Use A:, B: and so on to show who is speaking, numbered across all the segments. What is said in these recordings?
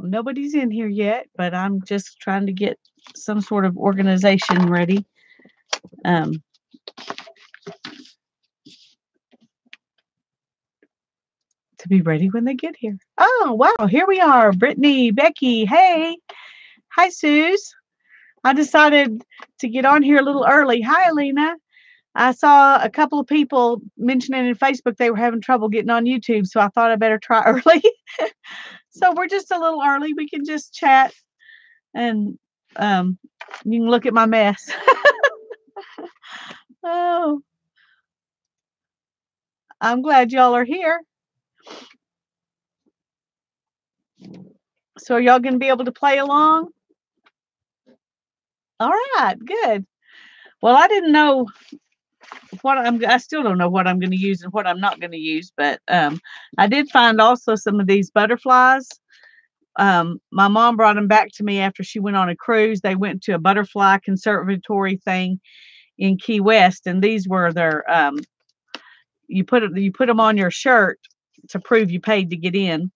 A: Nobody's in here yet, but I'm just trying to get some sort of organization ready. Um, to be ready when they get here. Oh, wow. Here we are. Brittany, Becky. Hey. Hi, Suze. I decided to get on here a little early. Hi, Alina. I saw a couple of people mentioning in Facebook they were having trouble getting on YouTube, so I thought I better try early. So we're just a little early. We can just chat and you can look at my mess. Oh, I'm glad y'all are here. So are y'all going to be able to play along? All right, good. Well, I didn't know I still don't know what I'm going to use and what I'm not going to use, but I did find also some of these butterflies. My mom brought them back to me after she went on a cruise. They went to a butterfly conservatory thing in Key West, and these were their you put them on your shirt to prove you paid to get in.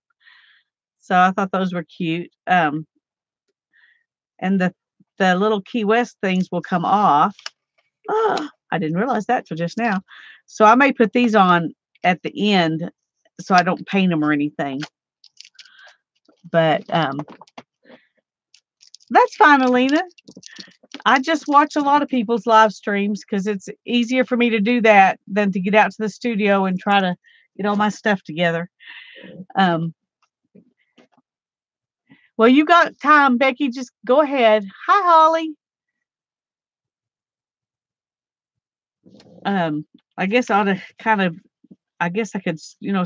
A: So I thought those were cute. And the little Key West things will come off. Oh, I didn't realize that till just now. So I may put these on at the end so I don't paint them or anything. But that's fine, Alina. I just watch a lot of people's live streams because it's easier for me to do that than to get out to the studio and try to get all my stuff together. Well, you got time, Becky. Just go ahead. Hi, Holly. I guess I ought to I guess I could,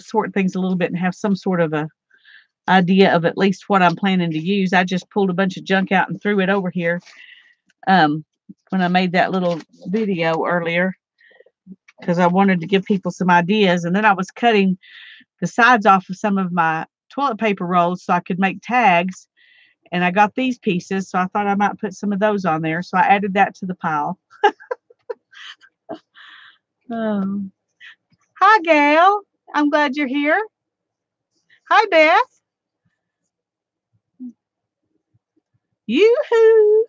A: sort things a little bit and have some sort of a idea of at least what I'm planning to use. I just pulled a bunch of junk out and threw it over here when I made that little video earlier because I wanted to give people some ideas. And then I was cutting the sides off of some of my toilet paper rolls so I could make tags. And I got these pieces, so I thought I might put some of those on there. So I added that to the pile. Hi, Gail. I'm glad you're here. Hi, Beth. Yoo-hoo.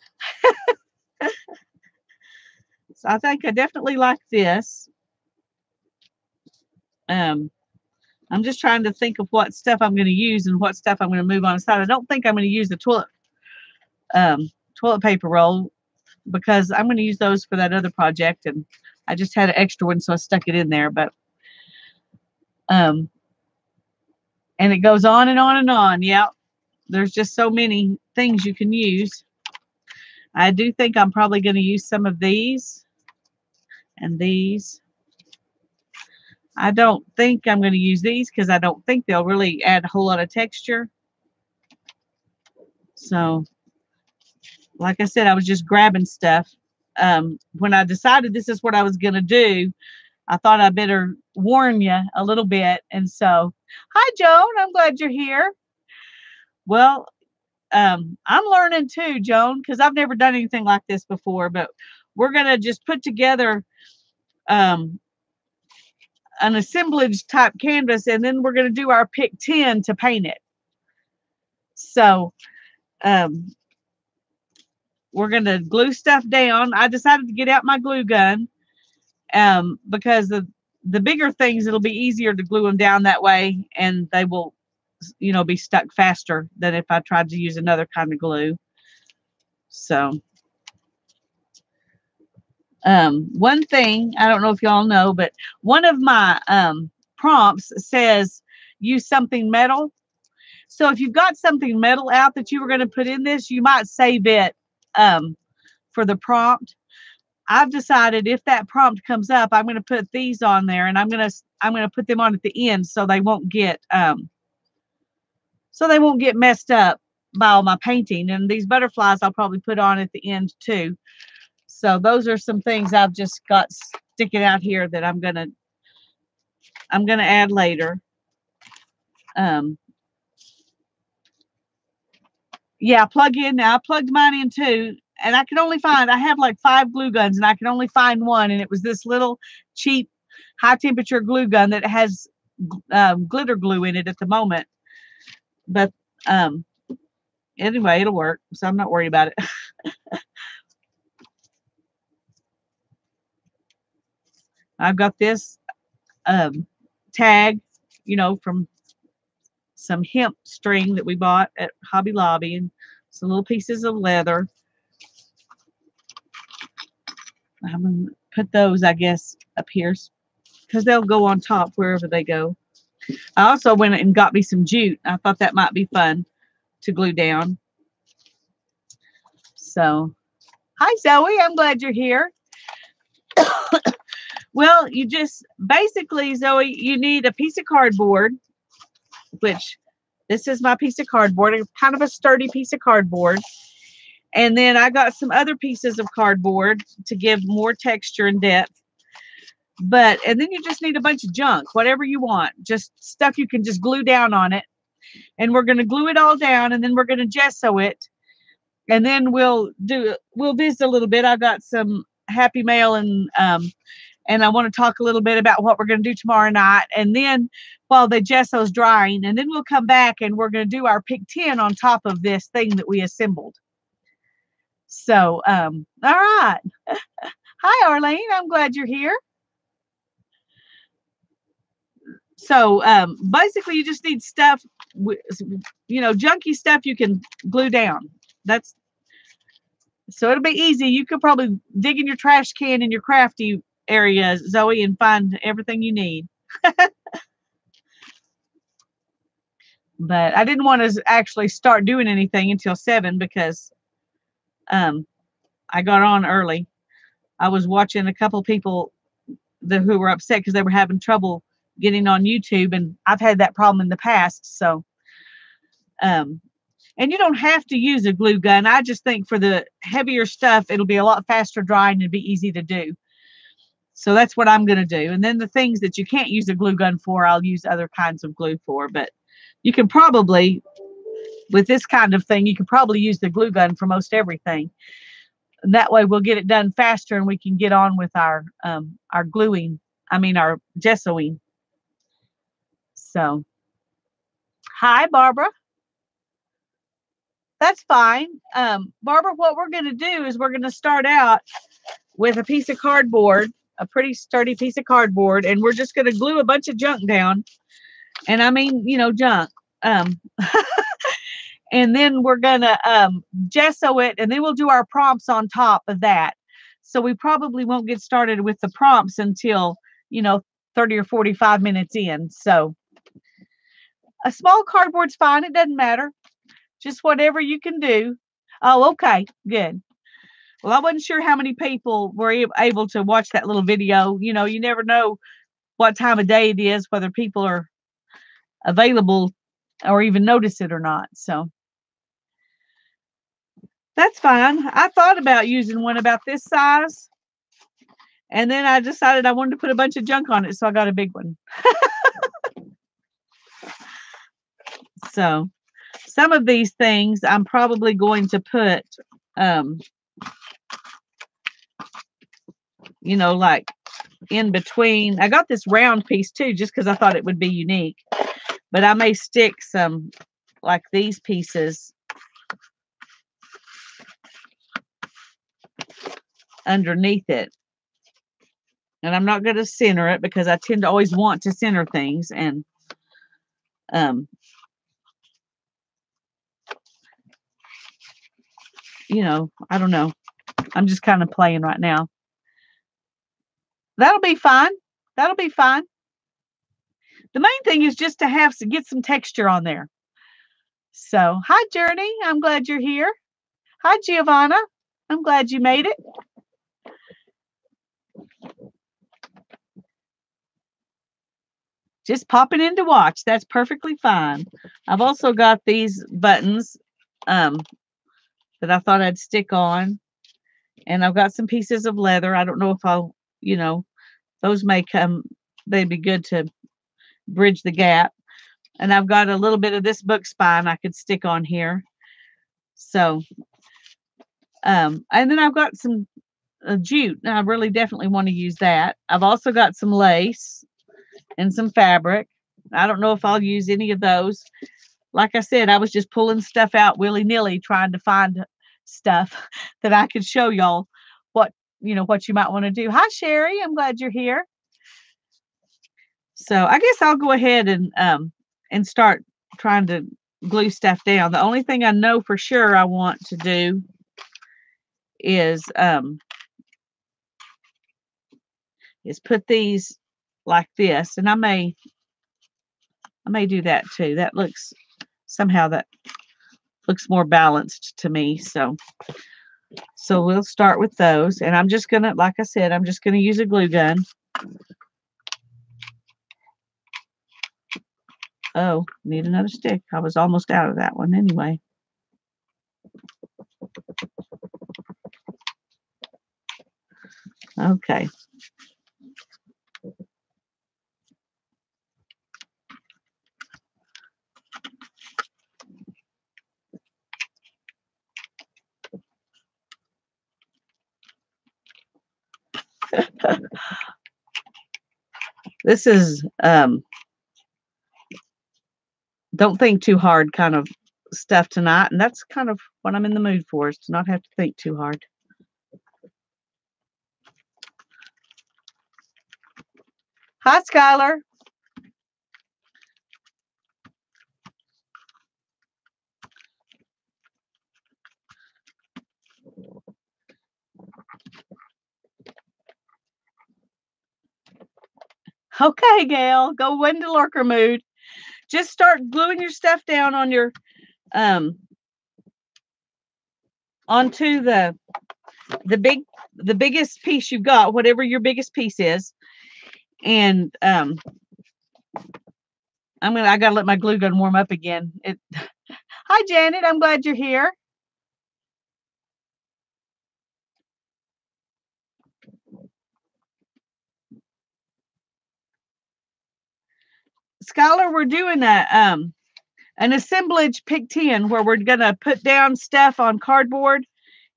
A: So I think I definitely like this. I'm just trying to think of what stuff I'm going to use and what stuff I'm going to move on the side. I don't think I'm going to use the toilet paper roll because I'm going to use those for that other project, and I just had an extra one, so I stuck it in there. But and it goes on and on and on. Yeah, there's just so many things you can use. I do think I'm probably going to use some of these and these. I don't think I'm going to use these because I don't think they'll really add a whole lot of texture. So, like I said, I was just grabbing stuff. When I decided this is what I was going to do, I thought I better warn you a little bit. And so, hi, Joan. I'm glad you're here. Well, I'm learning too, Joan, because I've never done anything like this before. But we're going to just put together an assemblage type canvas, and then we're going to do our pick 10 to paint it. So we're going to glue stuff down. I decided to get out my glue gun because the bigger things, it'll be easier to glue them down that way, and they will, be stuck faster than if I tried to use another kind of glue. So one thing, I don't know if y'all know, but one of my prompts says use something metal. So if you've got something metal out that you were going to put in this, you might save it for the prompt. I've decided if that prompt comes up, I'm going to put these on there, and I'm going to put them on at the end so they won't get messed up by all my painting. And these butterflies I'll probably put on at the end too. So those are some things I've just got sticking out here that I'm gonna add later. Yeah, plug in now. I plugged mine in too, and I have like 5 glue guns, and I can only find one, and it was this little cheap high temperature glue gun that has glitter glue in it at the moment. But Anyway, it'll work, so I'm not worried about it. I've got this tag, you know, from some hemp string that we bought at Hobby Lobby and some little pieces of leather. I'm going to put those, I guess, up here because they'll go on top wherever they go. I also went and got me some jute. I thought that might be fun to glue down. So, hi, Zoe. I'm glad you're here. Well, you just basically, Zoe, you need a piece of cardboard, which this is my piece of cardboard, kind of a sturdy piece of cardboard. And then I got some other pieces of cardboard to give more texture and depth. And then you just need a bunch of junk, whatever you want, just stuff you can just glue down on it. And we're going to glue it all down, and then we're going to gesso it. And then we'll visit a little bit. I got some Happy Mail and I want to talk a little bit about what we're going to do tomorrow night. And then while the gesso's drying, and then we'll come back and we're going to do our Pick 10 on top of this thing that we assembled. So, all right. Hi, Arlene. I'm glad you're here. So, basically, you just need stuff, you know, junky stuff you can glue down. So it'll be easy. You could probably dig in your trash can in your crafty area, Zoe, and find everything you need. But I didn't want to actually start doing anything until 7 because I got on early. I was watching a couple people who were upset because they were having trouble getting on YouTube, and I've had that problem in the past. So, and you don't have to use a glue gun. I just think for the heavier stuff, it'll be a lot faster drying and be easy to do. So that's what I'm going to do. And then the things that you can't use a glue gun for, I'll use other kinds of glue for. But you can probably, with this kind of thing, you can probably use the glue gun for most everything. And that way we'll get it done faster and we can get on with our gluing, our gessoing. So, hi, Barbara. That's fine. Barbara, what we're going to do is we're going to start out with a piece of cardboard, a pretty sturdy piece of cardboard, and we're just going to glue a bunch of junk down. And junk. And then we're going to gesso it, and then we'll do our prompts on top of that. So we probably won't get started with the prompts until, 30 or 45 minutes in. So a small cardboard's fine. It doesn't matter. Just whatever you can do. Oh, okay. Good. Well, I wasn't sure how many people were able to watch that little video. You never know what time of day it is, whether people are available or even notice it or not. So that's fine. I thought about using one about this size, and then I decided I wanted to put a bunch of junk on it, so I got a big one. So some of these things I'm probably going to put, like in between. I got this round piece too, just because I thought it would be unique. But I may stick some like these pieces underneath it. And I'm not going to center it because I tend to always want to center things. And I don't know. I'm just kind of playing right now. That'll be fine. That'll be fine. The main thing is just to get some texture on there. So, hi, Journey. I'm glad you're here. Hi, Giovanna. I'm glad you made it. Just popping in to watch. That's perfectly fine. I've also got these buttons that I thought I'd stick on. And I've got some pieces of leather. I don't know if I'll, those may come. They'd be good to bridge the gap. And I've got a little bit of this book spine I could stick on here. So, and then I've got some jute. I really definitely want to use that. I've also got some lace and some fabric. I don't know if I'll use any of those. like I said, I was just pulling stuff out willy-nilly, trying to find stuff that I could show y'all what, what you might want to do. Hi, Sherry. I'm glad you're here. So I guess I'll go ahead and start trying to glue stuff down. The only thing I know for sure I want to do is put these like this, and I may do that too. That looks that looks more balanced to me. So we'll start with those, and I'm just gonna, like I said, I'm just gonna use a glue gun. Oh, need another stick. I was almost out of that one anyway. Okay. This is don't think too hard kind of stuff tonight, and that's kind of what I'm in the mood for, is to not have to think too hard. Hi, Skylar. Okay, Gail, go into lurker mood. Just start gluing your stuff down on your onto the biggest piece you've got, whatever your biggest piece is. And I gotta let my glue gun warm up again. Hi, Janet, I'm glad you're here. Skylar, we're doing an assemblage pick 10 where we're gonna put down stuff on cardboard,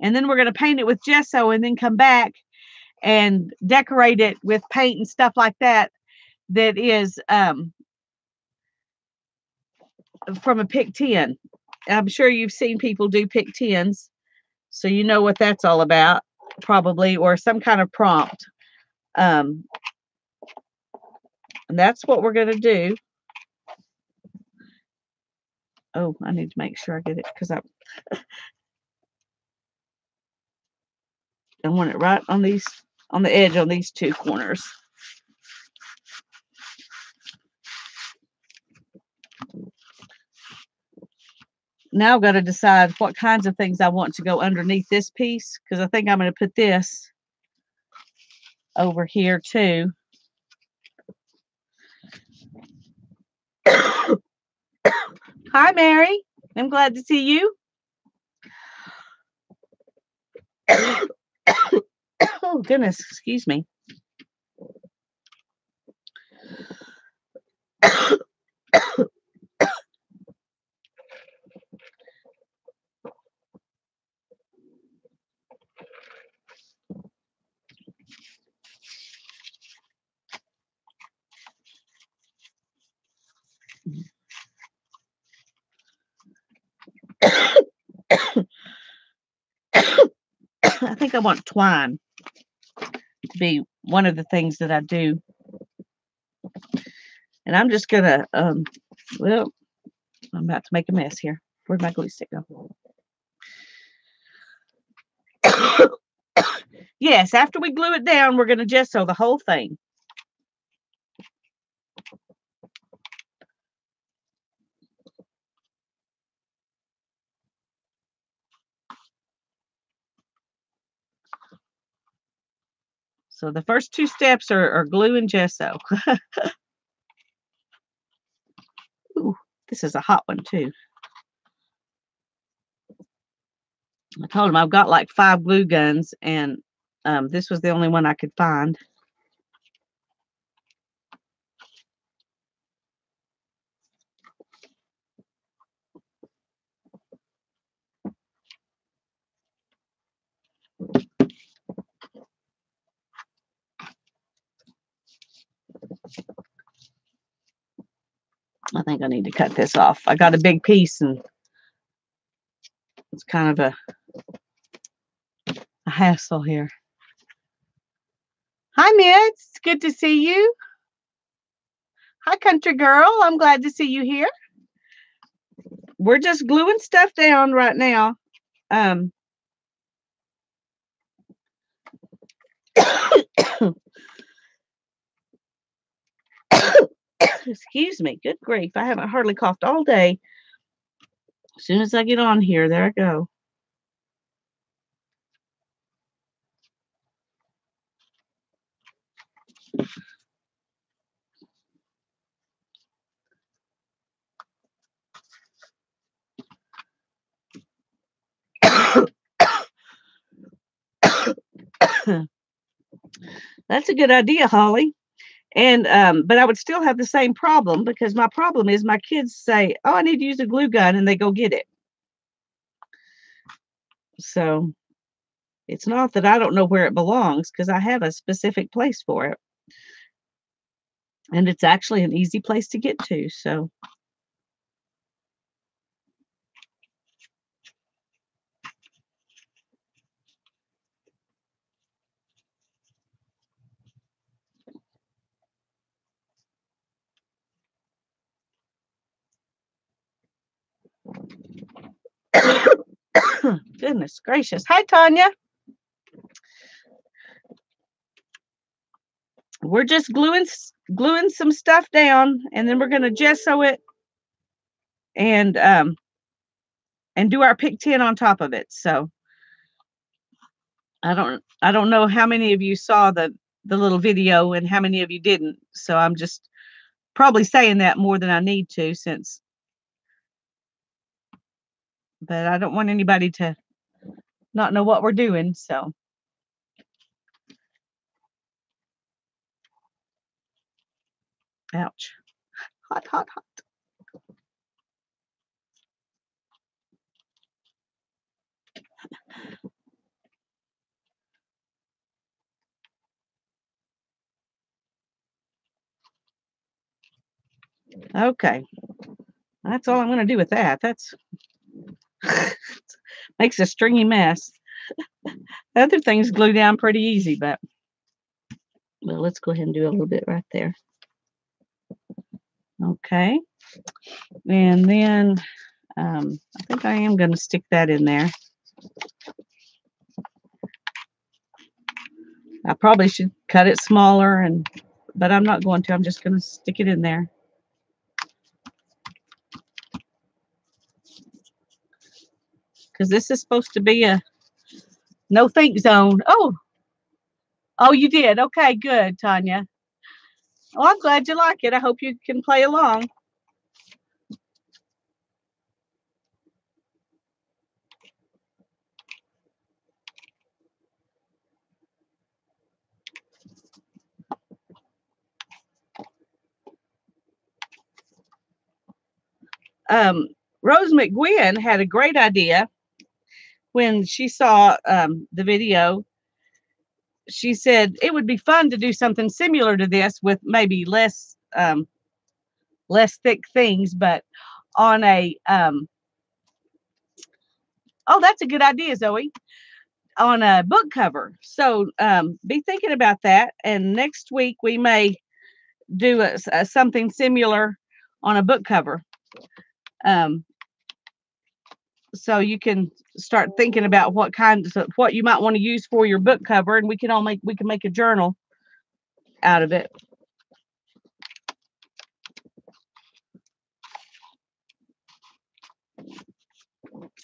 A: and then we're gonna paint it with gesso, and then come back and decorate it with paint and stuff like that. That is from a pick 10. I'm sure you've seen people do pick 10s, so you know what that's all about, probably, or some kind of prompt. And that's what we're going to do. Oh, I need to make sure I get it, because I want it right on the edge on these two corners. Now I've got to decide what kinds of things I want to go underneath this piece, because I think I'm going to put this over here too. Hi, Mary. I'm glad to see you. Oh, goodness. Excuse me. I think I want twine to be one of the things that I do. And I'm just going to, well, I'm about to make a mess here. Where'd my glue stick go? Yes, after we glue it down, we're going to gesso the whole thing. So the first two steps are glue and gesso. Ooh, this is a hot one too. I told him I've got like 5 glue guns, and this was the only one I could find. I think I'm gonna need to cut this off. I got a big piece and it's kind of a hassle here. Hi, Mitz. It's good to see you. Hi, country girl. I'm glad to see you here. We're just gluing stuff down right now. Excuse me. Good grief. I haven't hardly coughed all day. As soon as I get on here, there I go. That's a good idea, Holly. And but I would still have the same problem because my problem is my kids say, "Oh, I need to use a glue gun," and they go get it. So it's not that I don't know where it belongs because I have a specific place for it. And it's actually an easy place to get to. So goodness gracious. Hi, Tanya. We're just gluing some stuff down, and then we're going to gesso it and do our pick 10 on top of it. So I don't know how many of you saw the little video and how many of you didn't. So I'm just probably saying that more than I need to but I don't want anybody to not know what we're doing. So ouch. Hot, hot, hot. Okay. That's all I'm going to do with that. That's makes a stringy mess. Other things glue down pretty easy, but well, let's go ahead and do a little bit right there. Okay. And then I think I am going to stick that in there. I probably should cut it smaller, but I'm not going to. I'm just going to stick it in there. Because this is supposed to be a no think zone. Oh, you did. Okay, good, Tanya. Well, I'm glad you like it. I hope you can play along. Rose McGuinn had a great idea when she saw the video. She said it would be fun to do something similar to this with maybe less thick things, but on a oh, that's a good idea, Zoe. On a book cover. So be thinking about that. And next week we may do something similar on a book cover. So you can start thinking about what you might want to use for your book cover, and we can make a journal out of it.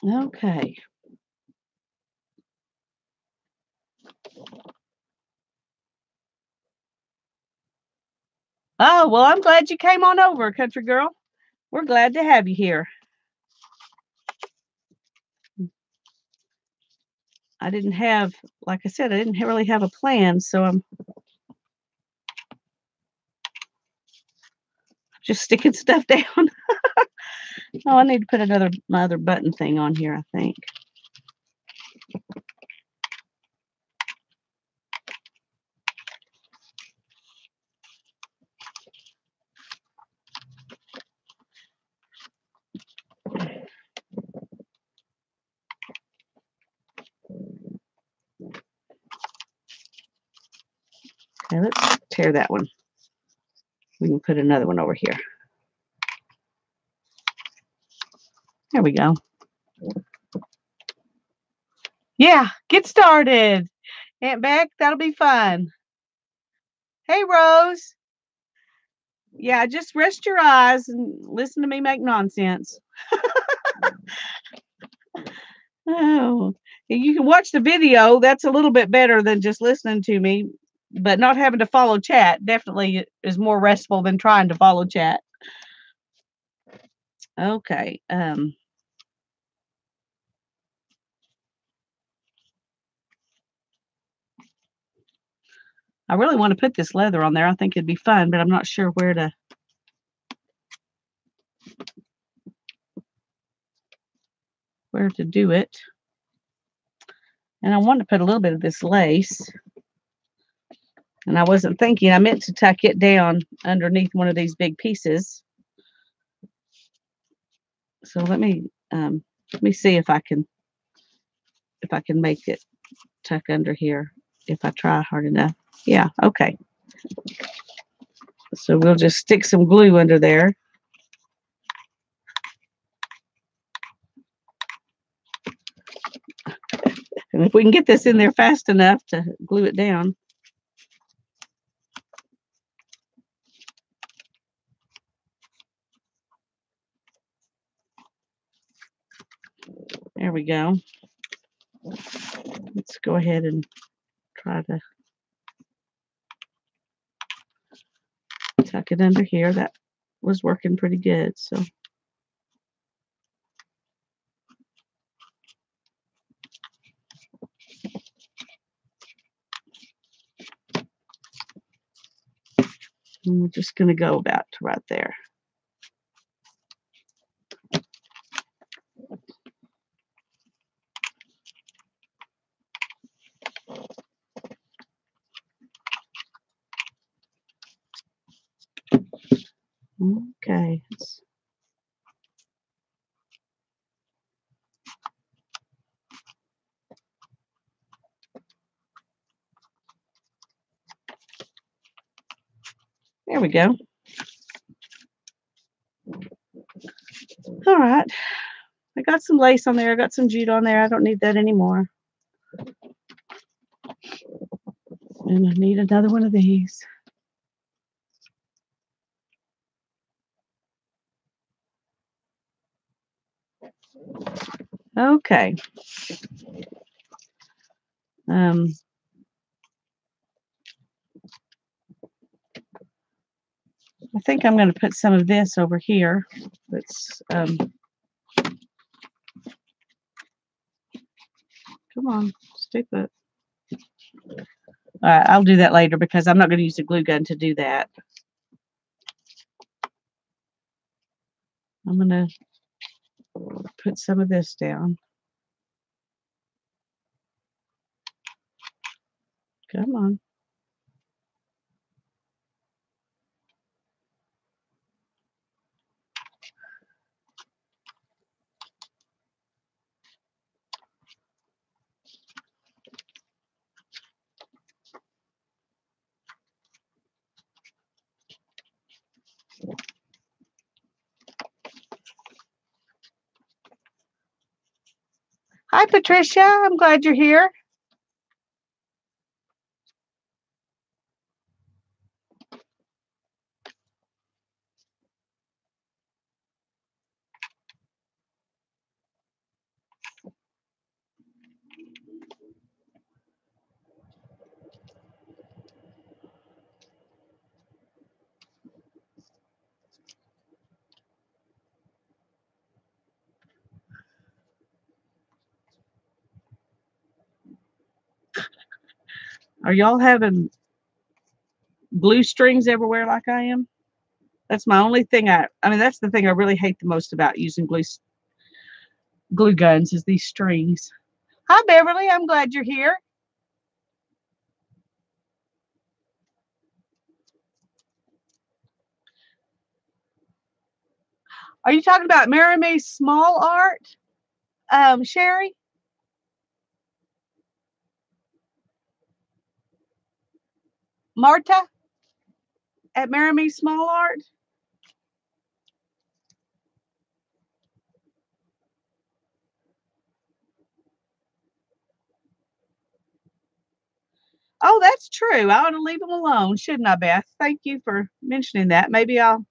A: Okay. Oh, well, I'm glad you came on over, country girl. We're glad to have you here. I didn't have, like I said, I didn't really have a plan, so I'm just sticking stuff down. Oh, I need to put my other button thing on here, I think. Okay, let's tear that one. We can put another one over here. There we go. Yeah, get started. Aunt Beck, that'll be fun. Hey, Rose. Yeah, just rest your eyes and listen to me make nonsense. Oh, you can watch the video. That's a little bit better than just listening to me, but not having to follow chat definitely is more restful than trying to follow chat. Okay. I really want to put this leather on there. I think it'd be fun, but I'm not sure where to do it. And I want to put a little bit of this lace. And I wasn't thinking, I meant to tuck it down underneath one of these big pieces. So let me see if I can make it tuck under here if I try hard enough. Yeah, okay. So we'll just stick some glue under there. And if we can get this in there fast enough to glue it down. There we go. Let's go ahead and try to tuck it under here. That was working pretty good. So and we're just going to go about to right there. Okay. There we go. All right. I got some lace on there. I got some jute on there. I don't need that anymore. And I need another one of these. Okay. I think I'm going to put some of this over here. Let's come on, stay put. All right, I'll do that later because I'm not going to use the glue gun to do that. I'm going to put some of this down. Come on. Hi, Patricia. I'm glad you're here. Are y'all having glue strings everywhere like I am? That's my only thing. I mean, that's the thing I really hate the most about using glue guns is these strings. Hi, Beverly. I'm glad you're here. Are you talking about Marime's small art, Sherry? Marta at Maramy Small Art. Oh, that's true. I ought to leave them alone, shouldn't I, Beth? Thank you for mentioning that. Maybe I'll.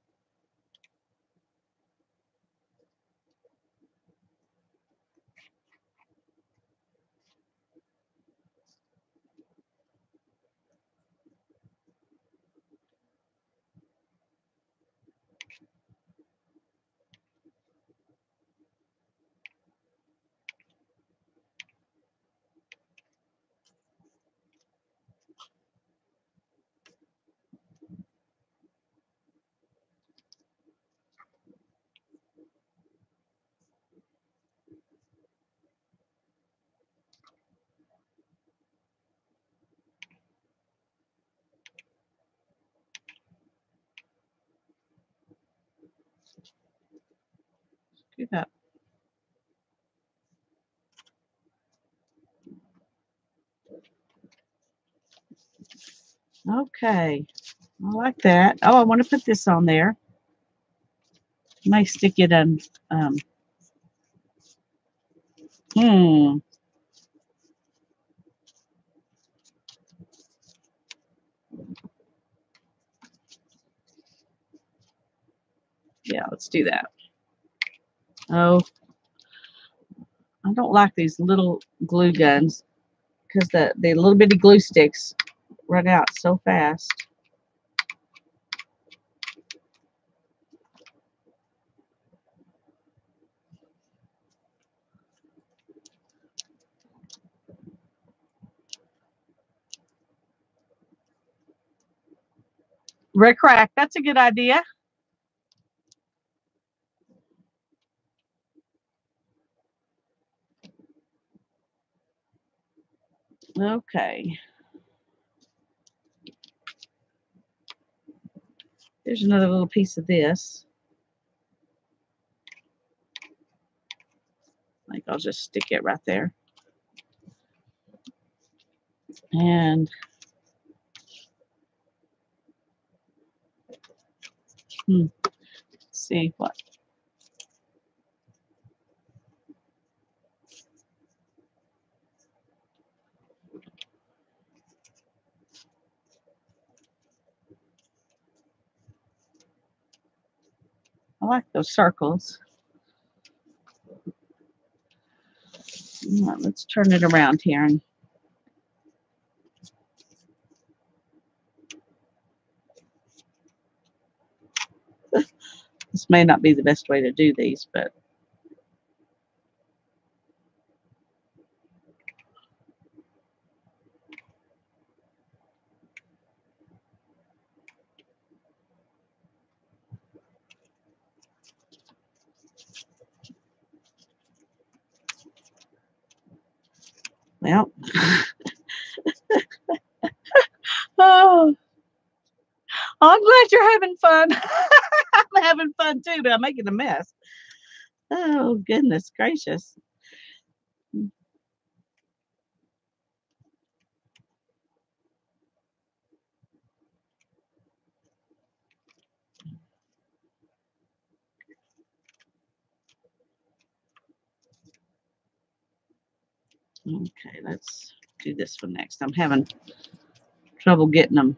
A: Do that. Okay, I like that. Oh, I want to put this on there. Might stick it in. Hmm. Yeah, let's do that. Oh, I don't like these little glue guns because the little bitty glue sticks run out so fast. Red crack, that's a good idea. Okay. There's another little piece of this. I think I'll just stick it right there. And let's see what. I like those circles. Let's turn it around here. And this may not be the best way to do these, but well. Oh, I'm glad you're having fun. I'm having fun too, but I'm making a mess. Oh, goodness gracious. Okay, let's do this one next. I'm having trouble getting them.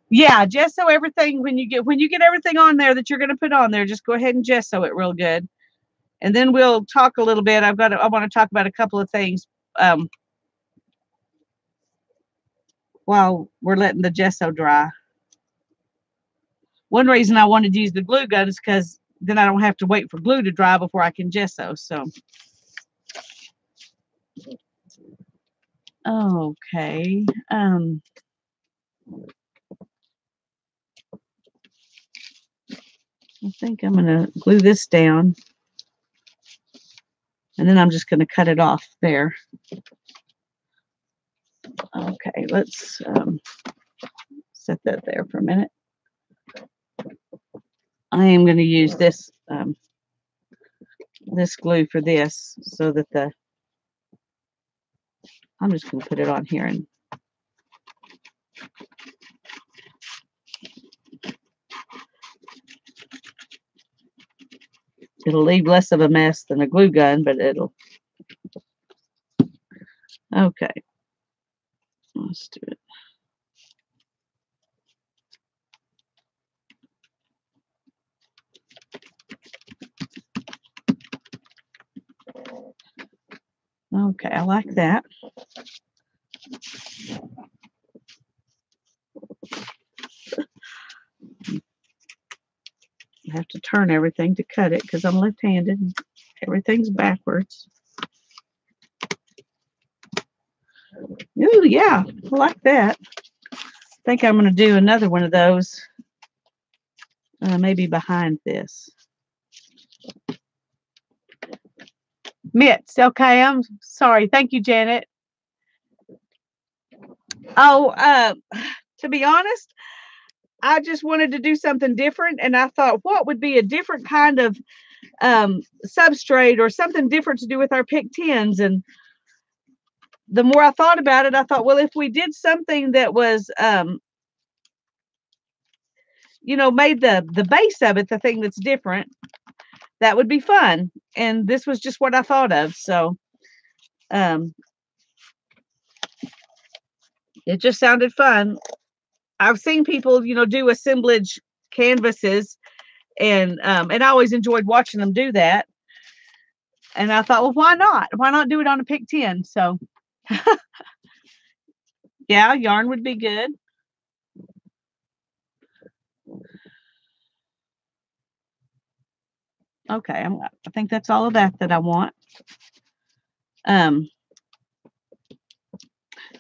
A: Yeah, gesso everything when you get everything on there that you're going to put on there, just go ahead and gesso it real good. And then we'll talk a little bit. I want to talk about a couple of things while we're letting the gesso dry. One reason I wanted to use the glue gun is because then I don't have to wait for glue to dry before I can gesso. So, okay. I think I'm going to glue this down. And then I'm just going to cut it off there. Okay, let's set that there for a minute. I am going to use this this glue for this so that I'm just going to put it on here and it'll leave less of a mess than a glue gun, but it'll. Okay, let's do it. Okay, I like that. I have to turn everything to cut it because I'm left-handed and everything's backwards. Ooh, yeah, I like that. I think I'm going to do another one of those, maybe behind this. Mitts, okay, I'm sorry. Thank you, Janet. Oh, to be honest, I just wanted to do something different, and I thought, what would be a different kind of substrate or something different to do with our pick tins? And the more I thought about it, I thought, well, if we did something that was, you know, made the base of it the thing that's different, that would be fun. And this was just what I thought of. So it just sounded fun. I've seen people, you know, do assemblage canvases, and I always enjoyed watching them do that. And I thought, well, why not? Why not do it on a pick tin? So yeah, yarn would be good. Okay, I think that's all of that I want. I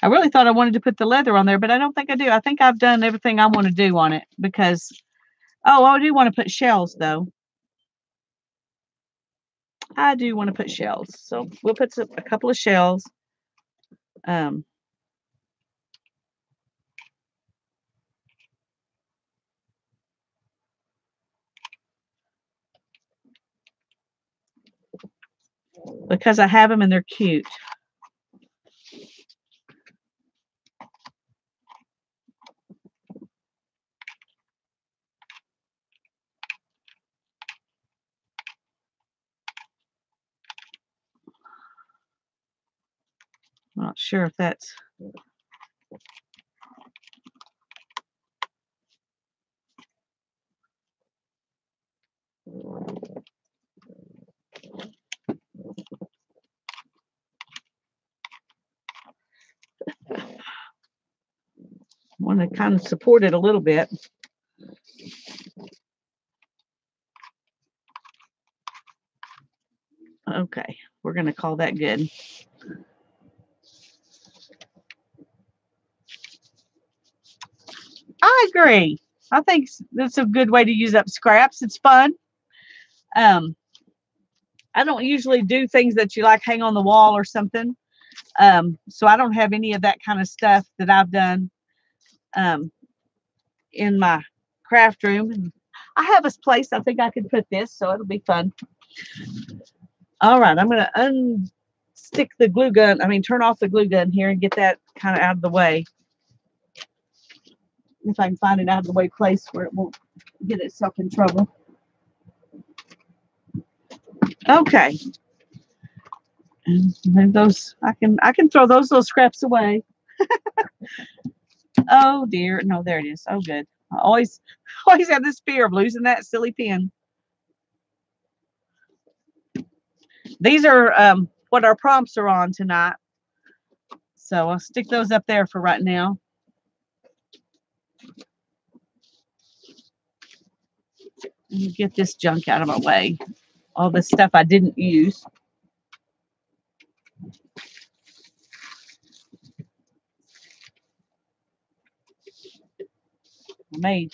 A: really thought I wanted to put the leather on there, but I don't think I do. I think I've done everything I want to do on it because, oh, I do want to put shells though. I do want to put shells. So we'll put a couple of shells. Because I have them and they're cute. I'm not sure if that's. I want to kind of support it a little bit. Okay, we're going to call that good. I agree. I think that's a good way to use up scraps. It's fun. I don't usually do things that you like hang on the wall or something. So I don't have any of that kind of stuff that I've done in my craft room. And I have a place I think I could put this, so it'll be fun. All right, I'm going to unstick the glue gun. I mean, turn off the glue gun here and get that kind of out of the way. If I can find an out of the way place where it won't get itself in trouble. Okay. And those I can throw those little scraps away. Oh dear. No, there it is. Oh good. I always have this fear of losing that silly pen. These are what our prompts are on tonight. So I'll stick those up there for right now. Let me get this junk out of my way. All this stuff I didn't use. I may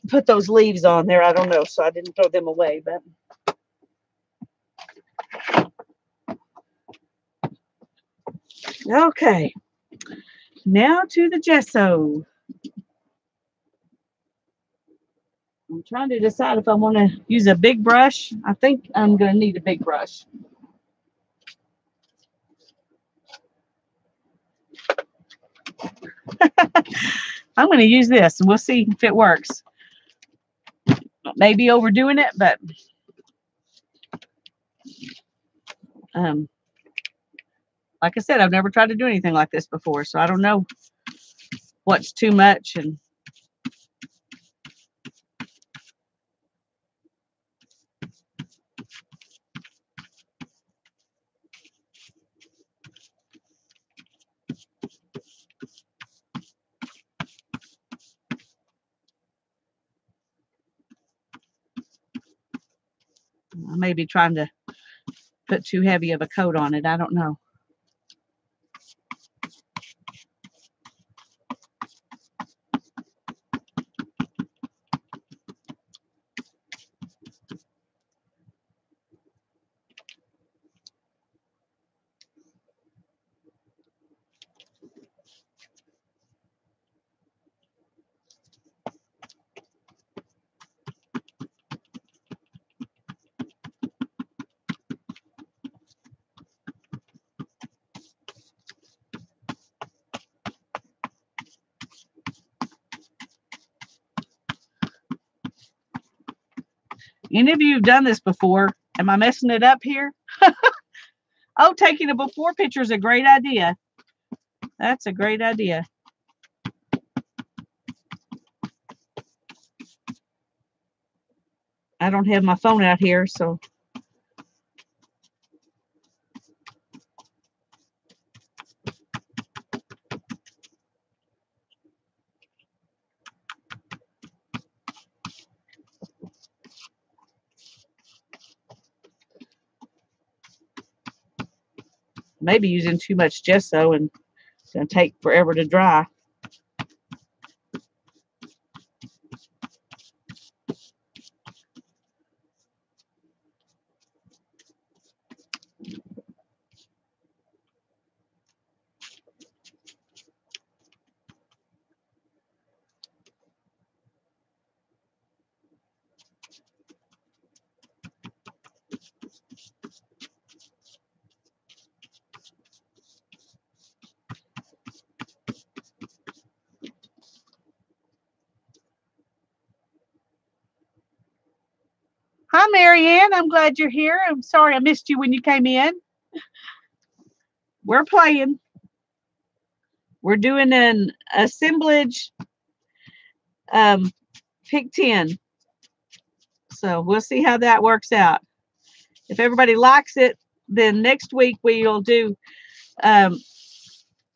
A: put those leaves on there. I don't know, so I didn't throw them away, but okay. Now to the gesso. I'm trying to decide if I want to use a big brush. I think I'm going to need a big brush. I'm going to use this and we'll see if it works. Maybe overdoing it, but like I said, I've never tried to do anything like this before, so I don't know what's too much. And I may be trying to put too heavy of a coat on it. I don't know. Any of you have done this before? Am I messing it up here? Oh, taking a before picture is a great idea. That's a great idea. I don't have my phone out here, so. Maybe using too much gesso and it's going to take forever to dry. Hi, Marianne. I'm glad you're here. I'm sorry I missed you when you came in. We're playing. We're doing an assemblage pick 10. So we'll see how that works out. If everybody likes it, then next week we'll do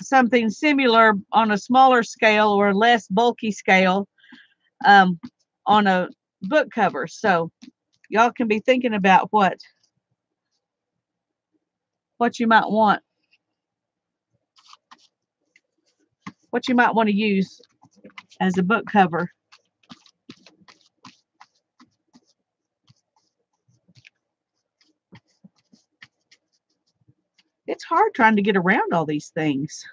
A: something similar on a smaller scale or less bulky scale on a book cover. So y'all can be thinking about what you might want. What you might want to use as a book cover. It's hard trying to get around all these things.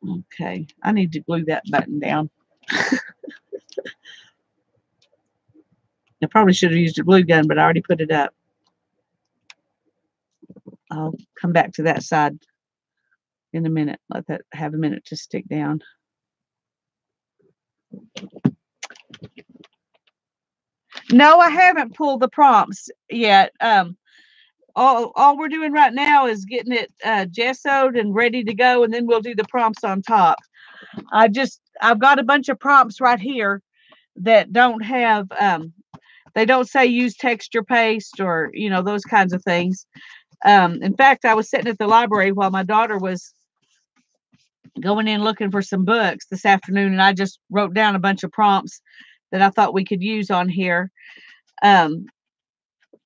A: Okay, I need to glue that button down. I probably should have used a glue gun, but I already put it up. I'll come back to that side in a minute. Let that have a minute to stick down. No, I haven't pulled the prompts yet. All we're doing right now is getting it gessoed and ready to go, and then we'll do the prompts on top. I've got a bunch of prompts right here that don't have they don't say use texture paste or those kinds of things. In fact, I was sitting at the library while my daughter was going in looking for some books this afternoon, and I just wrote down a bunch of prompts that I thought we could use on here.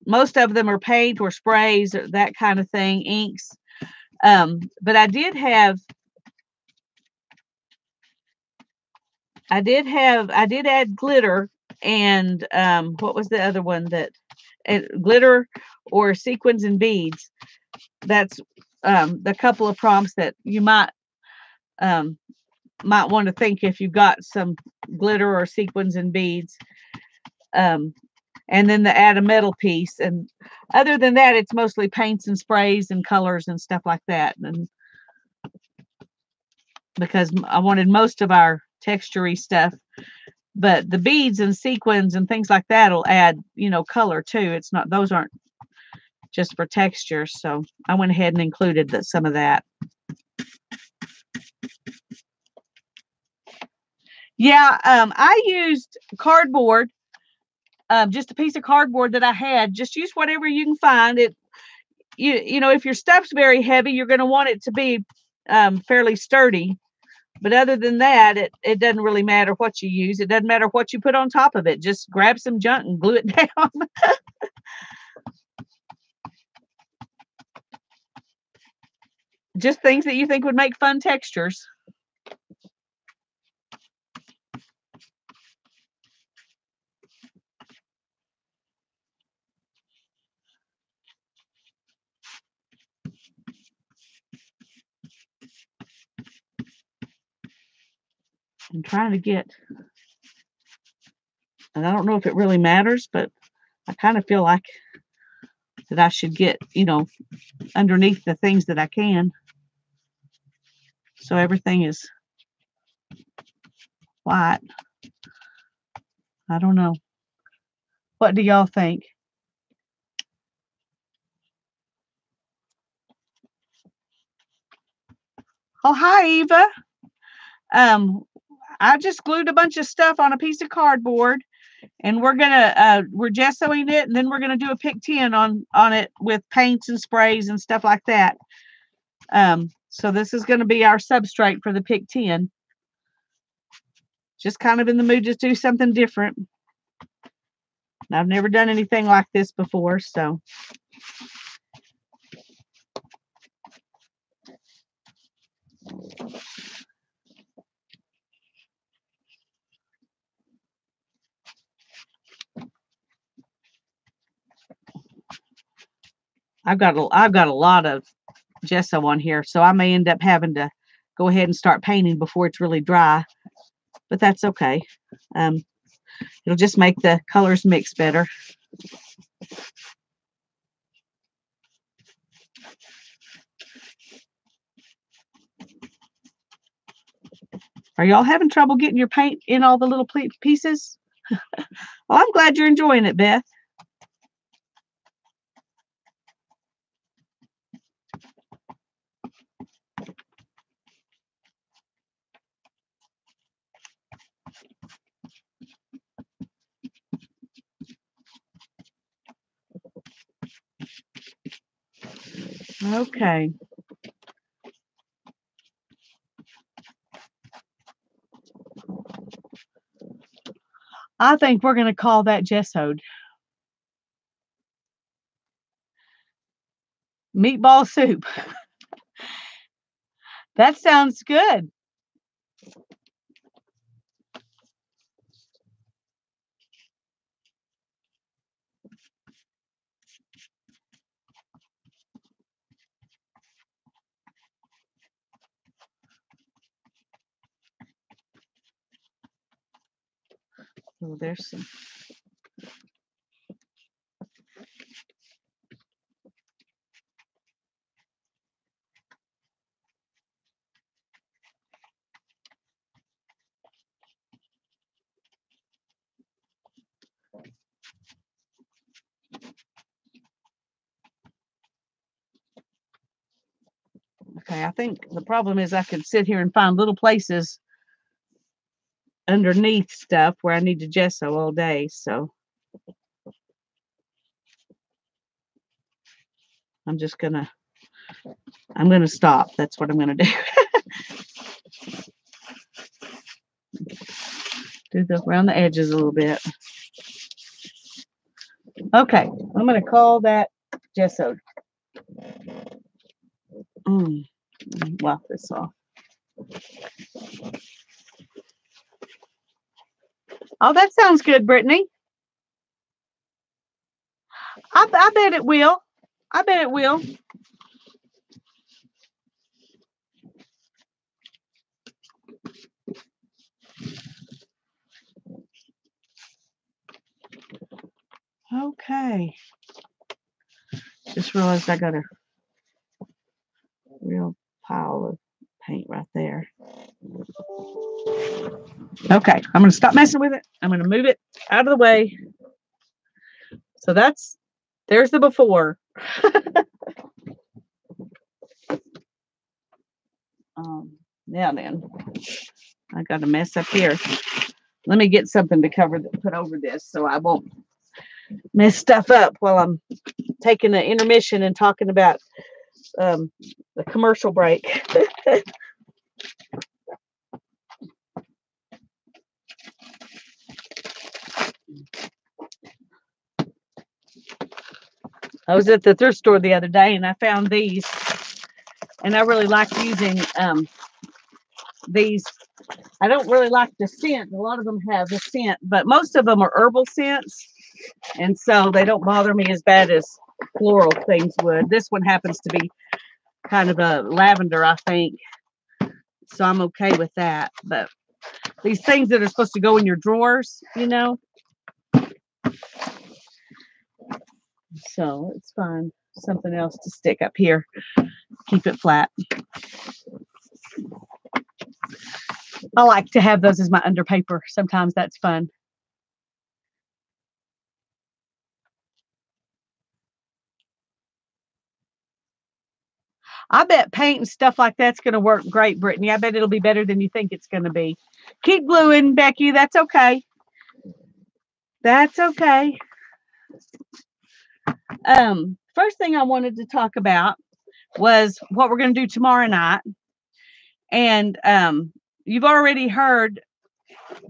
A: Most of them are paint or sprays or that kind of thing, inks. But I did add glitter and what was the other one that glitter or sequins and beads. That's the couple of prompts that you might want to think if you've got some glitter or sequins and beads. And then to add a metal piece. And other than that, it's mostly paints and sprays and colors and stuff like that. And because I wanted most of our texture-y stuff, but the beads and sequins and things like that will add, you know, color too. It's not, those aren't just for texture. So I went ahead and included some of that. Yeah, I used cardboard, just a piece of cardboard that I had. Just use whatever you can find. It, you know, if your stuff's very heavy, you're going to want it to be fairly sturdy. But other than that, it doesn't really matter what you use. It doesn't matter what you put on top of it. Just grab some junk and glue it down. Just things that you think would make fun textures. I'm trying to get, and I don't know if it really matters, but I kind of feel like that I should get, you know, underneath the things that I can. So everything is white. I don't know. What do y'all think? Oh, hi, Eva. I just glued a bunch of stuff on a piece of cardboard, and we're gessoing it, and then we're gonna do a pick 10 on it with paints and sprays and stuff like that. So this is gonna be our substrate for the pick 10. Just kind of in the mood to do something different. I've never done anything like this before, so. I've got a lot of gesso on here, so I may end up having to go ahead and start painting before it's really dry, but that's okay. It'll just make the colors mix better. Are y'all having trouble getting your paint in all the little pieces? Well, I'm glad you're enjoying it, Beth. Okay. I think we're going to call that gessoed. Meatball soup. That sounds good. Oh, there's some. Okay, I think the problem is I could sit here and find little places underneath stuff where I need to gesso all day, so I'm gonna stop. That's what I'm gonna do. Do around the edges a little bit. Okay, I'm gonna call that gessoed. Wipe this off. Oh, that sounds good, Brittany. I bet it will. I bet it will. Okay. Just realized I got a real pile of paint right there. Okay, I'm going to stop messing with it. I'm going to move it out of the way. So there's the before. Now then, I got a mess up here. Let me get something to put over this so I won't mess stuff up while I'm taking an intermission and talking about the commercial break. I was at the thrift store the other day and I found these, and I really like using these. I don't really like the scent. A lot of them have the scent, but most of them are herbal scents, and so they don't bother me as bad as floral things would. This one happens to be kind of a lavender, I think, so I'm okay with that. But these things that are supposed to go in your drawers, you know, so it's fine. Something else to stick up here, keep it flat. I like to have those as my underpaper. Sometimes that's fun. I bet paint and stuff like that's going to work great, Brittany. I bet it'll be better than you think it's going to be. Keep gluing, Becky. That's okay. That's okay. First thing I wanted to talk about was what we're going to do tomorrow night. And you've already heard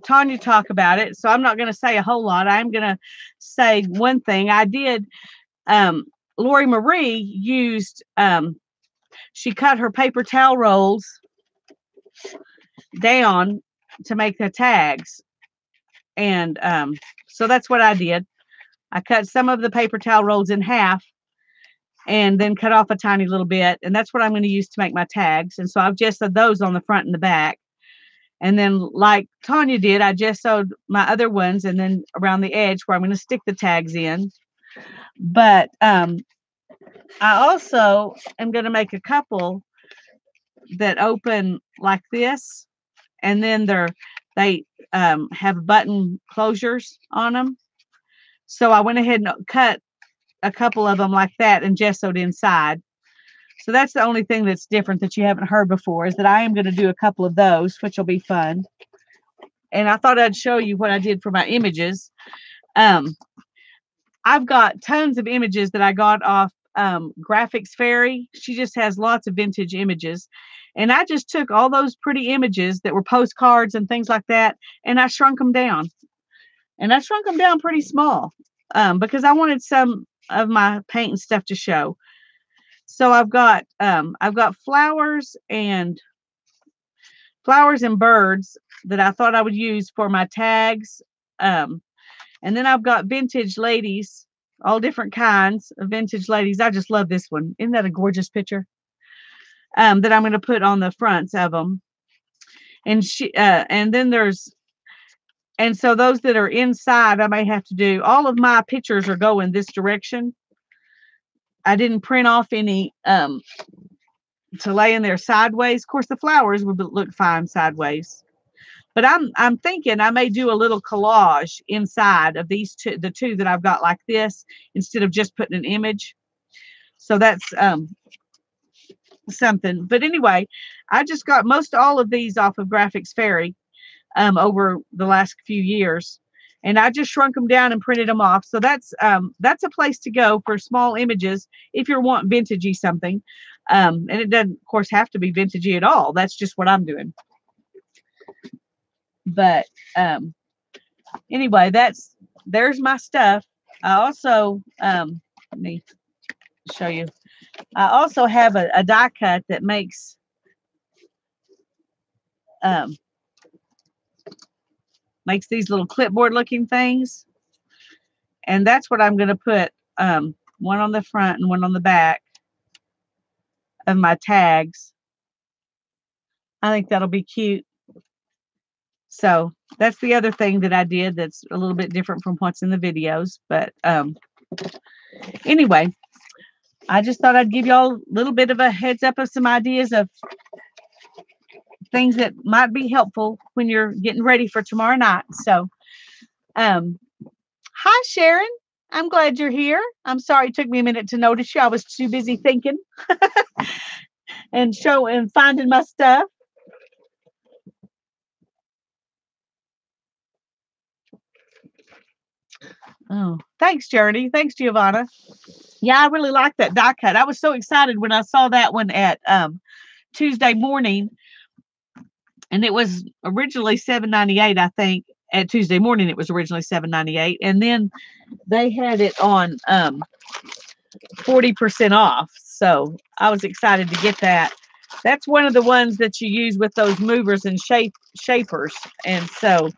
A: Tanya talk about it, so I'm not going to say a whole lot. I'm going to say one thing. I did, Lori Marie used, she cut her paper towel rolls down to make the tags. And so that's what I did. I cut some of the paper towel rolls in half and then cut off a tiny little bit. And that's what I'm going to use to make my tags. And so I've gessoed those on the front and the back. And then like Tanya did, I gessoed my other ones and then around the edge where I'm going to stick the tags in. But I also am going to make a couple that open like this. And then they have button closures on them. So I went ahead and cut a couple of them like that and gessoed inside. So that's the only thing that's different that you haven't heard before, is that I am going to do a couple of those, which will be fun. And I thought I'd show you what I did for my images. I've got tons of images that I got off Graphics Fairy. She just has lots of vintage images. And I just took all those pretty images that were postcards and things like that, and I shrunk them down. And I shrunk them down pretty small because I wanted some of my paint and stuff to show. So I've got flowers and birds that I thought I would use for my tags. And then I've got vintage ladies, all different kinds of vintage ladies. I just love this one. Isn't that a gorgeous picture? That I'm going to put on the fronts of them. And and so those that are inside, I may have to do, all of my pictures are going this direction. I didn't print off any to lay in there sideways. Of course, the flowers would look fine sideways. But I'm thinking I may do a little collage inside of these two, the two that I've got like this, instead of just putting an image. So that's something. But anyway, I just got most all of these off of Graphics Fairy over the last few years. And I just shrunk them down and printed them off. So that's a place to go for small images if you're wanting vintagey something. And it doesn't, of course, have to be vintagey at all. That's just what I'm doing. But anyway, there's my stuff. I also let me show you. I also have a die cut that makes these little clipboard looking things, and that's what I'm going to put one on the front and one on the back of my tags. I think that'll be cute. So that's the other thing that I did that's a little bit different from what's in the videos. But anyway, I just thought I'd give y'all a little bit of a heads up of some ideas of things that might be helpful when you're getting ready for tomorrow night. So, hi, Sharon. I'm glad you're here. I'm sorry it took me a minute to notice you. I was too busy thinking and finding my stuff. Oh, thanks, Journey. Thanks, Giovanna. Yeah, I really like that die cut. I was so excited when I saw that one at Tuesday morning, and it was originally $7.98, I think. At Tuesday morning, it was originally $7.98, and then they had it on 40% off. So I was excited to get that. That's one of the ones that you use with those movers and shapers. And so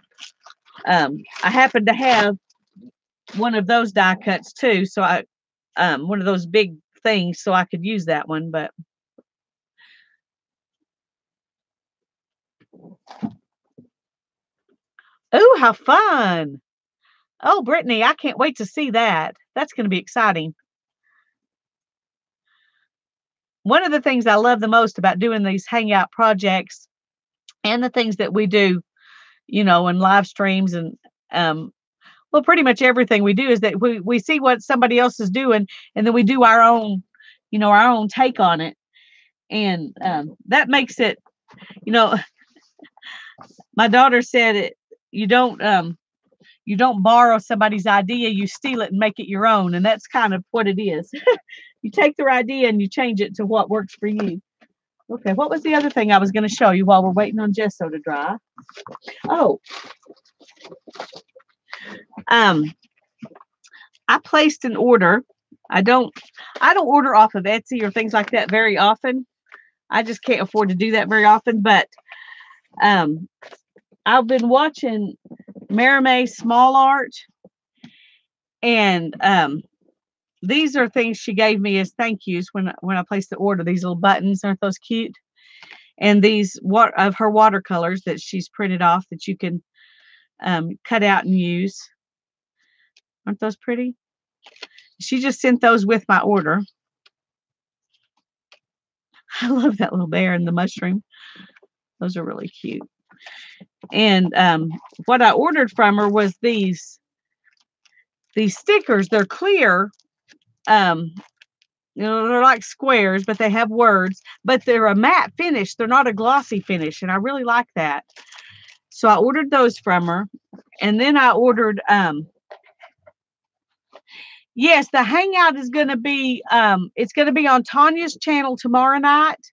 A: I happen to have one of those die cuts too. So I one of those big things, so I could use that one. But oh, how fun! Oh, Brittany, I can't wait to see that. That's going to be exciting. One of the things I love the most about doing these hangout projects and the things that we do, you know, in live streams and well, pretty much everything we do is that we see what somebody else is doing, and then we do our own, you know, our own take on it. And that makes it, you know, my daughter said it, you don't borrow somebody's idea, you steal it and make it your own. And that's kind of what it is. You take their idea and you change it to what works for you. Okay, what was the other thing I was going to show you while we're waiting on gesso to dry? Oh, I placed an order. I don't order off of Etsy or things like that very often. I just can't afford to do that very often. But I've been watching Marime Small Art, and these are things she gave me as thank yous when I placed the order. These little buttons, aren't those cute? And these of her watercolors that she's printed off that you can cut out and use. Aren't those pretty? She just sent those with my order. I love that little bear and the mushroom. Those are really cute. And what I ordered from her was these stickers. They're clear. You know, they're like squares, but they have words, but they're a matte finish. They're not a glossy finish. And I really like that. So I ordered those from her. And then I ordered, yes, the hangout is going to be, it's going to be on Tanya's channel tomorrow night.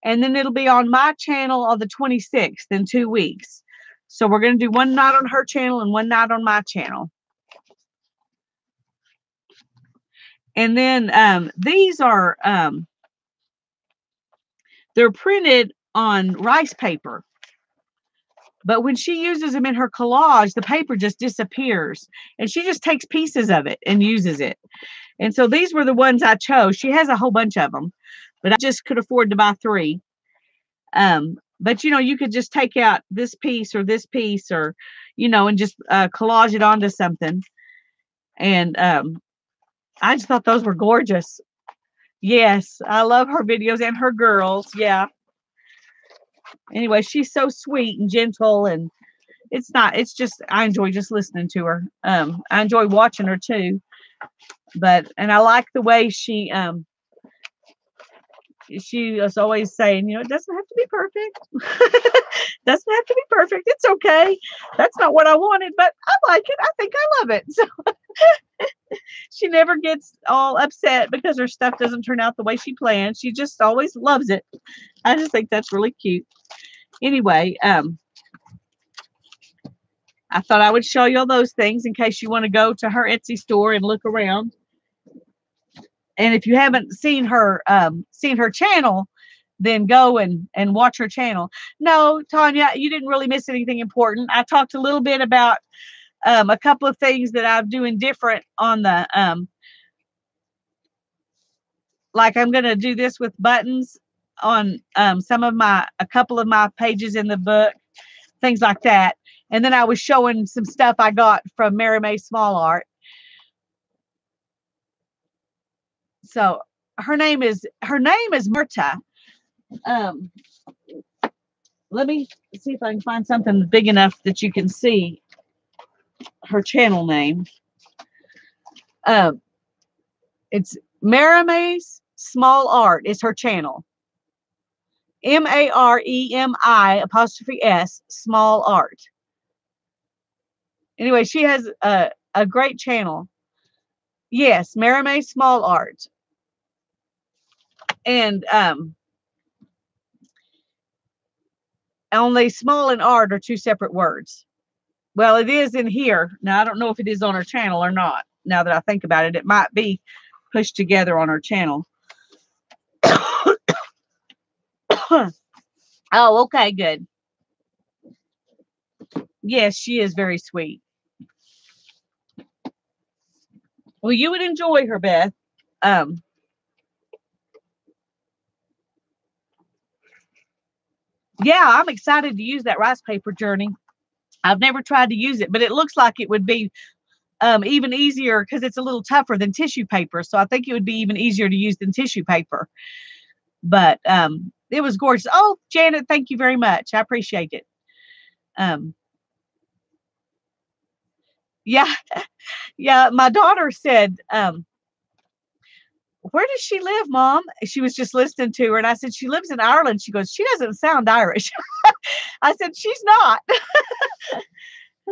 A: And then it'll be on my channel on the 26th in 2 weeks. So we're going to do one night on her channel and one night on my channel. And then these are, they're printed on rice paper. But when she uses them in her collage, the paper just disappears. And she just takes pieces of it and uses it. And so these were the ones I chose. She has a whole bunch of them, but I just could afford to buy 3. But, you know, you could just take out this piece or, you know, and just collage it onto something. And I just thought those were gorgeous. Yes, I love her videos and her girls. Yeah. Anyway, she's so sweet and gentle, and it's just, I enjoy just listening to her. I enjoy watching her too. And I like the way she was always saying, you know, it doesn't have to be perfect. Doesn't have to be perfect. It's okay. That's not what I wanted, but I like it. I think I love it. So she never gets all upset because her stuff doesn't turn out the way she planned. She just always loves it. I just think that's really cute. Anyway, I thought I would show you all those things in case you want to go to her Etsy store and look around. And if you haven't seen her channel, then go and watch her channel. No, Tanya, you didn't really miss anything important. I talked a little bit about a couple of things that I'm doing different on the like I'm going to do this with buttons on a couple of my pages in the book things like that. And then I was showing some stuff I got from Mary May Small Art. So her name is Marta. Um, let me see if I can find something big enough that you can see her channel name. It's Mary May's Small Art is her channel. MAREMI' Small Art. Anyway, she has a great channel. Yes, Mary May Small Art. And only small and art are two separate words. Well, it is in here. Now, I don't know if it is on her channel or not. Now that I think about it, it might be pushed together on her channel. Oh, okay, good. Yes, she is very sweet. Well, you would enjoy her, Beth. Yeah, I'm excited to use that rice paper journey. I've never tried to use it, but it looks like it would be even easier because it's a little tougher than tissue paper. So I think it would be even easier to use than tissue paper. But it was gorgeous. Oh, Janet, thank you very much. I appreciate it. Yeah, yeah. My daughter said, where does she live, Mom? She was just listening to her. And I said, she lives in Ireland. She goes, she doesn't sound Irish. I said, she's not.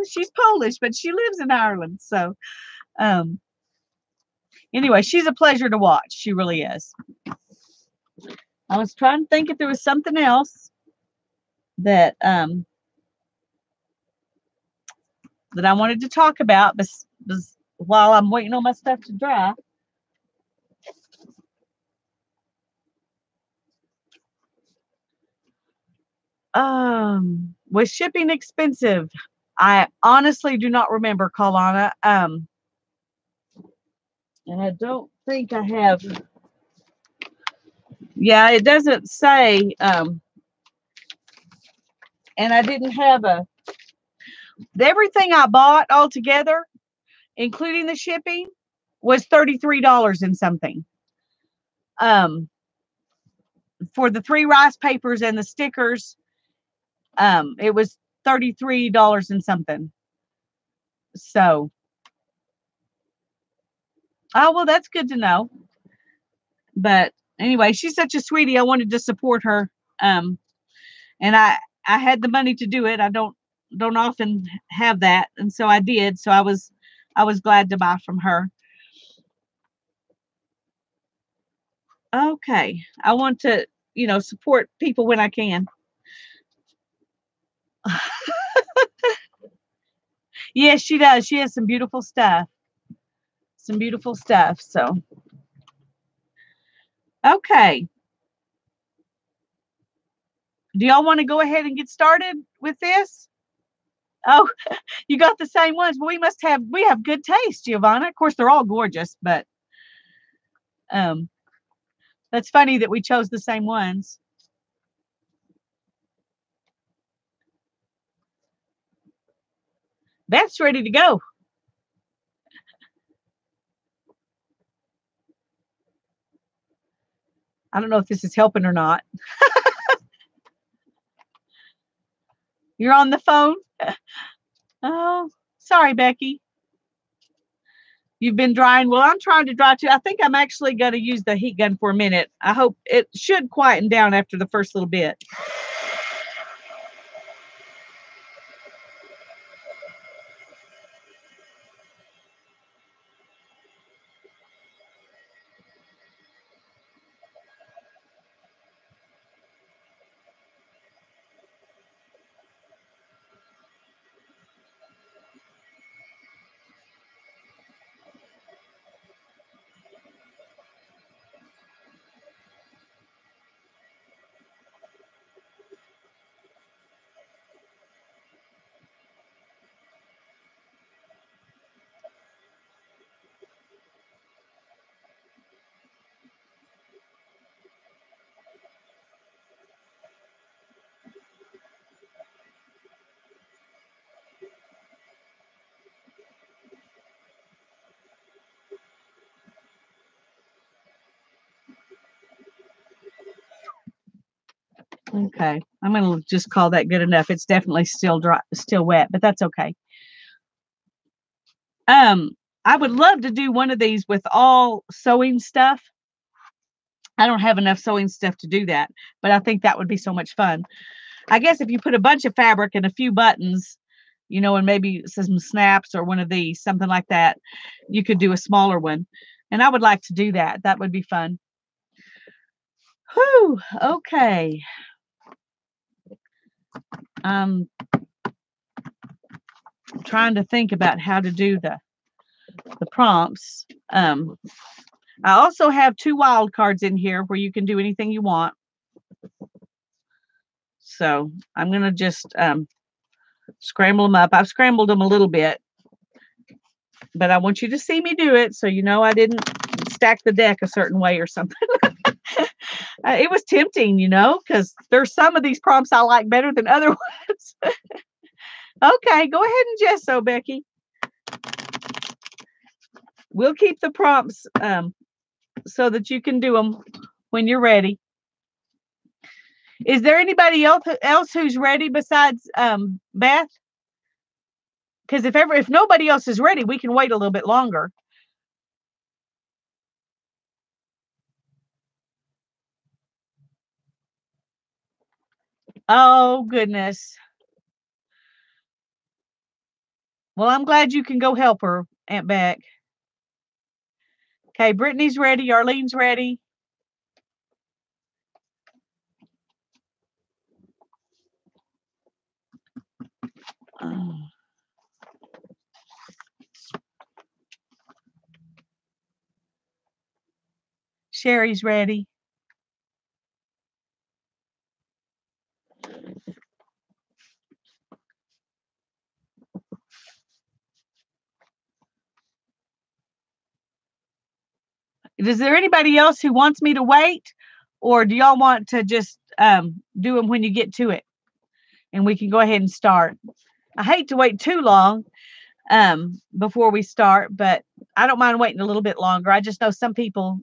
A: She's Polish, but she lives in Ireland. So anyway, she's a pleasure to watch. She really is. I was trying to think if there was something else that that I wanted to talk about while I'm waiting on my stuff to dry. Was shipping expensive? I honestly do not remember, Kalana. And I don't think I have. Yeah, it doesn't say. And I didn't have everything I bought altogether, including the shipping, was $33 and something. For the 3 rice papers and the stickers, it was $33 and something. So, oh, well, that's good to know. But anyway, she's such a sweetie. I wanted to support her. And I had the money to do it. I don't often have that. And so I did. So I was glad to buy from her. Okay. I want to, support people when I can. Yes, she does. She has some beautiful stuff. Some beautiful stuff. So, okay. Do y'all want to go ahead and get started with this? Oh, you got the same ones. Well, we have good taste, Giovanna. Of course, they're all gorgeous, but that's funny that we chose the same ones. Beth's ready to go. I don't know if this is helping or not. You're on the phone? Oh, sorry, Becky. You've been drying. Well, I'm trying to dry too. I think I'm actually going to use the heat gun for a minute. I hope it should quieten down after the first little bit. Okay, I'm going to just call that good enough. It's definitely still dry, still wet, but that's okay. I would love to do one of these with all sewing stuff. I don't have enough sewing stuff to do that, but I think that would be so much fun. I guess if you put a bunch of fabric and a few buttons, and maybe some snaps or one of these, something like that, you could do a smaller one. And I would like to do that. That would be fun. Whew, okay. I'm trying to think about how to do the prompts. I also have 2 wild cards in here where you can do anything you want. So I'm going to just scramble them up. I've scrambled them a little bit, but I want you to see me do it so you know I didn't stack the deck a certain way or something. It was tempting, because there's some of these prompts I like better than other ones. Okay, go ahead and gesso, Becky. We'll keep the prompts so that you can do them when you're ready. Is there anybody else who's ready besides Beth? Because if nobody else is ready, we can wait a little bit longer. Oh, goodness. Well, I'm glad you can go help her, Aunt Beck. Okay, Brittany's ready. Arlene's ready. Sherry's ready. Is there anybody else who wants me to wait, or do y'all want to just do them when you get to it, and we can go ahead and start? I hate to wait too long before we start, but I don't mind waiting a little bit longer. I just know some people,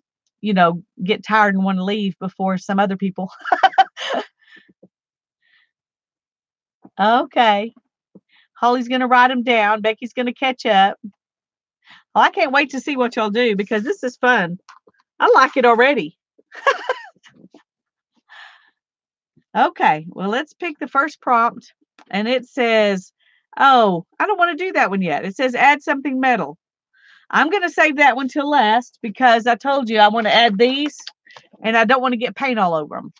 A: get tired and want to leave before some other people. Okay. Holly's going to write them down. Becky's going to catch up. Well, I can't wait to see what y'all do because this is fun. I like it already. Okay, well, let's pick the first prompt. And it says, oh, I don't want to do that one yet. It says add something metal. I'm going to save that one till last because I told you I want to add these and I don't want to get paint all over them.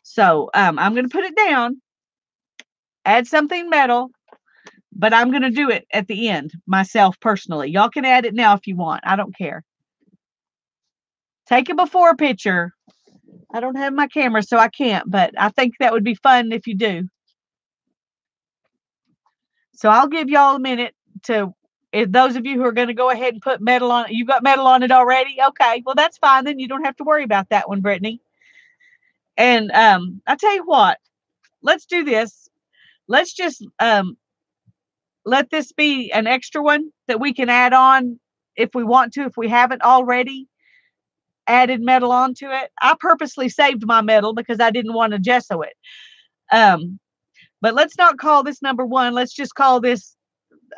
A: So I'm going to put it down, add something metal, but I'm going to do it at the end myself personally. Y'all can add it now if you want. I don't care. Take a before picture. I don't have my camera, so I can't, but I think that would be fun if you do. So I'll give y'all a minute to, if those of you who are going to go ahead and put metal on it, you've got metal on it already? Okay, well, that's fine. Then you don't have to worry about that one, Brittany. And I'll tell you what, let's do this. Let's just let this be an extra one that we can add on if we want to, if we haven't already added metal onto it. I purposely saved my metal because I didn't want to gesso it. But let's not call this number 1. Let's just call this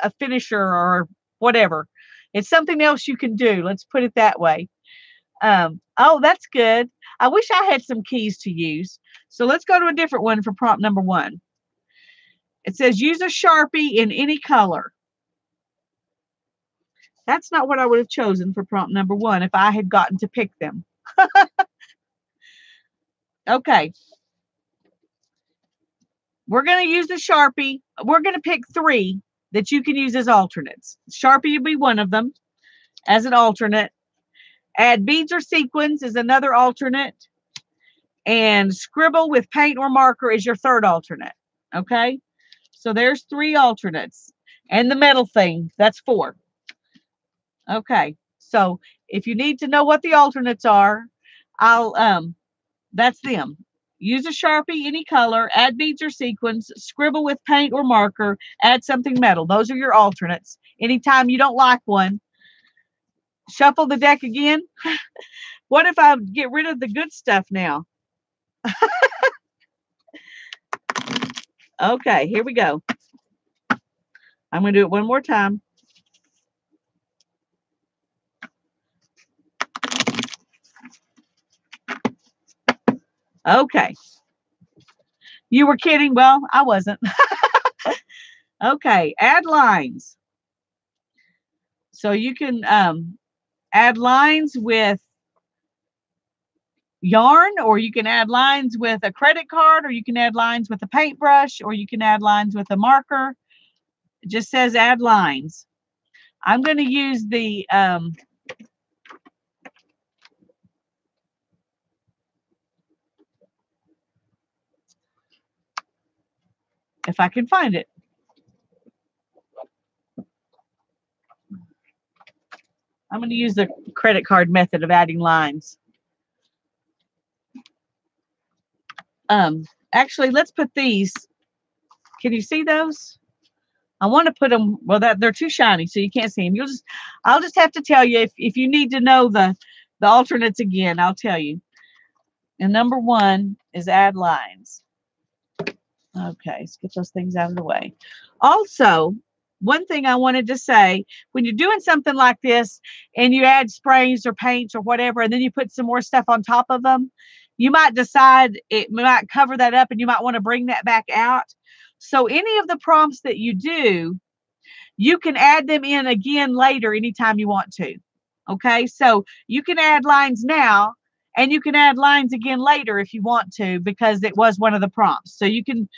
A: a finisher or whatever. It's something else you can do. Let's put it that way. Oh, that's good. I wish I had some keys to use. So let's go to a different one for prompt number 1. It says use a Sharpie in any color. That's not what I would have chosen for prompt number 1 if I had gotten to pick them. Okay. We're going to use the Sharpie. We're going to pick 3 that you can use as alternates. Sharpie will be one of them as an alternate. Add beads or sequins is another alternate. And scribble with paint or marker is your third alternate. Okay? So there's 3 alternates. And the metal thing, that's 4. Okay. So if you need to know what the alternates are, that's them. Use a Sharpie, any color, add beads or sequins, scribble with paint or marker, add something metal. Those are your alternates. Anytime you don't like one, shuffle the deck again. What if I get rid of the good stuff now? Okay, here we go. I'm going to do it one more time. Okay. You were kidding. Well, I wasn't. Okay, add lines. So you can add lines with yarn, or you can add lines with a credit card, or you can add lines with a paintbrush, or you can add lines with a marker. It just says add lines. I'm going to use the if I can find it. I'm going to use the credit card method of adding lines. Actually, let's put these. Can you see those? I want to put them, well, that they're too shiny, so you can't see them. I'll just have to tell you if you need to know the alternates again, I'll tell you. And number one is add lines. Okay, let's get those things out of the way. Also, one thing I wanted to say, when you're doing something like this and you add sprays or paints or whatever, and then you put some more stuff on top of them, you might decide it might cover that up and you might want to bring that back out. So any of the prompts that you do, you can add them in again later anytime you want to. Okay, so you can add lines now and you can add lines again later if you want to, because it was one of the prompts. So you can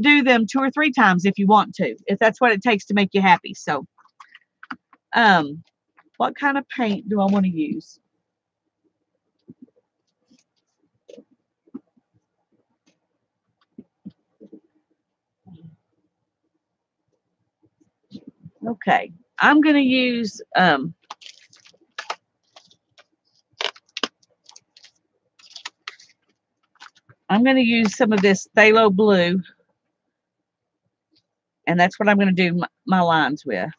A: do them 2 or 3 times if you want to, if that's what it takes to make you happy. So what kind of paint do I want to use? Okay, I'm going to use I'm going to use some of this phthalo blue, and that's what I'm going to do my lines with.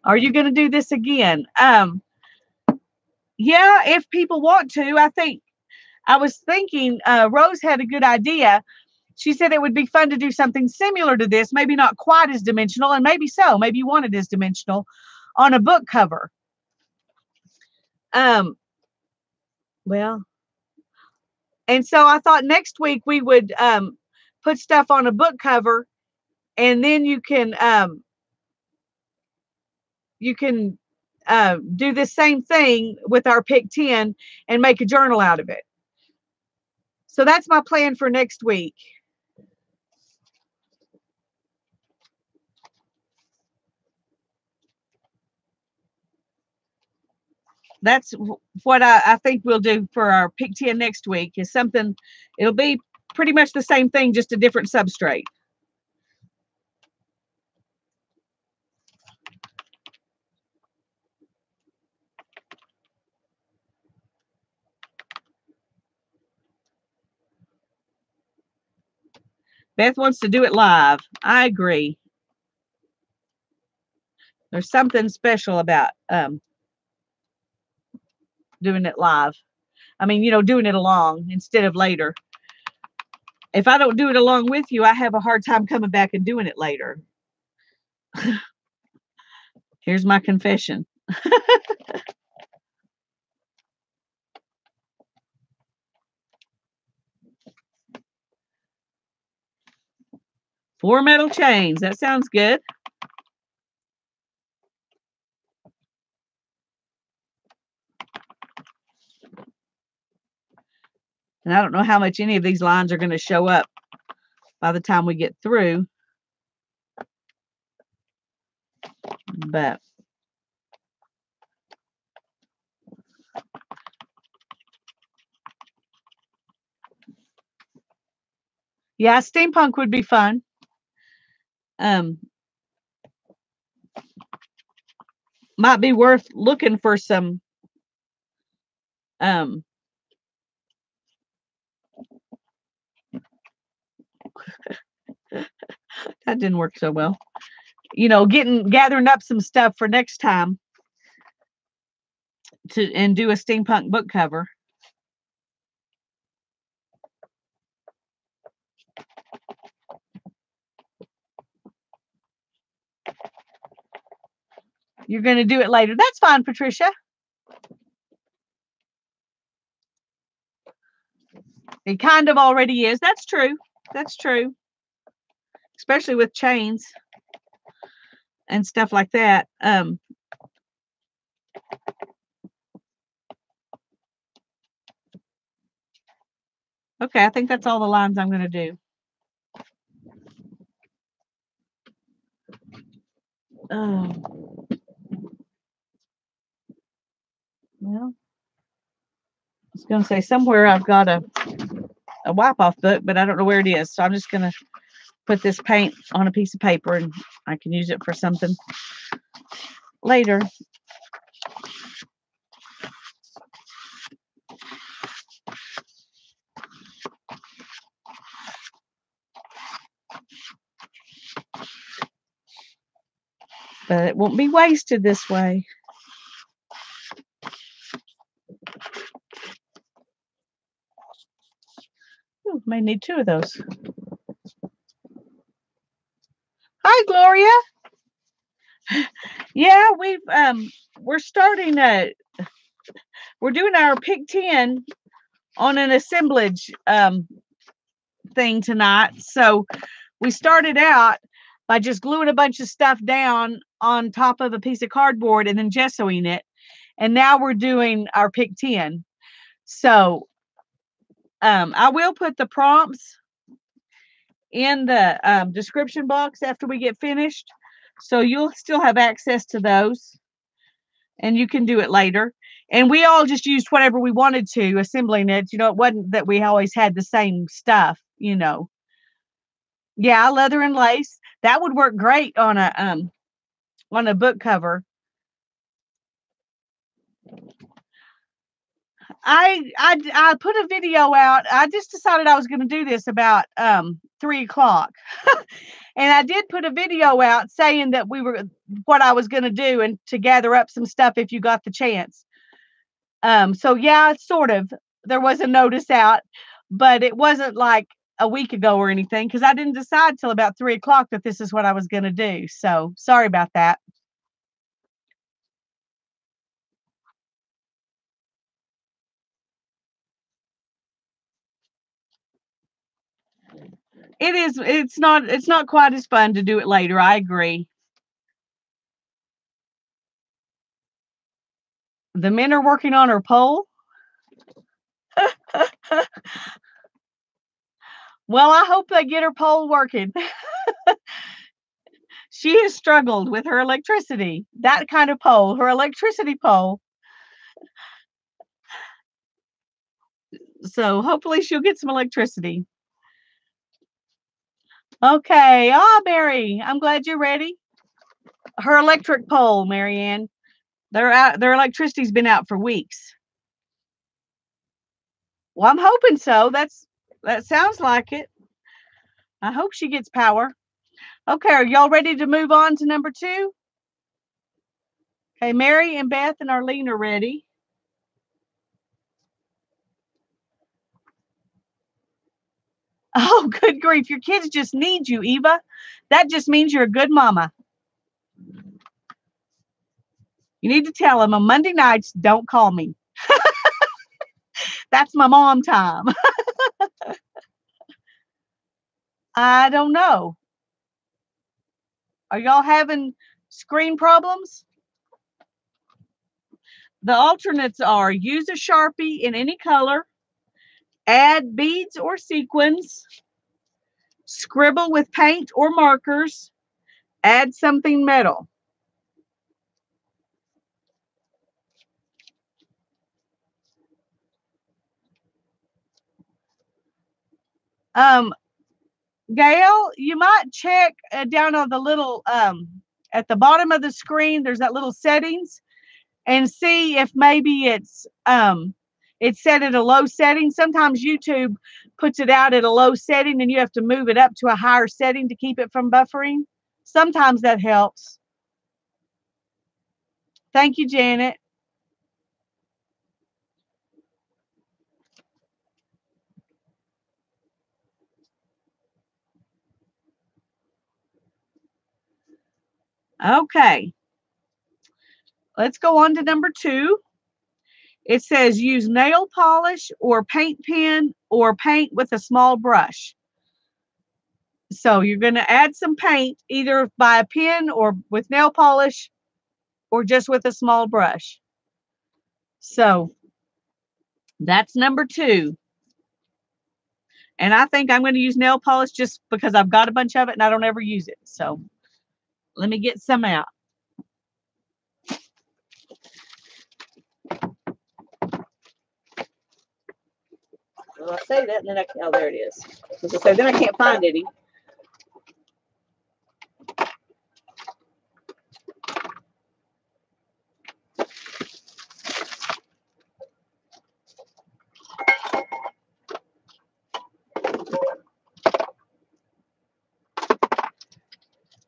A: Are you going to do this again? Yeah, if people want to. I was thinking Rose had a good idea. She said it would be fun to do something similar to this, maybe not quite as dimensional, and maybe so. Maybe you want it as dimensional on a book cover. Well, and so I thought next week we would put stuff on a book cover, and then you can do the same thing with our Pick 10 and make a journal out of it. So that's my plan for next week. That's what I think we'll do for our Pick 10 next week, is something, it'll be pretty much the same thing, just a different substrate. Beth wants to do it live. I agree. There's something special about doing it live. I mean, doing it along instead of later. If I don't do it along with you, I have a hard time coming back and doing it later. Here's my confession. 4 metal chains. That sounds good. And I don't know how much any of these lines are going to show up by the time we get through. But yeah, steampunk would be fun. Might be worth looking for some that didn't work so well. Gathering up some stuff for next time. and do a steampunk book cover. You're going to do it later. That's fine, Patricia. It kind of already is. That's true. That's true. Especially with chains and stuff like that. Okay, I think that's all the lines I'm going to do. Well, I was going to say somewhere I've got a wipe-off book, but I don't know where it is. So I'm just going to put this paint on a piece of paper and I can use it for something later. But it won't be wasted this way. Ooh, may need 2 of those. Hi, Gloria. Yeah, we're starting we're doing our pick 10 on an assemblage thing tonight. So we started out by just gluing a bunch of stuff down on top of a piece of cardboard and then gessoing it. And now we're doing our pick 10. So I will put the prompts in the description box after we get finished. So you'll still have access to those and you can do it later. And we all just used whatever we wanted to assembling it. You know, it wasn't that we always had the same stuff, you know. Yeah, leather and lace. That would work great on a book cover. I put a video out. I just decided I was going to do this about 3 o'clock. And I did put a video out saying that what I was going to do and to gather up some stuff if you got the chance. So yeah, sort of. There was a notice out, but it wasn't like a week ago or anything because I didn't decide till about 3 o'clock that this is what I was going to do. So sorry about that. It is. It's not quite as fun to do it later. I agree. The men are working on her pole. Well, I hope they get her pole working. She has struggled with her electricity. That kind of pole, her electricity pole. So hopefully she'll get some electricity. Okay. Mary, I'm glad you're ready. Her electric pole, Marianne. Their electricity's been out for weeks. Well, I'm hoping so. That sounds like it. I hope she gets power. Okay, are y'all ready to move on to number 2? Okay, Mary and Beth and Arlene are ready. Oh, good grief. Your kids just need you, Eva. That just means you're a good mama. You need to tell them on Monday nights, don't call me. That's my mom time. I don't know. Are y'all having screen problems? The alternates are use a Sharpie in any color, add beads or sequins, scribble with paint or markers, add something metal. Gail, you might check down on the little at the bottom of the screen. There's that little settings, and see if maybe it's set at a low setting. Sometimes YouTube puts it out at a low setting, and you have to move it up to a higher setting to keep it from buffering. Sometimes that helps. Thank you, Janet. Okay. Let's go on to number 2. It says use nail polish or paint pen or paint with a small brush. So you're going to add some paint either by a pen or with nail polish or just with a small brush. So that's number 2. And I think I'm going to use nail polish just because I've got a bunch of it and I don't ever use it. So let me get some out. Well, I say that and then oh, there it is. As I say, then I can't find any.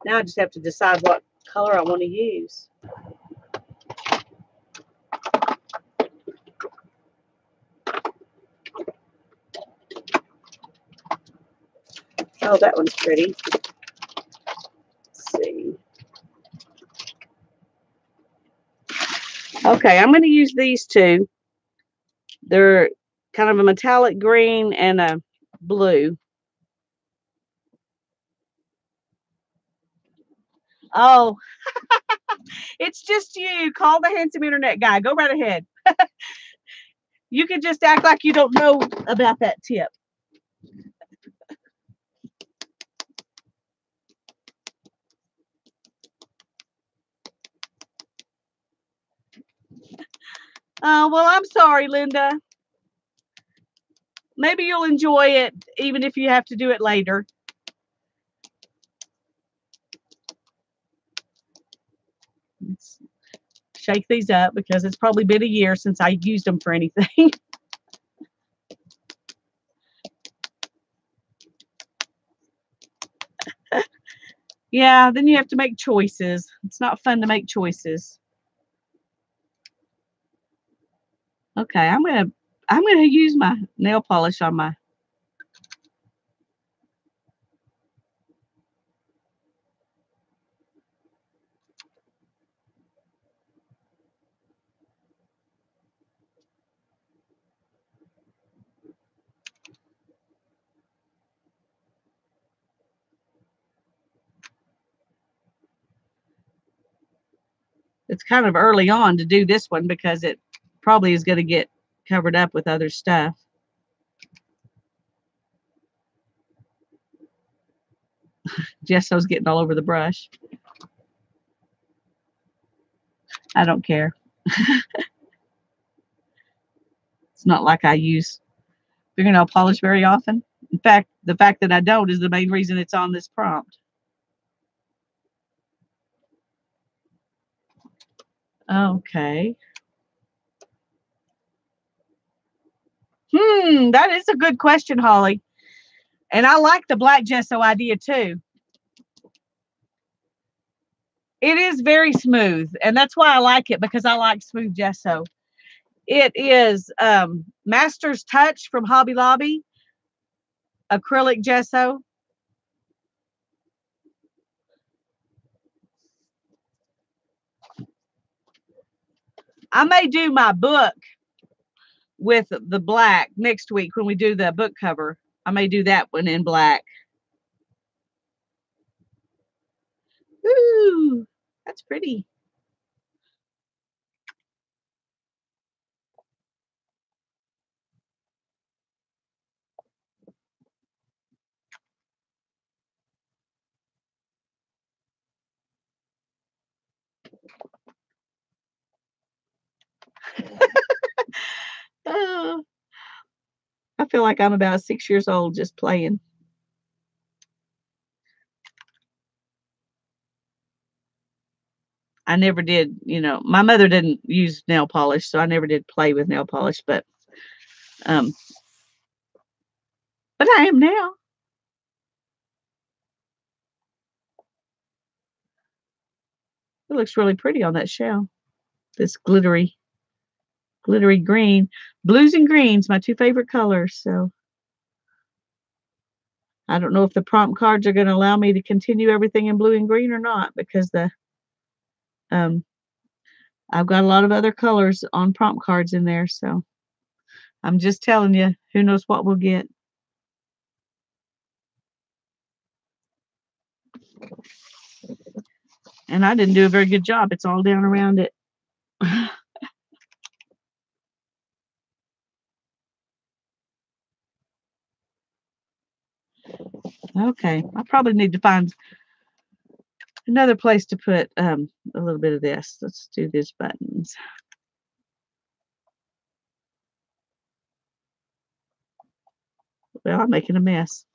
A: Now I just have to decide what color I want to use. Oh, that one's pretty. Let's see. Okay, I'm going to use these 2. They're kind of a metallic green and a blue. Oh, it's just you. Call the handsome internet guy. Go right ahead. You can just act like you don't know about that tip. Well, I'm sorry, Linda. Maybe you'll enjoy it even if you have to do it later. Let's shake these up because it's probably been a year since I used them for anything. Yeah, then you have to make choices. It's not fun to make choices. Okay, I'm gonna use my nail polish on my. It's kind of early on to do this one because it probably is going to get covered up with other stuff. Gesso's getting all over the brush. I don't care. It's not like I use fingernail polish very often. In fact, the fact that I don't is the main reason it's on this prompt. Okay. That is a good question, Holly. And I like the black gesso idea too. It is very smooth, and that's why I like it, because I like smooth gesso. It is Master's Touch from Hobby Lobby, acrylic gesso. I may do my book with the black next week when we do the book cover. I may do that one in black. Ooh, that's pretty. Oh, I feel like I'm about 6 years old just playing. I never did, my mother didn't use nail polish, so I never did play with nail polish, but I am now. It looks really pretty on that shell. This glittery green. Blues and greens, my 2 favorite colors. So I don't know if the prompt cards are going to allow me to continue everything in blue and green or not, because the Um, I've got a lot of other colors on prompt cards in there, so I'm just telling you, who knows what we'll get. And I didn't do a very good job. It's all down around it. Okay, I probably need to find another place to put a little bit of this. Let's do these buttons. Well, I'm making a mess.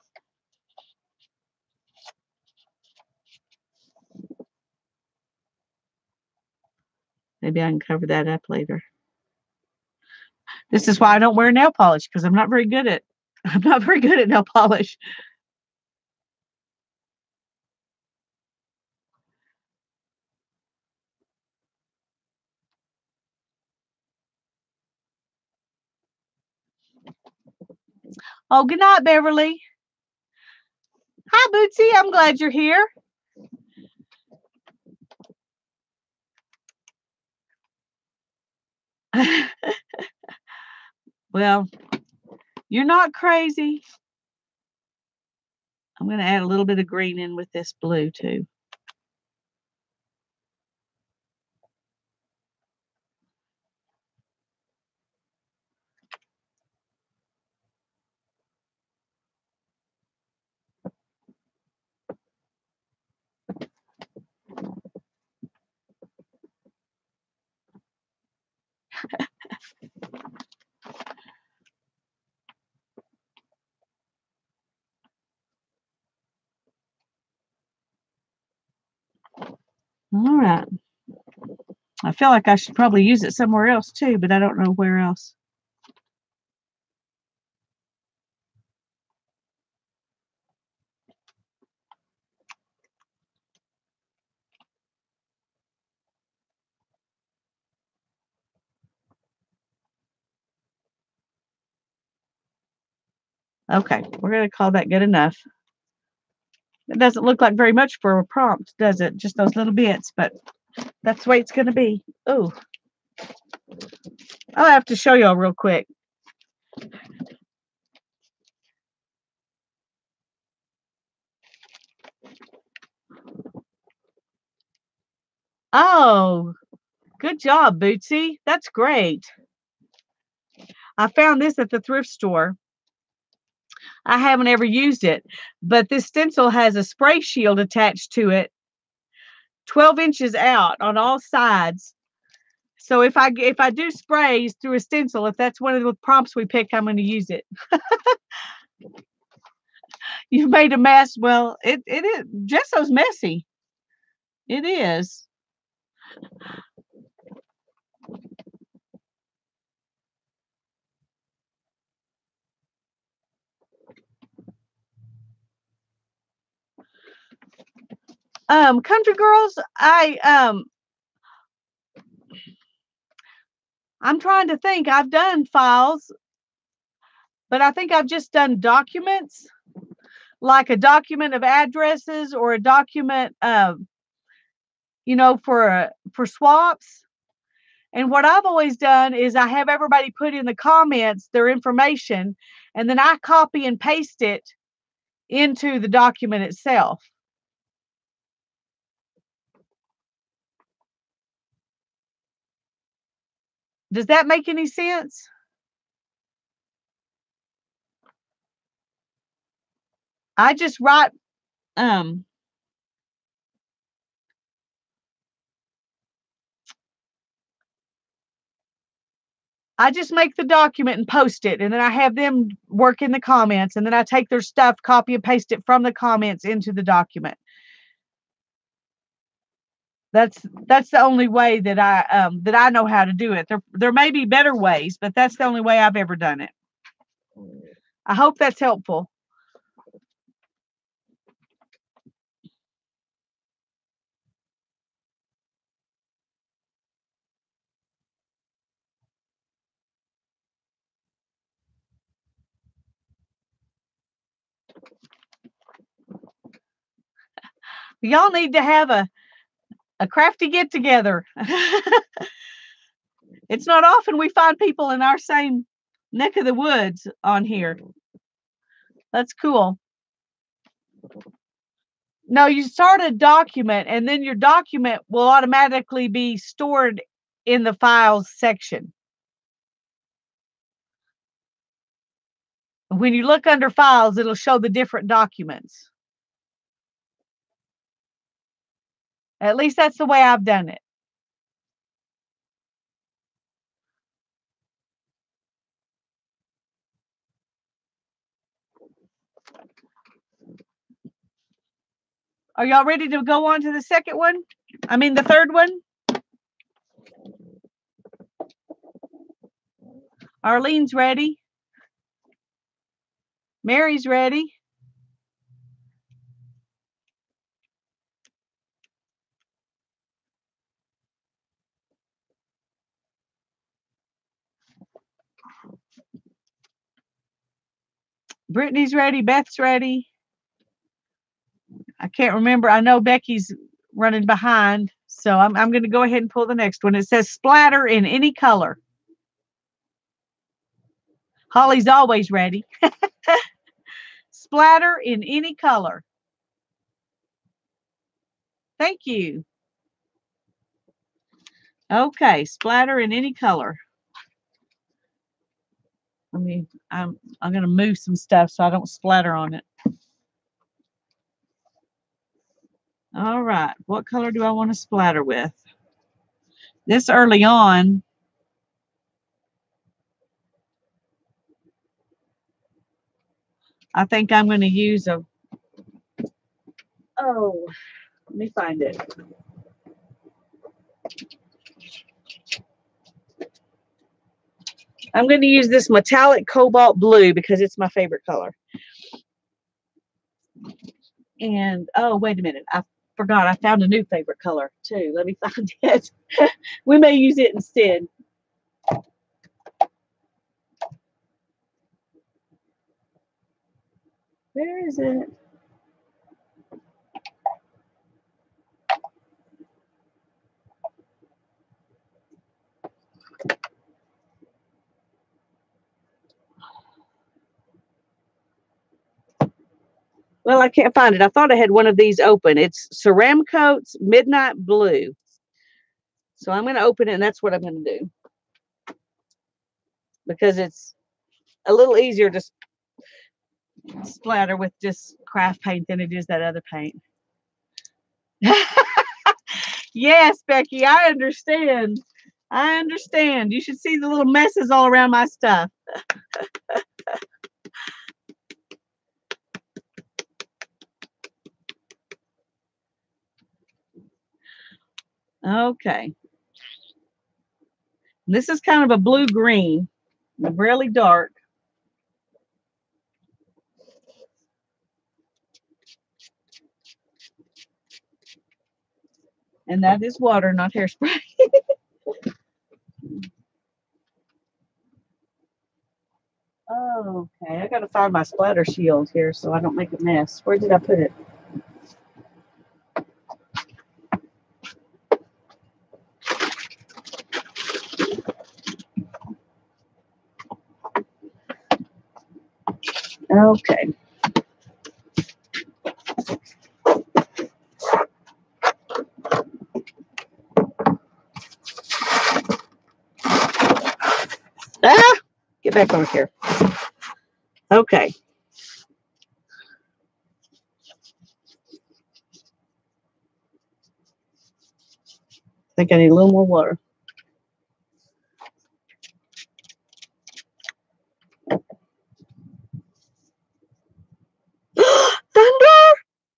A: Maybe I can cover that up later. This is why I don't wear nail polish, because I'm not very good at nail polish. Oh, good night, Beverly. Hi, Bootsy. I'm glad you're here. Well, you're not crazy. I'm going to add a little bit of green in with this blue too. All right. I feel like I should probably use it somewhere else too, but I don't know where else. Okay, we're going to call that good enough. It doesn't look like very much for a prompt, does it? Just those little bits, but that's the way it's going to be. Oh, I'll have to show y'all real quick. Oh, good job, Bootsy. That's great. I found this at the thrift store. I haven't ever used it, but this stencil has a spray shield attached to it, 12 inches out on all sides. So if I do sprays through a stencil, if that's one of the prompts we pick, I'm going to use it. You've made a mess. Well, it is. Gesso's messy. It is. Country girls, I'm trying to think. I've done files, but I think I've just done documents, like a document of addresses or a document for swaps. And what I've always done is I have everybody put in the comments their information, and then I copy and paste it into the document itself. Does that make any sense? I just write I just make the document and post it, and then I have them work in the comments, and then I take their stuff, copy and paste it from the comments into the document. That's the only way that I know how to do it. There may be better ways, but that's the only way I've ever done it. I hope that's helpful. Y'all need to have A crafty get-together. It's not often we find people in our same neck of the woods on here. That's cool. No, you start a document, and then your document will automatically be stored in the files section. When you look under files, it'll show the different documents. At least that's the way I've done it. Are y'all ready to go on to the second one? I mean, the third one? Arlene's ready. Mary's ready. Brittany's ready. Beth's ready. I can't remember. I know Becky's running behind. So I'm going to go ahead and pull the next one. It says splatter in any color. Holly's always ready. Splatter in any color. Thank you. Okay, splatter in any color. I'm going to move some stuff so I don't splatter on it. All right, what color do I want to splatter with? This early on, I think I'm going to use a, oh, let me find it. I'm going to use this metallic cobalt blue because it's my favorite color. And, oh, wait a minute. I forgot. I found a new favorite color, too. Let me find it. We may use it instead. Where is it? Well, I can't find it. I thought I had one of these open. It's Ceramcoat's Midnight Blue. So I'm going to open it, and that's what I'm going to do. Because it's a little easier to splatter with just craft paint than it is that other paint. Yes, Becky, I understand. I understand. You should see the little messes all around my stuff. Okay. This is kind of a blue-green, really dark. And that is water, not hairspray. Okay, I got to find my splatter shield here so I don't make a mess. Where did I put it? Okay. Ah! Get back on here. Okay. I think I need a little more water. Thunder!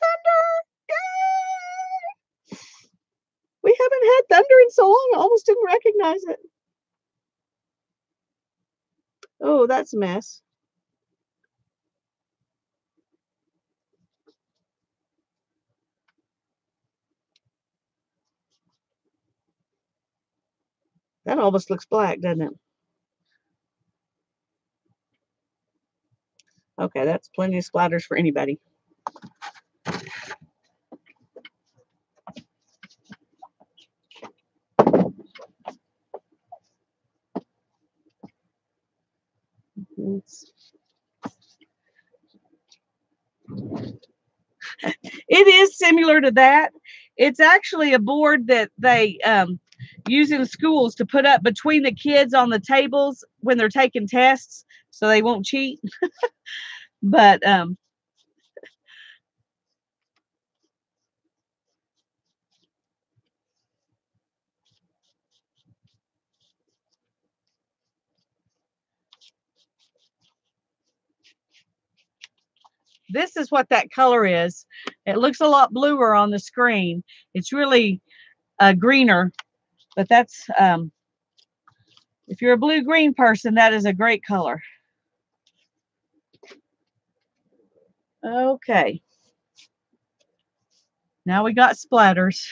A: Thunder! Yay! We haven't had thunder in so long, I almost didn't recognize it. Oh, that's a mess. That almost looks black, doesn't it? Okay, that's plenty of splatters for anybody. It is similar to that. It's actually a board that they use in schools to put up between the kids on the tables when they're taking tests so they won't cheat. But this is what that color is. It looks a lot bluer on the screen. It's really greener, but that's if you're a blue-green person, that is a great color. Okay. Now we got splatters.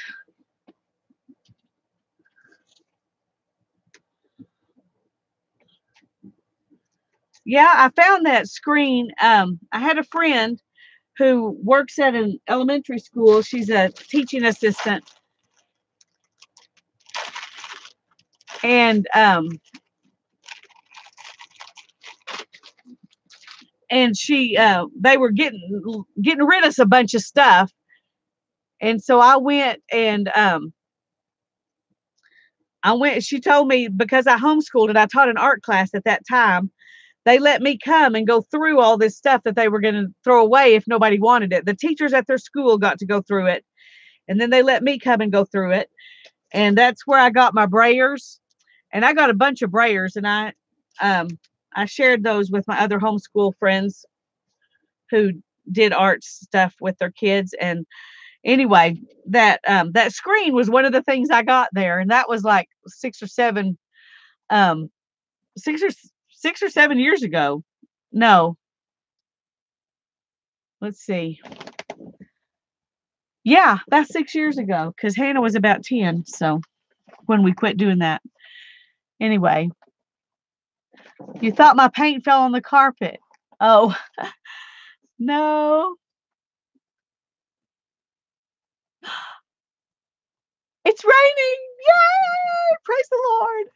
A: Yeah, I found that screen. I had a friend who works at an elementary school. She's a teaching assistant. And she they were getting rid of a bunch of stuff. And so I went and she told me, because I homeschooled and I taught an art class at that time, they let me come and go through all this stuff that they were going to throw away if nobody wanted it. The teachers at their school got to go through it, and then they let me come and go through it. And that's where I got my brayers. And I got a bunch of brayers, and I shared those with my other homeschool friends who did art stuff with their kids. And anyway, that screen was one of the things I got there, and that was like 6 or 7 years ago. No, let's see. Yeah, that's 6 years ago, because Hannah was about 10. So when we quit doing that. Anyway, you thought my paint fell on the carpet. Oh, no. It's raining. Yay! Praise the Lord.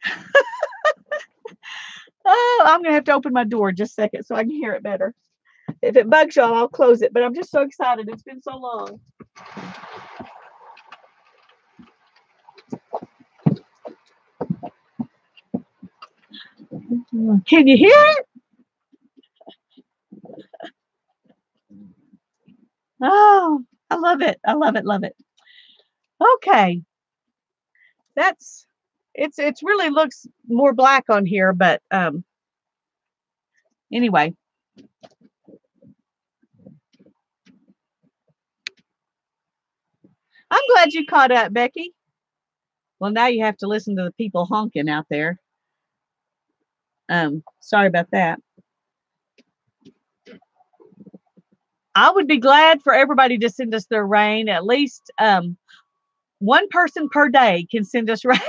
A: Oh, I'm going to have to open my door just a second so I can hear it better. If it bugs y'all, I'll close it. But I'm just so excited. It's been so long. Can you hear it? Oh, I love it. I love it. Love it. Okay. It's really looks more black on here, but anyway. I'm glad you caught up, Becky. Well, now you have to listen to the people honking out there. Sorry about that. I would be glad for everybody to send us their rain. At least one person per day can send us rain.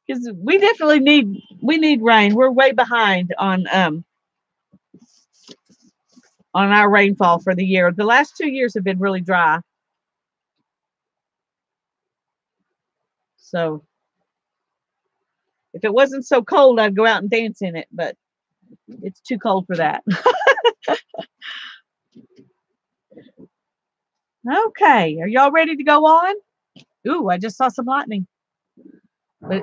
A: Because we definitely need rain. We're way behind on our rainfall for the year. The last 2 years have been really dry. So if it wasn't so cold, I'd go out and dance in it, but it's too cold for that. Okay, are y'all ready to go on? Ooh, I just saw some lightning. But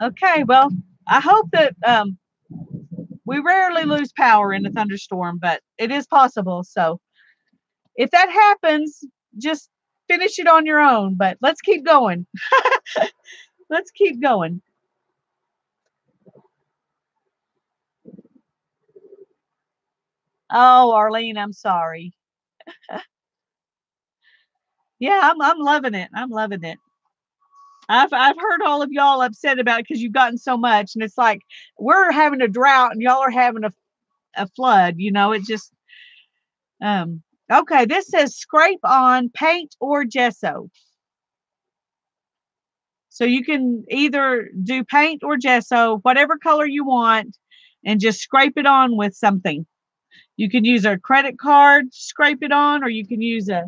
A: okay, well, I hope that we rarely lose power in a thunderstorm, but it is possible. So if that happens, just finish it on your own. But let's keep going. Let's keep going. Oh, Arlene, I'm sorry. Yeah, I'm loving it. I'm loving it. I've heard all of y'all upset about it because you've gotten so much, and it's like we're having a drought and y'all are having a flood. You know, it just okay. This says scrape on paint or gesso. So you can either do paint or gesso, whatever color you want, and just scrape it on with something. You can use a credit card, scrape it on, or you can use a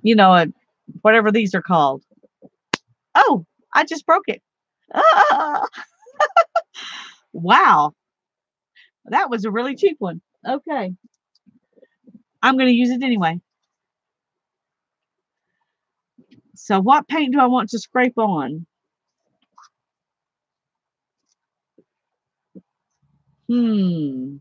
A: you know, whatever these are called. Oh, I just broke it. Ah, wow. That was a really cheap one. Okay. I'm going to use it anyway. So what paint do I want to scrape on? Hmm.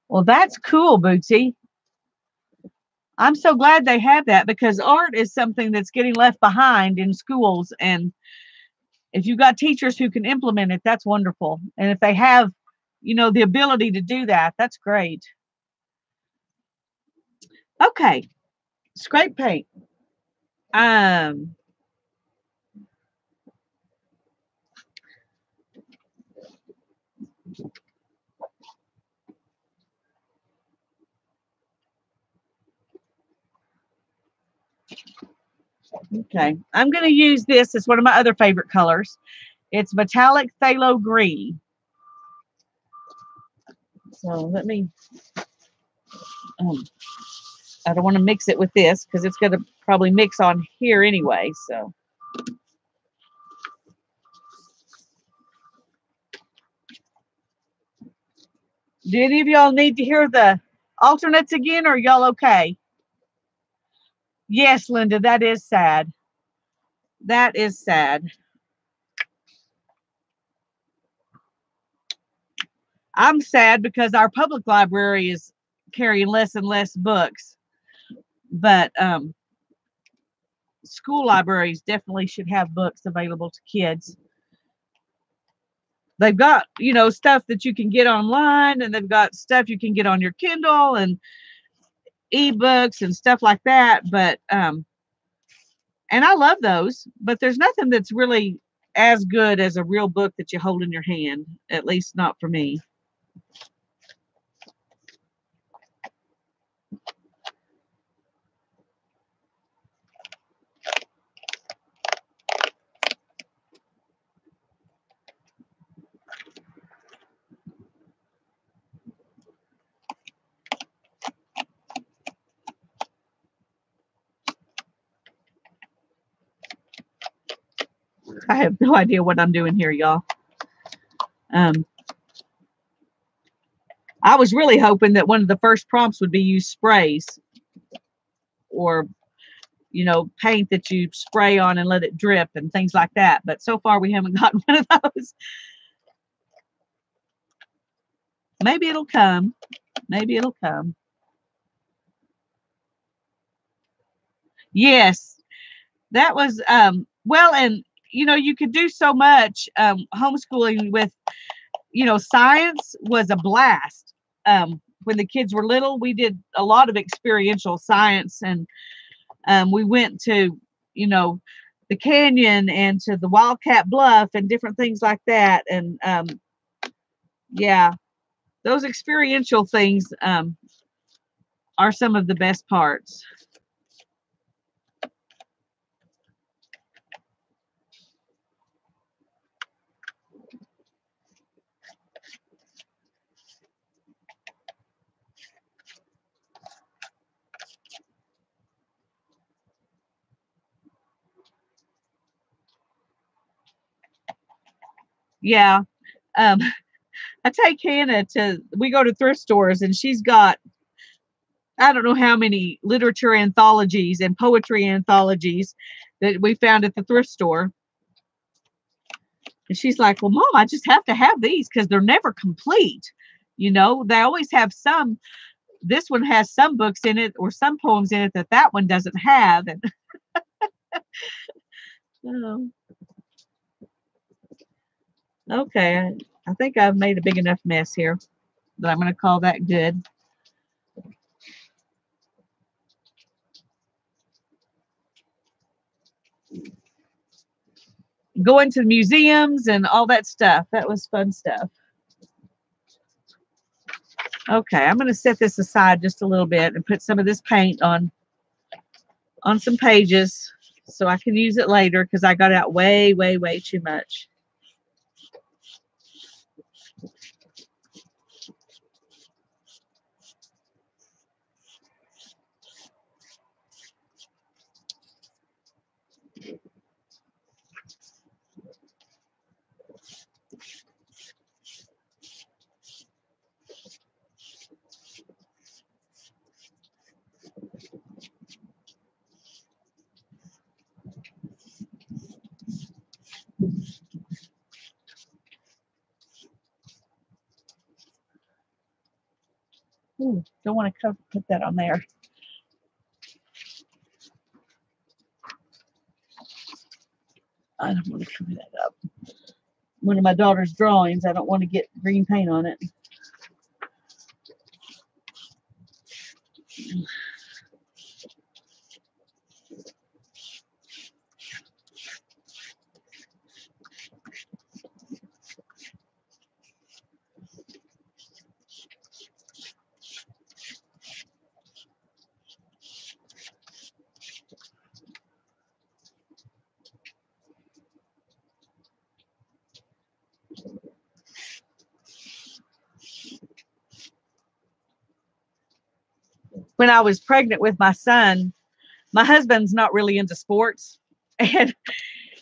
A: Well, that's cool, Bootsy. I'm so glad they have that because art is something that's getting left behind in schools. And if you've got teachers who can implement it, that's wonderful. And if they have, the ability to do that, that's great. Okay, scrape paint. Um, okay, I'm going to use this as one of my other favorite colors. It's metallic phthalo green. So let me, um, I don't want to mix it with this because it's going to probably mix on here anyway. So do any of y'all need to hear the alternates again, or are y'all okay? Yes, Linda, that is sad. That is sad. I'm sad because our public library is carrying less and less books, but school libraries definitely should have books available to kids. They've got, stuff that you can get online, and they've got stuff you can get on your Kindle and ebooks and stuff like that. But and I love those, but there's nothing that's really as good as a real book that you hold in your hand, at least not for me. I have no idea what I'm doing here, y'all. I was really hoping that one of the first prompts would be use sprays or, paint that you spray on and let it drip and things like that. But so far we haven't gotten one of those. Maybe it'll come. Maybe it'll come. Yes, that was, well, and, you could do so much. Homeschooling with, science was a blast. When the kids were little, we did a lot of experiential science, and we went to, the canyon and to the Wildcat Bluff and different things like that. And yeah, those experiential things are some of the best parts. Yeah. Um, I take Hannah we go to thrift stores, and she's got, I don't know how many literature anthologies and poetry anthologies that we found at the thrift store. And she's like, well, Mom, I just have to have these because they're never complete. They always have some. This one has some books in it or some poems in it that one doesn't have. And okay, I think I've made a big enough mess here that I'm going to call that good. Going to museums and all that stuff. That was fun stuff. Okay, I'm going to set this aside just a little bit and put some of this paint on some pages so I can use it later because I got out way, way, way too much. Ooh, don't want to put that on there. I don't want to cover that up. One of my daughter's drawings. I don't want to get green paint on it. When I was pregnant with my son, my husband's not really into sports. And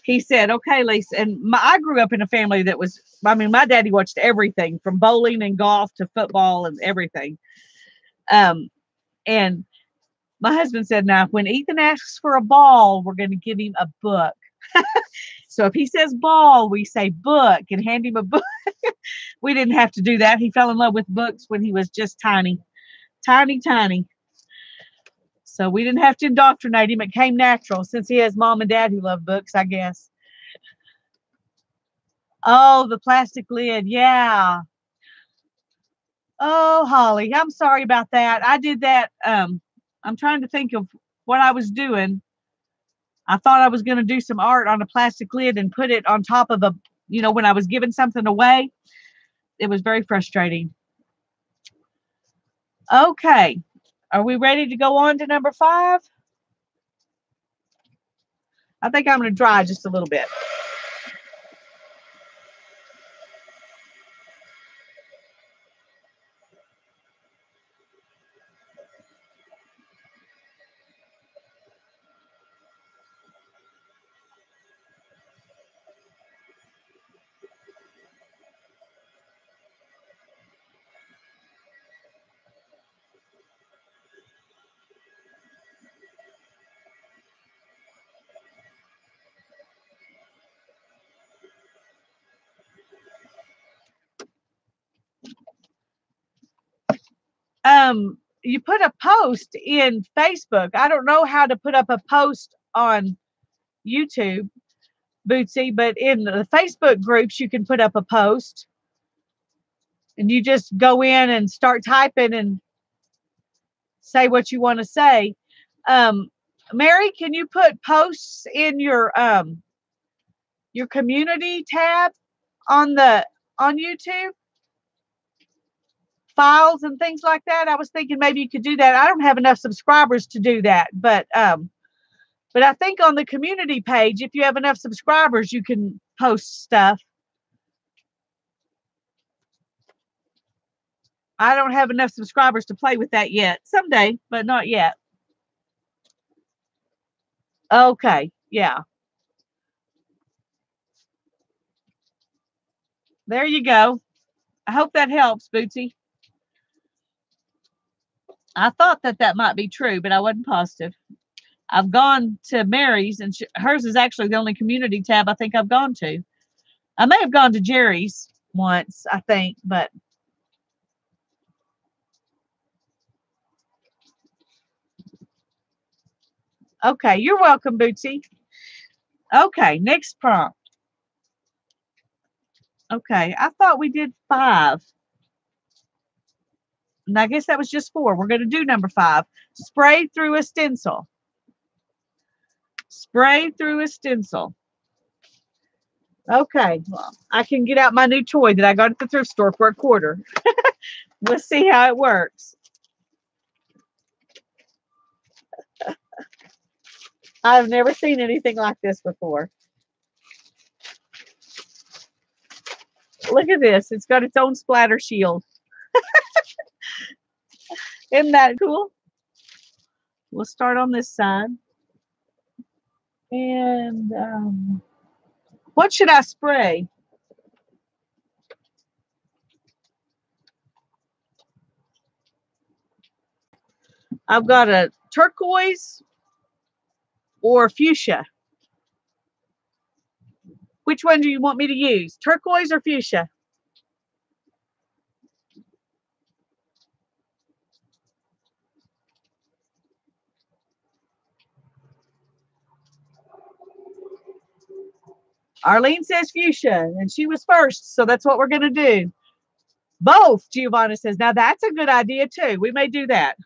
A: he said, okay, Lisa. And I grew up in a family that was, I mean, my daddy watched everything from bowling and golf to football and everything. And my husband said, now, when Ethan asks for a ball, we're going to give him a book. So if he says ball, we say book and hand him a book. We didn't have to do that. He fell in love with books when he was just tiny. So we didn't have to indoctrinate him. It came natural since he has mom and dad who love books, I guess. Oh, the plastic lid. Yeah. Oh, Holly, I'm sorry about that. I did that. I'm trying to think of what I was doing. I thought I was going to do some art on a plastic lid and put it on top of a, when I was giving something away. It was very frustrating. Okay. Are we ready to go on to number 5? I think I'm going to dry just a little bit. You put a post in Facebook. I don't know how to put up a post on YouTube, Bootsy, but in the Facebook groups, you can put up a post and you just go in and start typing and say what you want to say. Mary, can you put posts in your community tab on YouTube? Files and things like that. I was thinking maybe you could do that. I don't have enough subscribers to do that, but I think on the community page, if you have enough subscribers, you can post stuff. I don't have enough subscribers to play with that yet. Someday, but not yet. Okay, yeah. There you go. I hope that helps, Bootsy. I thought that might be true, but I wasn't positive. I've gone to Mary's, and hers is actually the only community tab I think I've gone to. I may have gone to Jerry's once, I think, but okay, you're welcome, Bootsy. Okay, next prompt. Okay, I thought we did 5. And I guess that was just 4. We're going to do number 5. Spray through a stencil. Spray through a stencil. Okay, well, I can get out my new toy that I got at the thrift store for $0.25. Let's see how it works. I've never seen anything like this before. Look at this. It's got its own splatter shield. Isn't that cool? We'll start on this side. And what should I spray? I've got a turquoise or fuchsia. Which one do you want me to use? Turquoise or fuchsia? Arlene says fuchsia, and she was first, so that's what we're going to do. Both, Giovanna says. Now, that's a good idea, too. We may do that.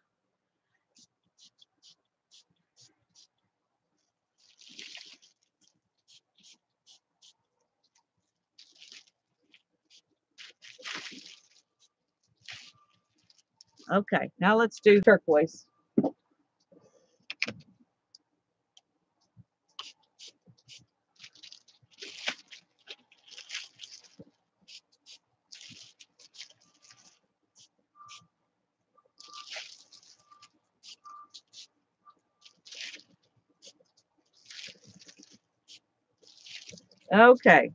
A: Okay, now let's do turquoise. Okay.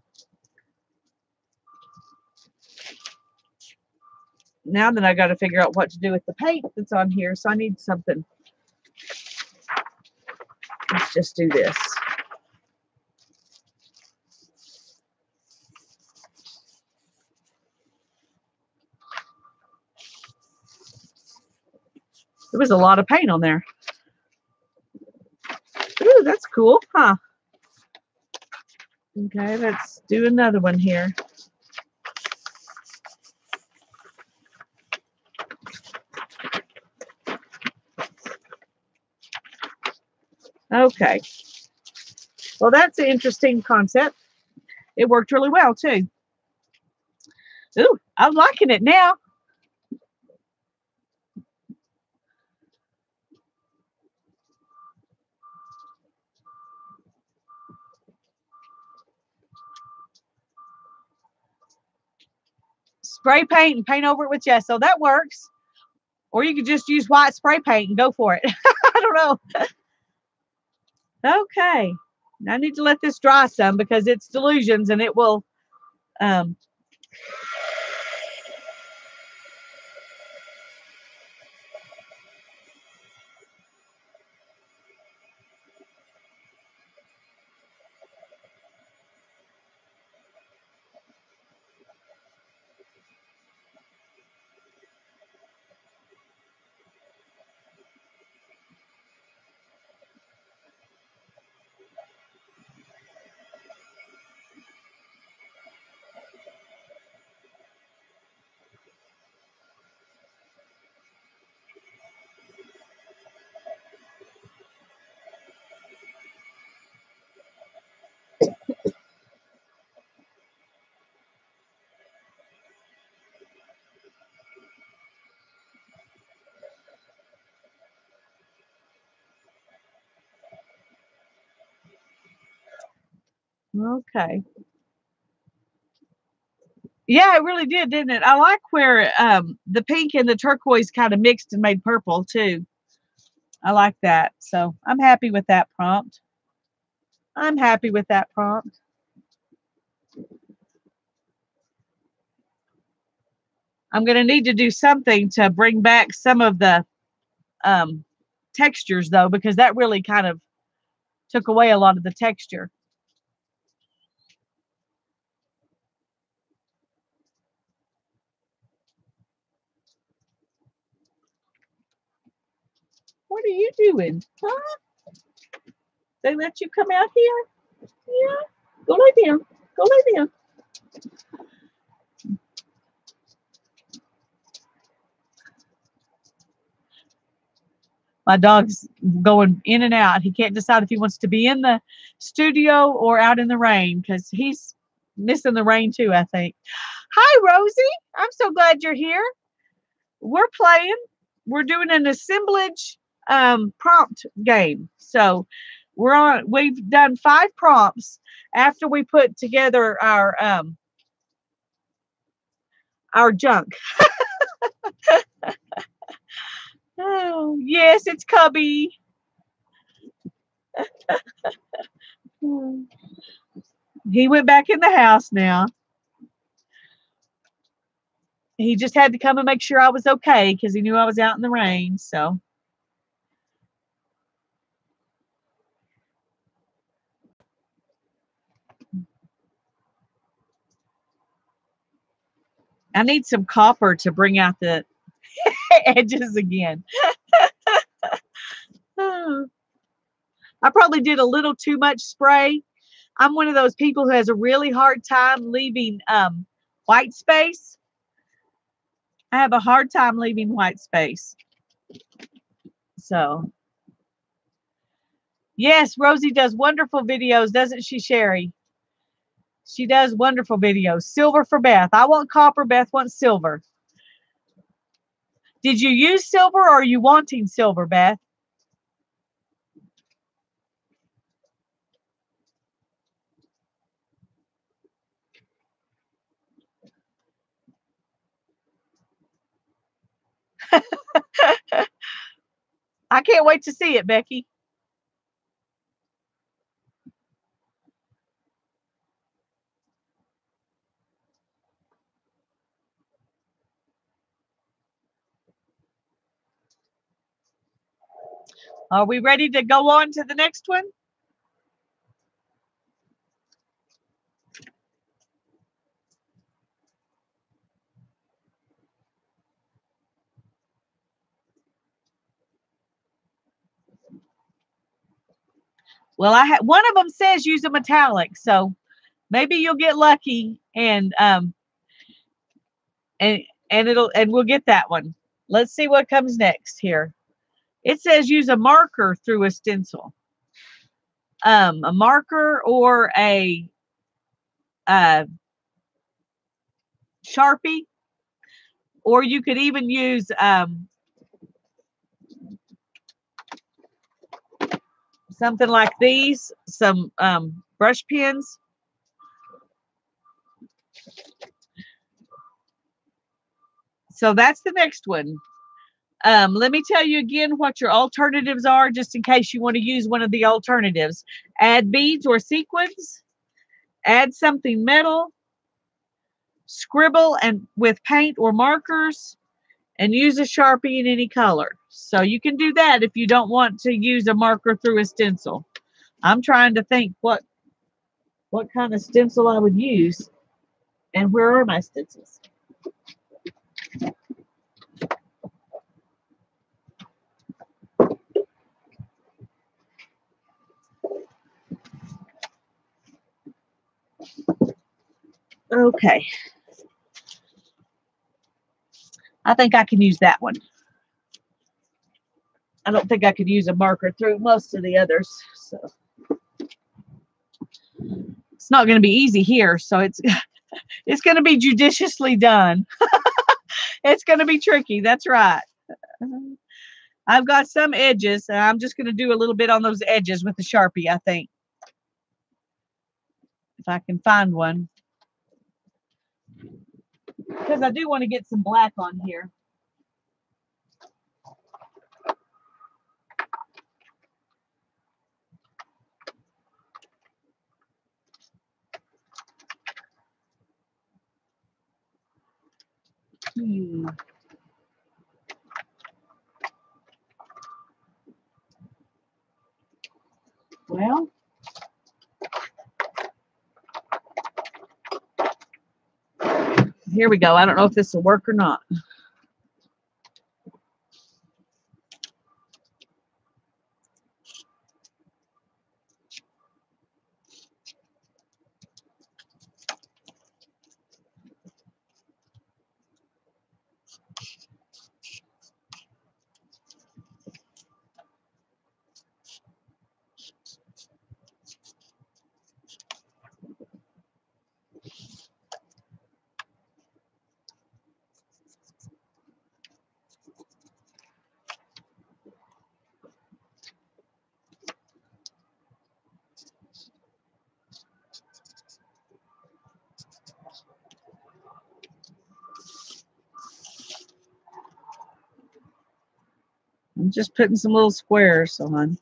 A: Now then I got to figure out what to do with the paint that's on here. So I need something. Let's just do this. There was a lot of paint on there. Ooh, that's cool, huh? Okay, let's do another one here. Okay. Well, that's an interesting concept. It worked really well, too. Ooh, I'm liking it now. Spray paint and paint over it with gesso. That works. Or you could just use white spray paint and go for it. I don't know. Okay. I need to let this dry some because it's delusions and it will okay. Yeah, it really did, didn't it? I like where the pink and the turquoise kind of mixed and made purple too. I like that. So I'm happy with that prompt. I'm happy with that prompt. I'm going to need to do something to bring back some of the textures though, because that really kind of took away a lot of the texture. What are you doing? Huh? They let you come out here? Yeah. Go lay down. Go lay down. My dog's going in and out. He can't decide if he wants to be in the studio or out in the rain because he's missing the rain too, I think. Hi, Rosie. I'm so glad you're here. We're playing. We're doing an assemblage prompt game. So we've done 5 prompts after we put together our junk. Oh, yes, it's Cubby. He went back in the house now. He just had to come and make sure I was okay because he knew I was out in the rain. So I need some copper to bring out the edges again. I probably did a little too much spray. I'm one of those people who has a really hard time leaving white space. I have a hard time leaving white space. So, yes, Rosie does wonderful videos, doesn't she, Sherry? She does wonderful videos. Silver for Beth. I want copper. Beth wants silver. Did you use silver or are you wanting silver, Beth? I can't wait to see it, Becky. Are we ready to go on to the next one? Well, one of them says use a metallic, so maybe you'll get lucky and we'll get that one. Let's see what comes next here. It says use a marker through a stencil. A marker or a Sharpie, or you could even use something like these, some brush pens. So that's the next one. Let me tell you again what your alternatives are, just in case you want to use one of the alternatives. Add beads or sequins, add something metal, scribble and with paint or markers, and use a Sharpie in any color. So you can do that if you don't want to use a marker through a stencil. I'm trying to think what kind of stencil I would use, and where are my stencils? Okay. I think I can use that one. I don't think I could use a marker through most of the others. So it's not going to be easy here. So it's going to be judiciously done. It's going to be tricky. That's right. I've got some edges, and I'm just going to do a little bit on those edges with the Sharpie, I think. If I can find one. Because I do want to get some black on here. Well, here we go. I don't know if this will work or not. I'm just putting some little squares on.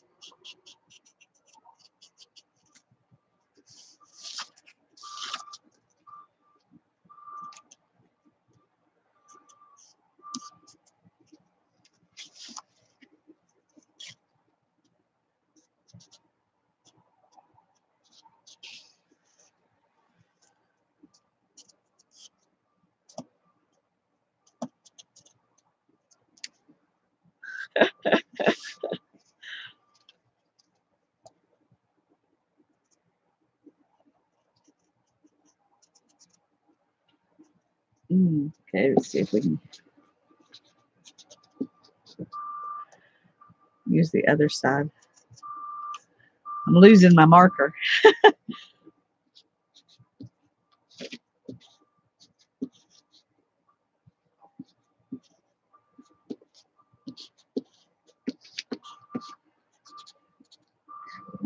A: Okay, let's see if we can use the other side. I'm losing my marker.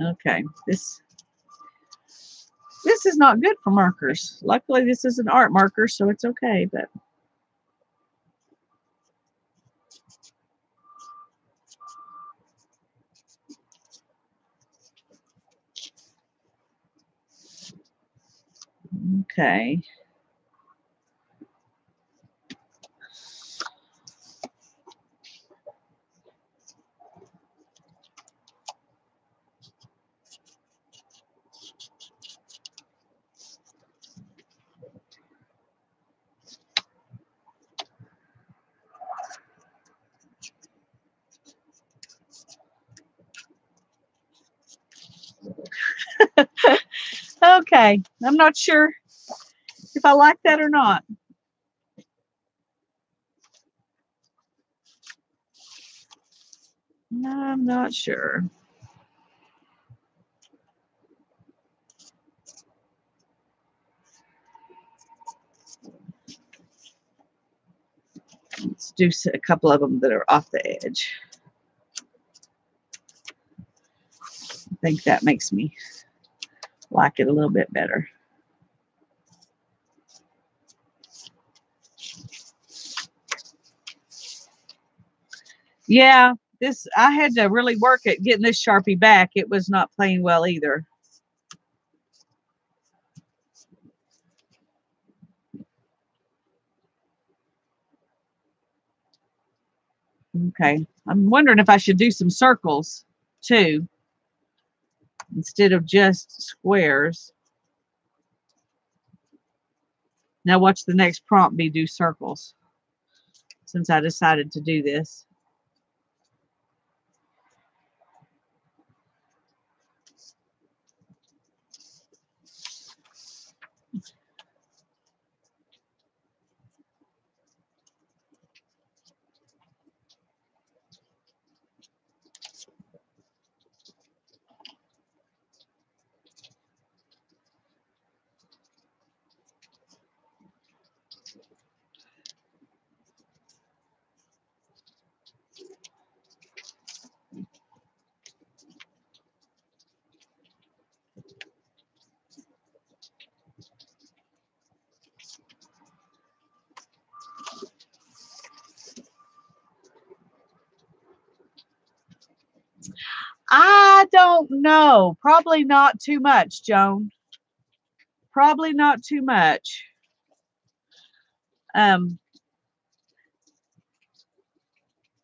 A: Okay, this is not good for markers. Luckily, this is an art marker, so it's okay, but okay. Okay, I'm not sure if I like that or not. I'm not sure. Let's do a couple of them that are off the edge. I think that makes me like it a little bit better. Yeah, this I had to really work at getting this Sharpie back. It was not playing well either. Okay, I'm wondering if I should do some circles too, instead of just squares. Now watch the next prompt be do circles, since I decided to do this. I don't know. Probably not too much, Joan. Probably not too much.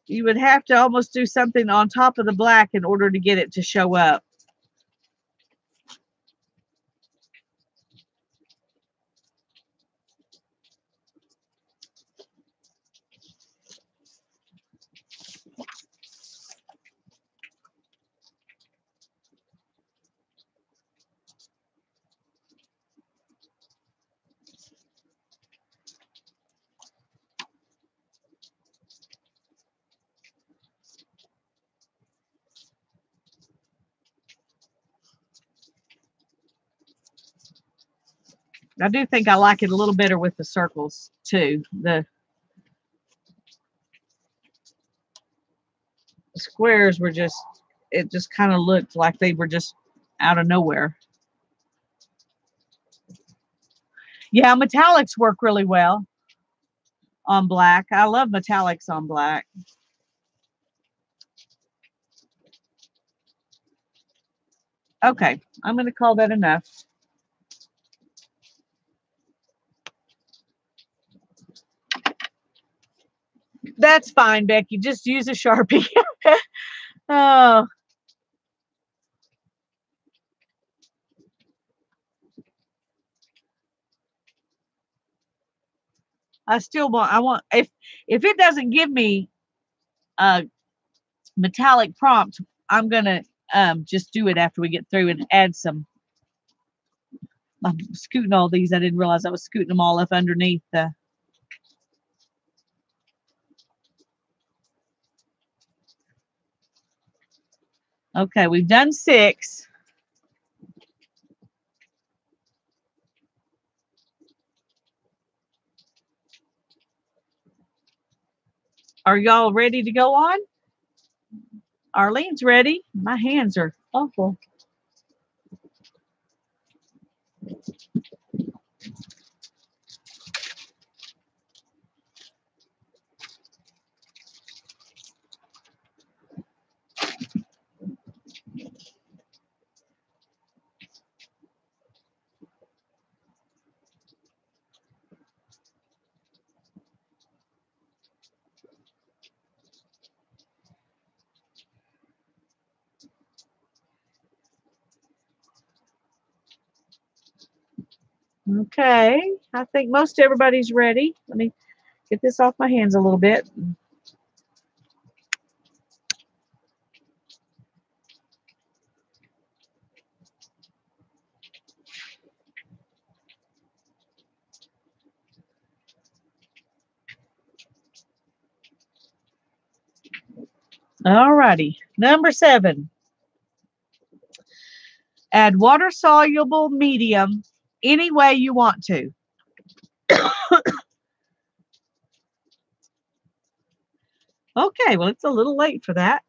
A: You would have to almost do something on top of the black in order to get it to show up. I do think I like it a little better with the circles too. The squares were just, it just kind of looked like they were just out of nowhere. Yeah, metallics work really well on black. I love metallics on black. Okay, I'm going to call that enough. That's fine, Becky. Just use a Sharpie. Oh. I still want, if it doesn't give me a metallic prompt, I'm going to just do it after we get through and add some. I'm scooting all these. I didn't realize I was scooting them all up underneath the Okay, we've done 6. Are y'all ready to go on? Arlene's ready. My hands are awful. Okay, I think most everybody's ready. Let me get this off my hands a little bit. All righty, number 7. Add water-soluble medium any way you want to. Okay, well, it's a little late for that,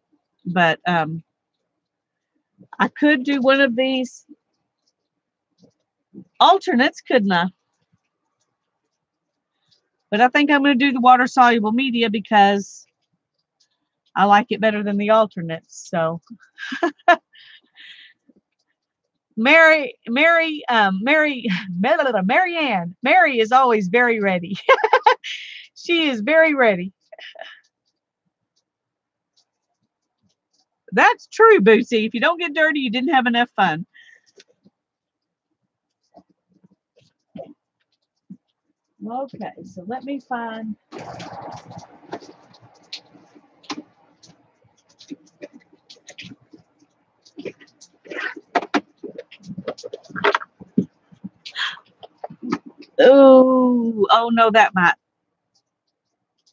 A: but I could do one of these alternates, couldn't I? But I think I'm going to do the water-soluble media because I like it better than the alternates. So, Mary is always very ready. She is very ready. That's true, Bootsy. If you don't get dirty, you didn't have enough fun. Okay, so let me find. Oh no, that might.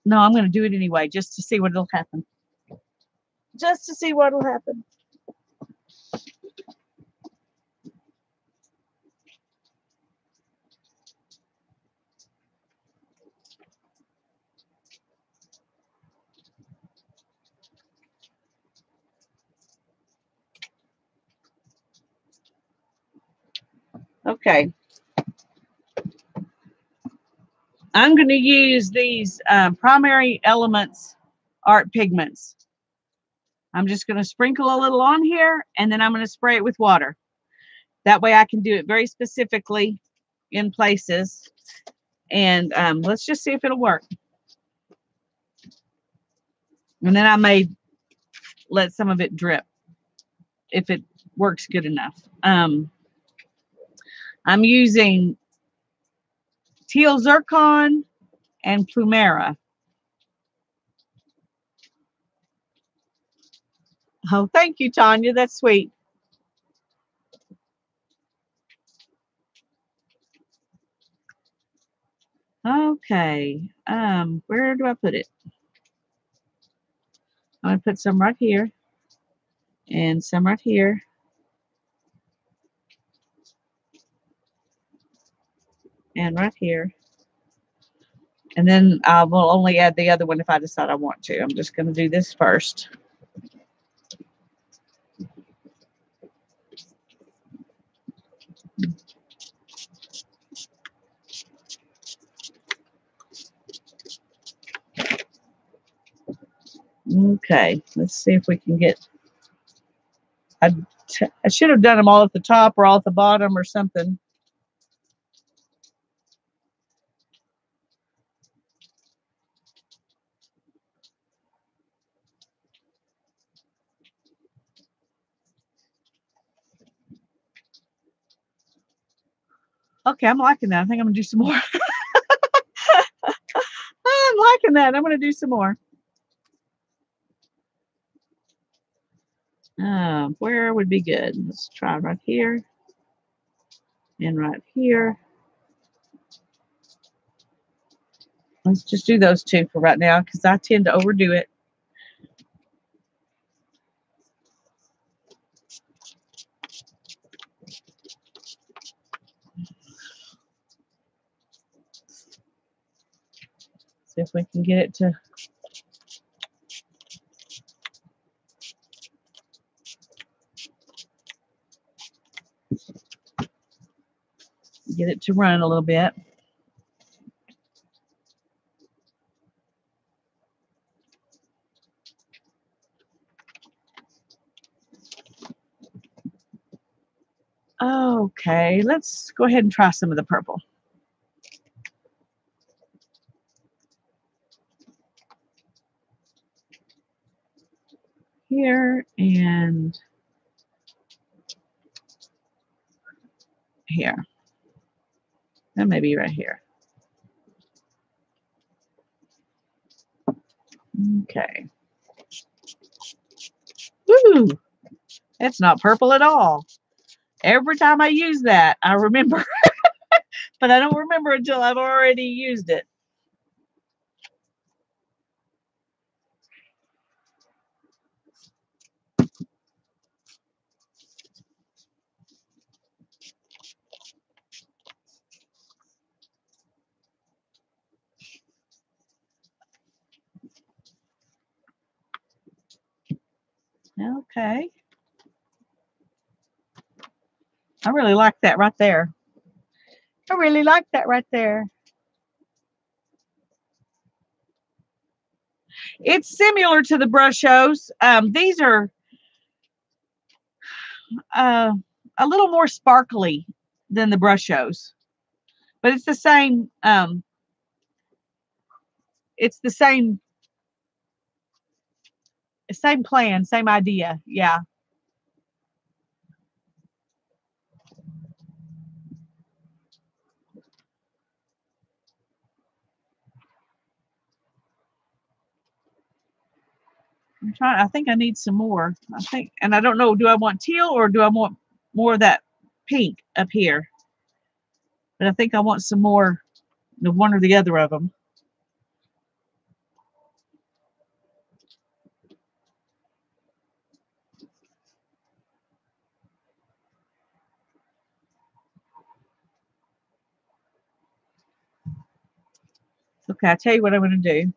A: No, I'm going to do it anyway, just to see what'll happen. Just to see what'll happen. Okay. I'm going to use these primary elements art pigments. I'm just going to sprinkle a little on here, and then I'm going to spray it with water. That way I can do it very specifically in places. And let's just see if it'll work. And then I may let some of it drip if it works good enough. I'm using teal zircon and plumera. Oh, thank you, Tanya. That's sweet. Okay. Where do I put it? I'm going to put some right here and some right here. And right here. And then I will only add the other one if I decide I want to. I'm just going to do this first. Okay, let's see if we can get. I should have done them all at the top or all at the bottom or something. Okay, I'm liking that. I think I'm going to do some more. I'm liking that. I'm going to do some more. Where would be good? Let's try right here and right here. Let's just do those two for right now because I tend to overdo it. See if we can get it to run a little bit. Okay, let's go ahead and try some of the purple. Here and here. And maybe right here. Okay. Woo! It's not purple at all. Every time I use that, I remember. But I don't remember until I've already used it. Okay. I really like that right there. I really like that right there. It's similar to the brushos. These are a little more sparkly than the brushos, but it's the same. It's the same plan, same idea. Yeah. I'm trying. I think I need some more. And I don't know. Do I want teal or do I want more of that pink up here? But I think I want some more, the one or the other of them. Okay, I'll tell you what I'm going to do.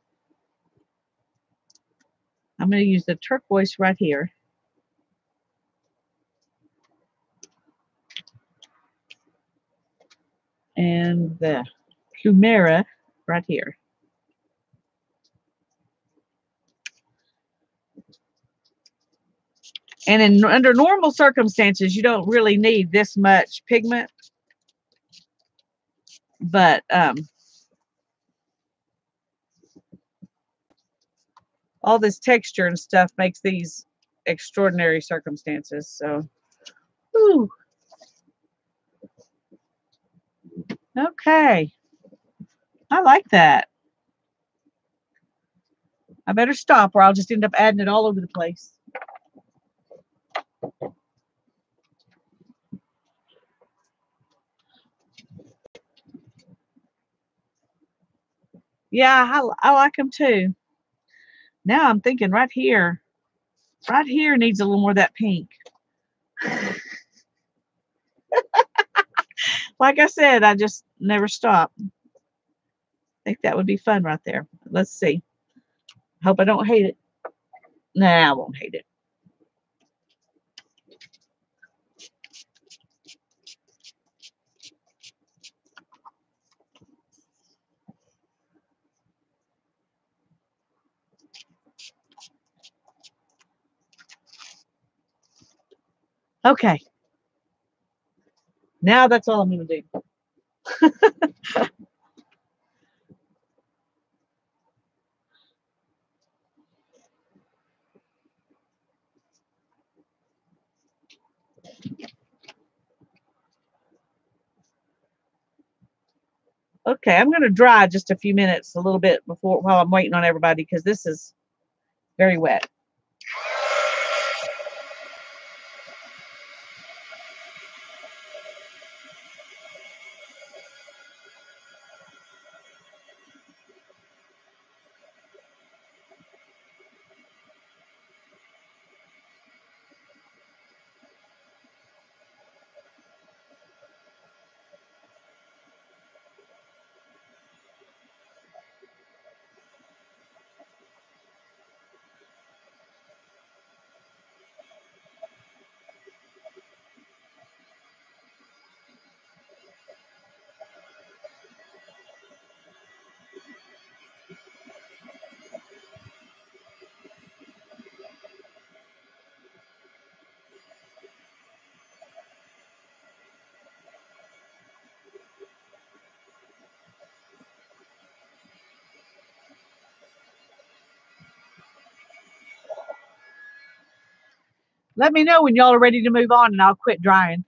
A: I'm going to use the turquoise right here. And the Plumera right here. And under normal circumstances, you don't really need this much pigment. But all this texture and stuff makes these extraordinary circumstances. So, whew. Okay. I like that. I better stop or I'll just end up adding it all over the place. Yeah, I like them too. Now I'm thinking right here needs a little more of that pink. Like I said, I just never stop. I think that would be fun right there. Let's see. Hope I don't hate it. Nah, I won't hate it. Okay. Now that's all I'm going to do. Okay, I'm going to dry just a few minutes, a little bit while I'm waiting on everybody because this is very wet. Let me know when y'all are ready to move on and I'll quit drying.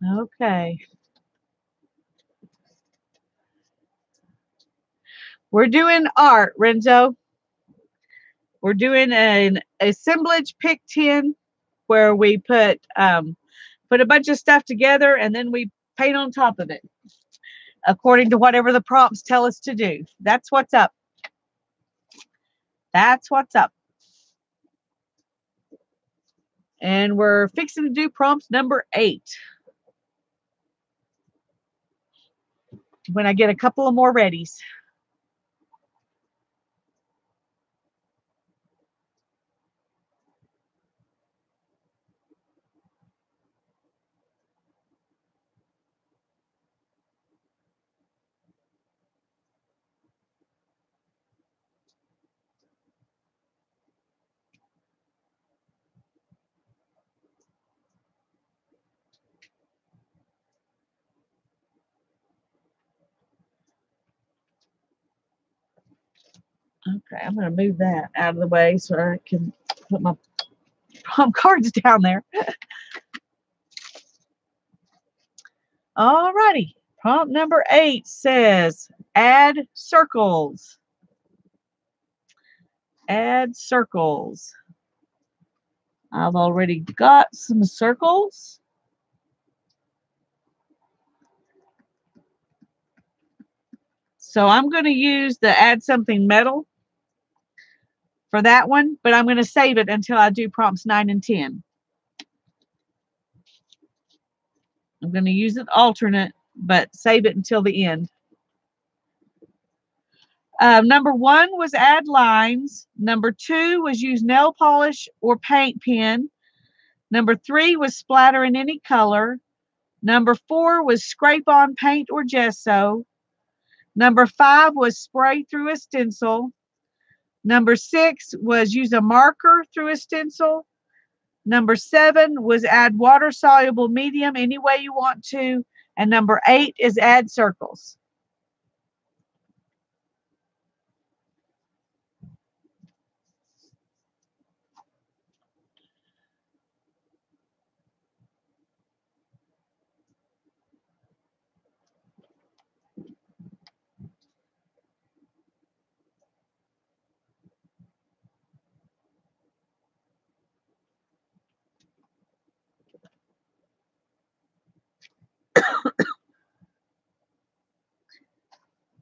A: Okay. We're doing art, Renzo. We're doing an assemblage pick 10 where we put a bunch of stuff together and then we paint on top of it according to whatever the prompts tell us to do. That's what's up. That's what's up. And we're fixing to do prompt number 8. When I get a couple of more readies. Okay, I'm going to move that out of the way so I can put my prompt cards down there. All righty. Prompt number 8 says add circles. Add circles. I've already got some circles. So I'm going to use the add something metal for that one, but I'm going to save it until I do prompts 9 and 10. I'm going to use it alternate, but save it until the end. Number 1 was add lines. Number 2 was use nail polish or paint pen. Number 3 was splatter in any color. Number 4 was scrape on paint or gesso. Number 5 was spray through a stencil. Number 6 was use a marker through a stencil. Number 7 was add water soluble medium any way you want to. And number 8 is add circles.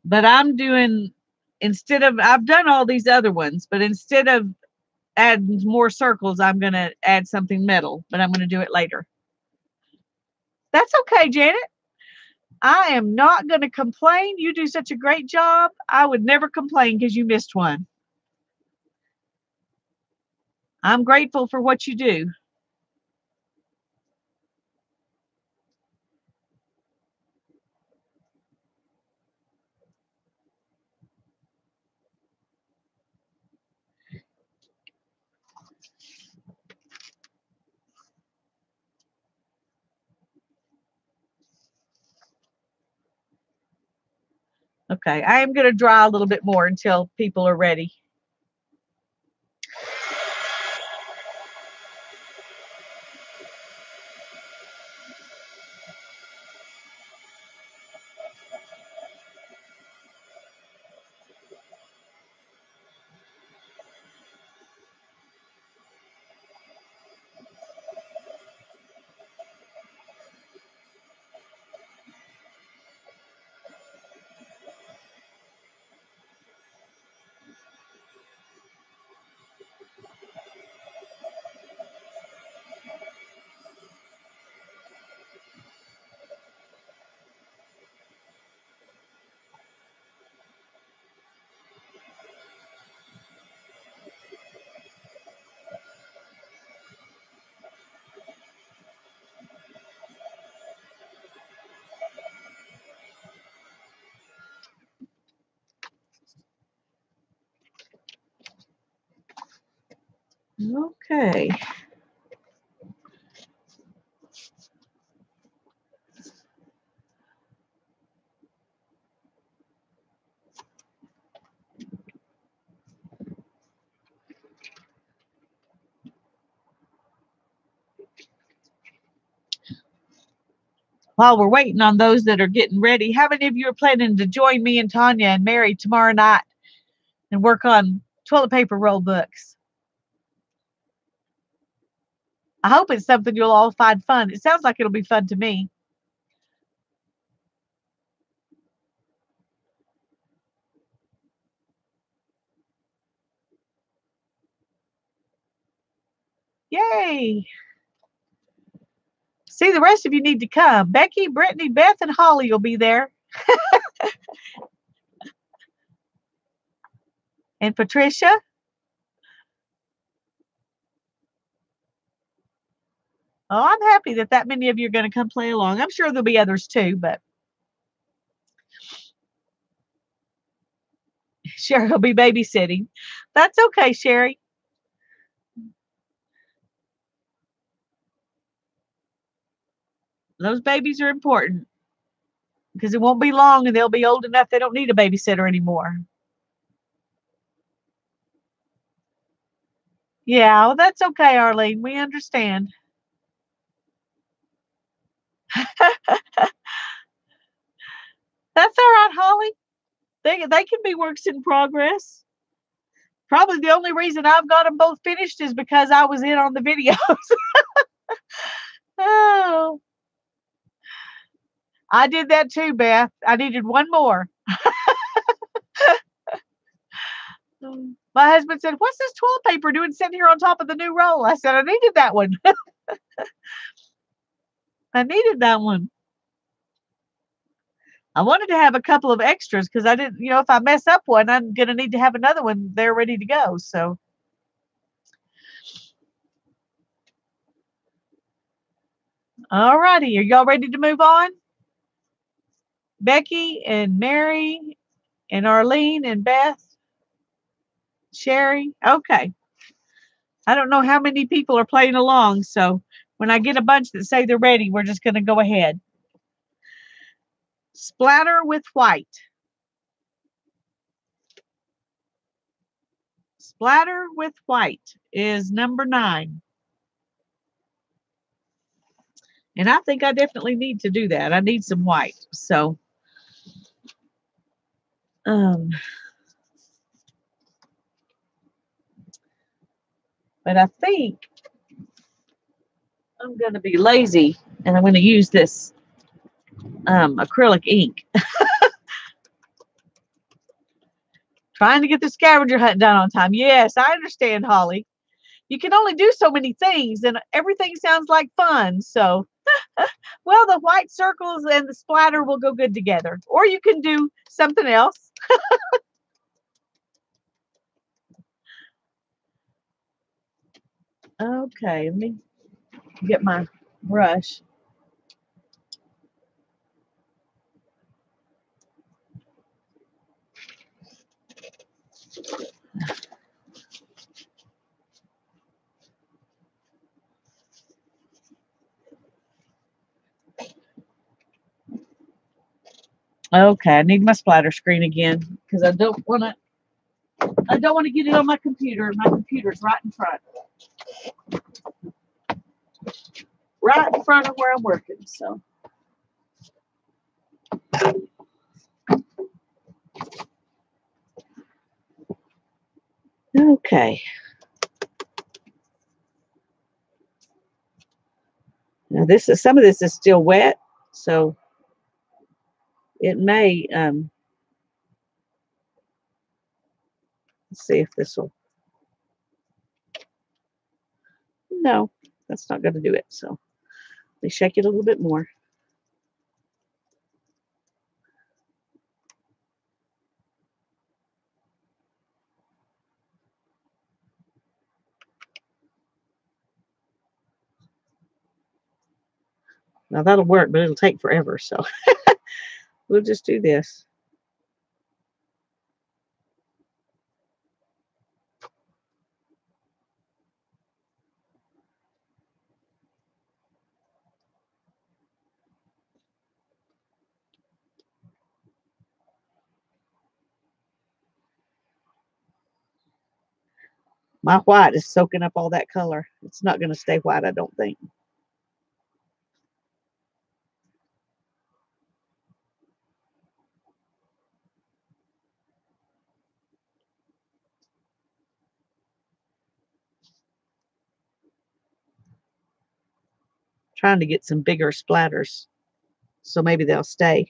A: But I'm doing, I've done all these other ones, but instead of adding more circles, I'm going to add something metal, but I'm going to do it later. That's okay, Janet. I am not going to complain. You do such a great job. I would never complain because you missed one. I'm grateful for what you do. Okay, I am going to dry a little bit more until people are ready. Okay. While we're waiting on those that are getting ready, how many of you are planning to join me and Tanya and Mary tomorrow night and work on toilet paper roll books? I hope it's something you'll all find fun. It sounds like it'll be fun to me. Yay! See, the rest of you need to come. Becky, Brittany, Beth, and Holly will be there. And Patricia. Oh, I'm happy that many of you are going to come play along. I'm sure there'll be others too, but Sherry will be babysitting. That's okay, Sherry. Those babies are important because it won't be long and they'll be old enough they don't need a babysitter anymore. Yeah, well, that's okay, Arlene. We understand. That's all right, Holly. They can be works in progress. Probably the only reason I've got them both finished is because I was in on the videos. Oh, I did that too, Beth. I needed one more. My husband said, "What's this toilet paper doing sitting here on top of the new roll?" I said, "I needed that one." I needed that one. I wanted to have a couple of extras because I didn't, if I mess up one, I'm going to need to have another one there ready to go. So, all righty. Are y'all ready to move on? Becky and Mary and Arlene and Beth, Sherry. Okay. I don't know how many people are playing along. So when I get a bunch that say they're ready, we're just going to go ahead. Splatter with white. Splatter with white is number 9. And I think I definitely need to do that. I need some white. So, but I think I'm going to be lazy and I'm going to use this acrylic ink. Trying to get the scavenger hunt done on time. Yes, I understand, Holly. You can only do so many things and everything sounds like fun. So, well, the white circles and the splatter will go good together. Or you can do something else. Okay, let me get my brush. Okay, I need my splatter screen again because I don't want to get it on my computer. My computer's right in front. Right in front of where I'm working. So okay. Now some of this is still wet, so it may let's see if this will. No, that's not going to do it. So let me shake it a little bit more. Now that'll work, but it'll take forever. So we'll just do this. My white is soaking up all that color. It's not going to stay white, I don't think. Trying to get some bigger splatters, so maybe they'll stay.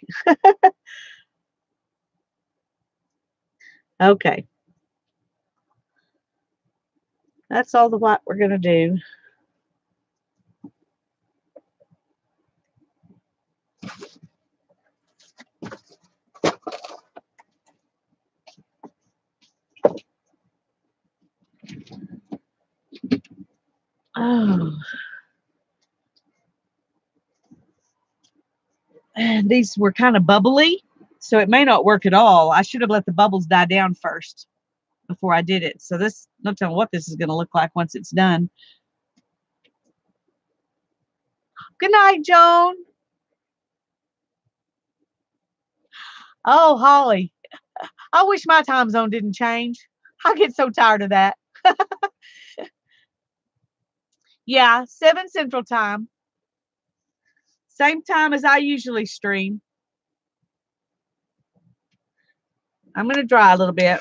A: Okay. That's all the white we're going to do. Oh. And these were kind of bubbly, so it may not work at all. I should have let the bubbles die down first before I did it. So this, no telling what this is going to look like once it's done. Good night, Joan. Oh, Holly, I wish my time zone didn't change. I get so tired of that. Yeah, 7 Central Time. Same time as I usually stream. I'm going to dry a little bit.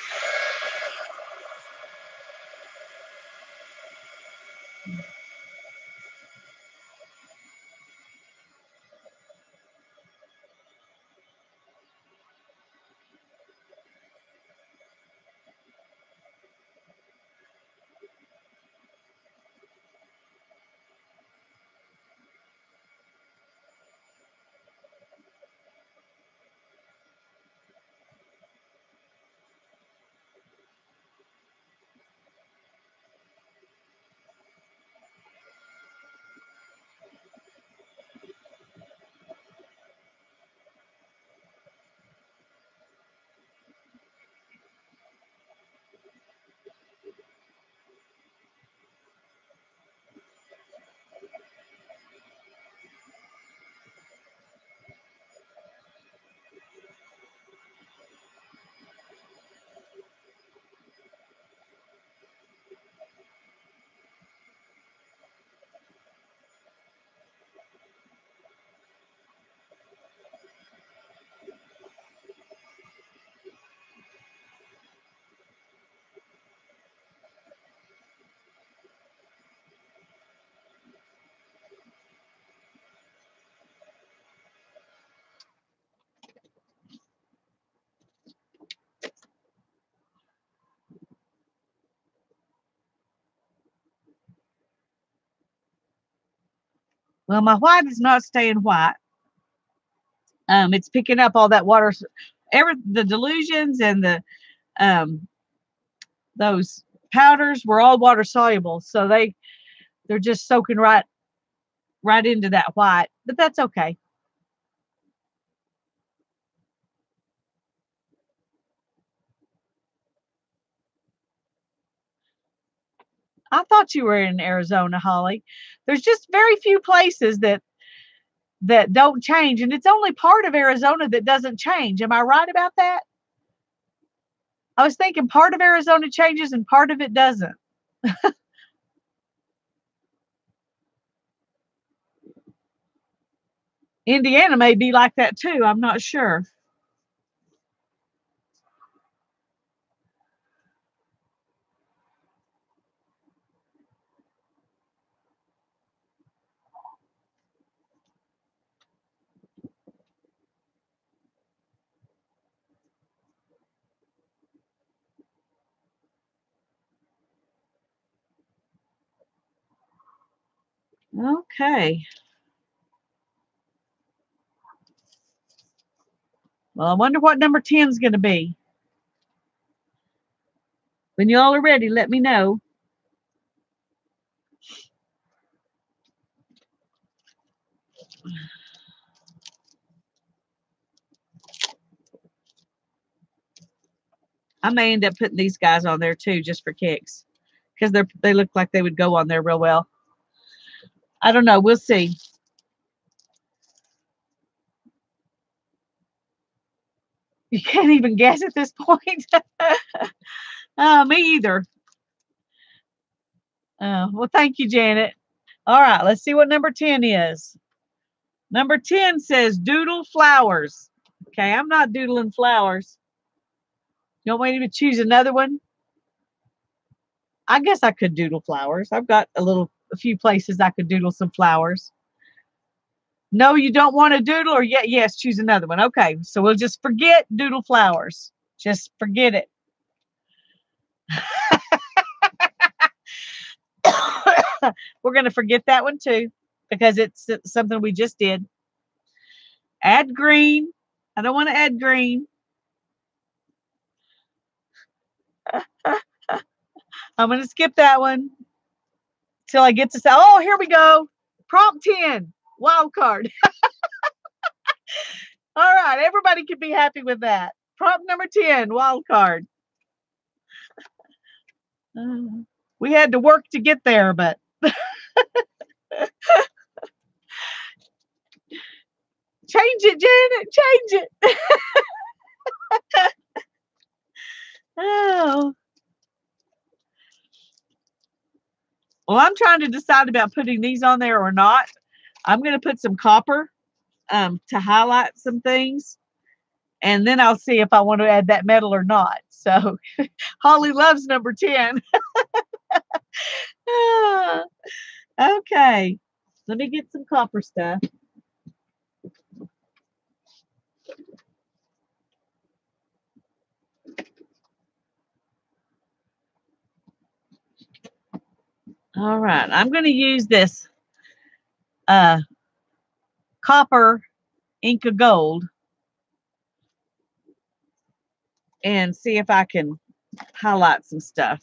A: Well, my white is not staying white. It's picking up all that water, the delusions and the those powders were all water soluble, so they're just soaking right into that white. But that's okay. I thought you were in Arizona, Holly. There's just very few places that don't change, and it's only part of Arizona that doesn't change. Am I right about that? I was thinking part of Arizona changes and part of it doesn't. Indiana may be like that too. I'm not sure. Okay. Well, I wonder what number 10 is going to be. When y'all are ready, let me know. I may end up putting these guys on there too, just for kicks, because they look like they would go on there real well. I don't know. We'll see. You can't even guess at this point. Me either. Well, thank you, Janet. All right, let's see what number 10 is. Number 10 says doodle flowers. Okay, I'm not doodling flowers. You want me to choose another one? I guess I could doodle flowers. I've got a few places I could doodle some flowers. No, you don't want to doodle, or yes, choose another one. Okay, so we'll just forget doodle flowers. Just forget it. We're going to forget that one too, because it's something we just did. Add green. I don't want to add green. I'm going to skip that one till I get to say, oh, here we go. Prompt 10, wild card. All right, everybody can be happy with that. Prompt number 10, wild card. We had to work to get there, but change it, Janet, change it. Oh. Well, I'm trying to decide about putting these on there or not. I'm going to put some copper to highlight some things, and then I'll see if I want to add that metal or not. So Holly loves number 10. Okay, let me get some copper stuff. All right, I'm going to use this copper Inca Gold and see if I can highlight some stuff.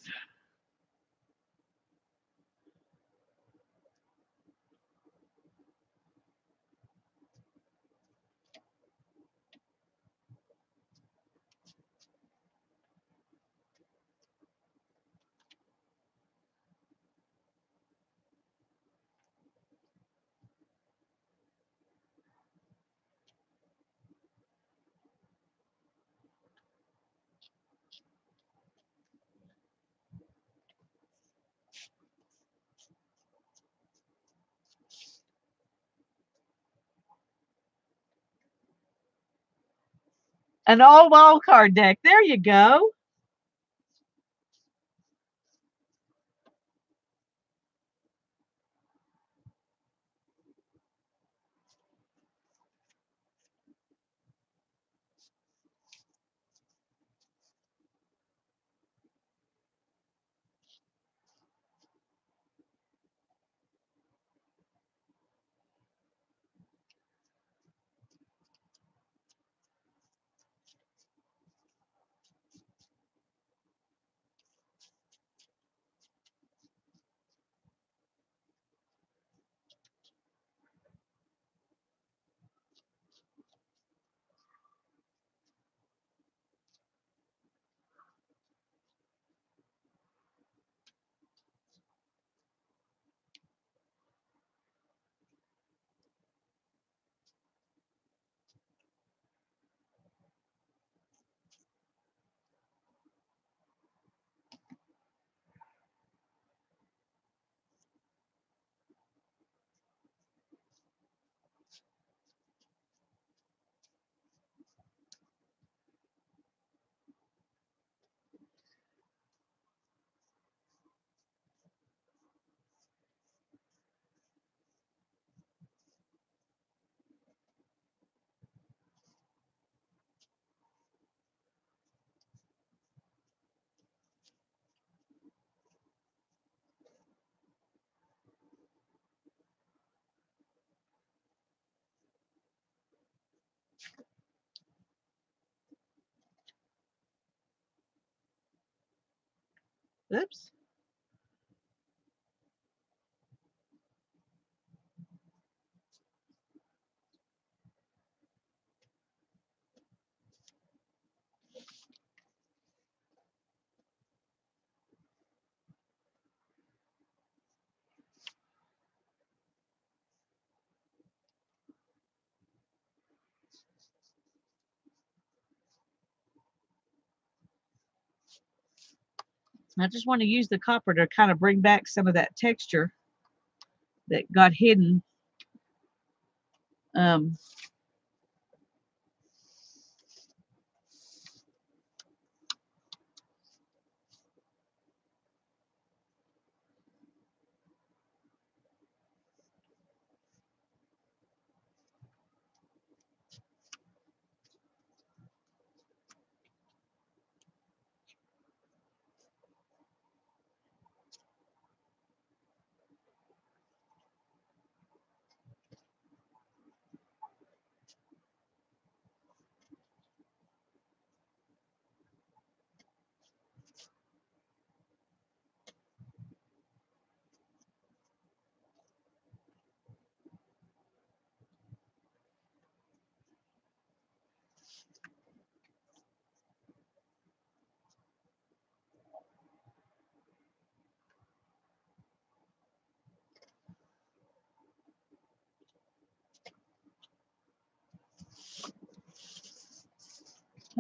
A: An old wild card deck. There you go. Oops. I just want to use the copper to kind of bring back some of that texture that got hidden.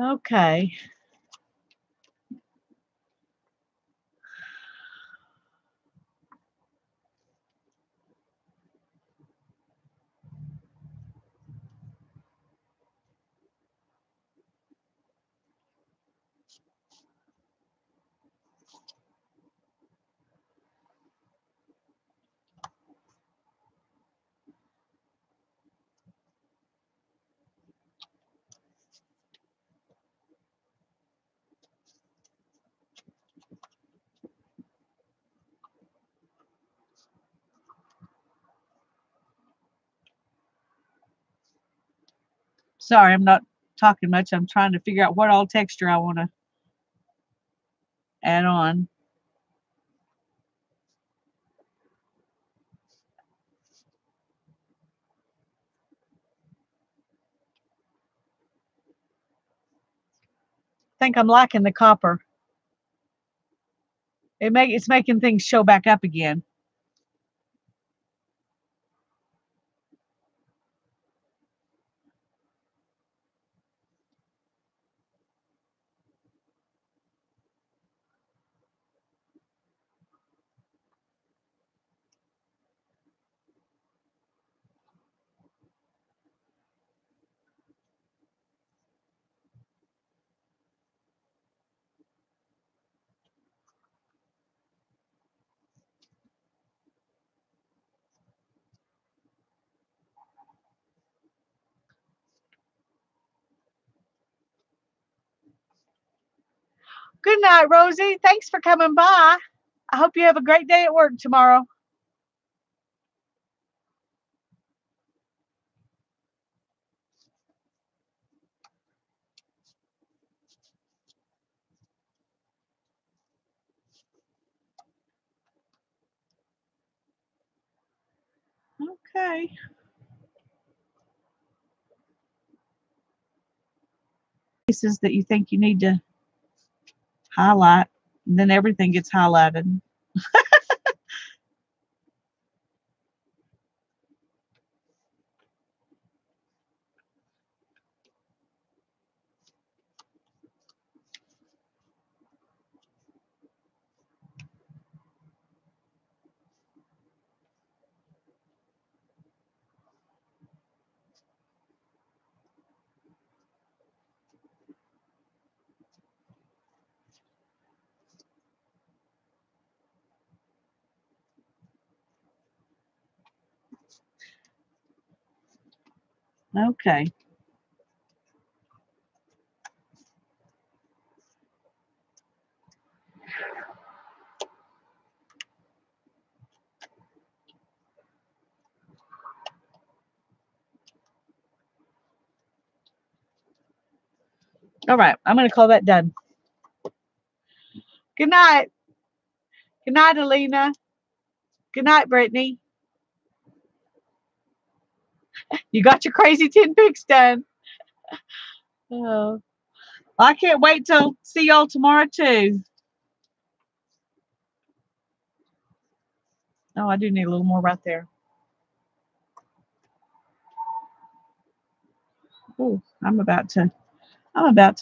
A: Okay. Sorry, I'm not talking much. I'm trying to figure out what all texture I want to add on. I think I'm liking the copper. It's making things show back up again. Good night, Rosie. Thanks for coming by. I hope you have a great day at work tomorrow. Okay. Places that you think you need to highlight, and then everything gets highlighted. Okay. All right. I'm going to call that done. Good night. Good night, Alina. Good night, Brittany. You got your crazy 10 picks done. Oh, I can't wait till see y'all tomorrow too. Oh, I do need a little more right there. Oh, I'm about to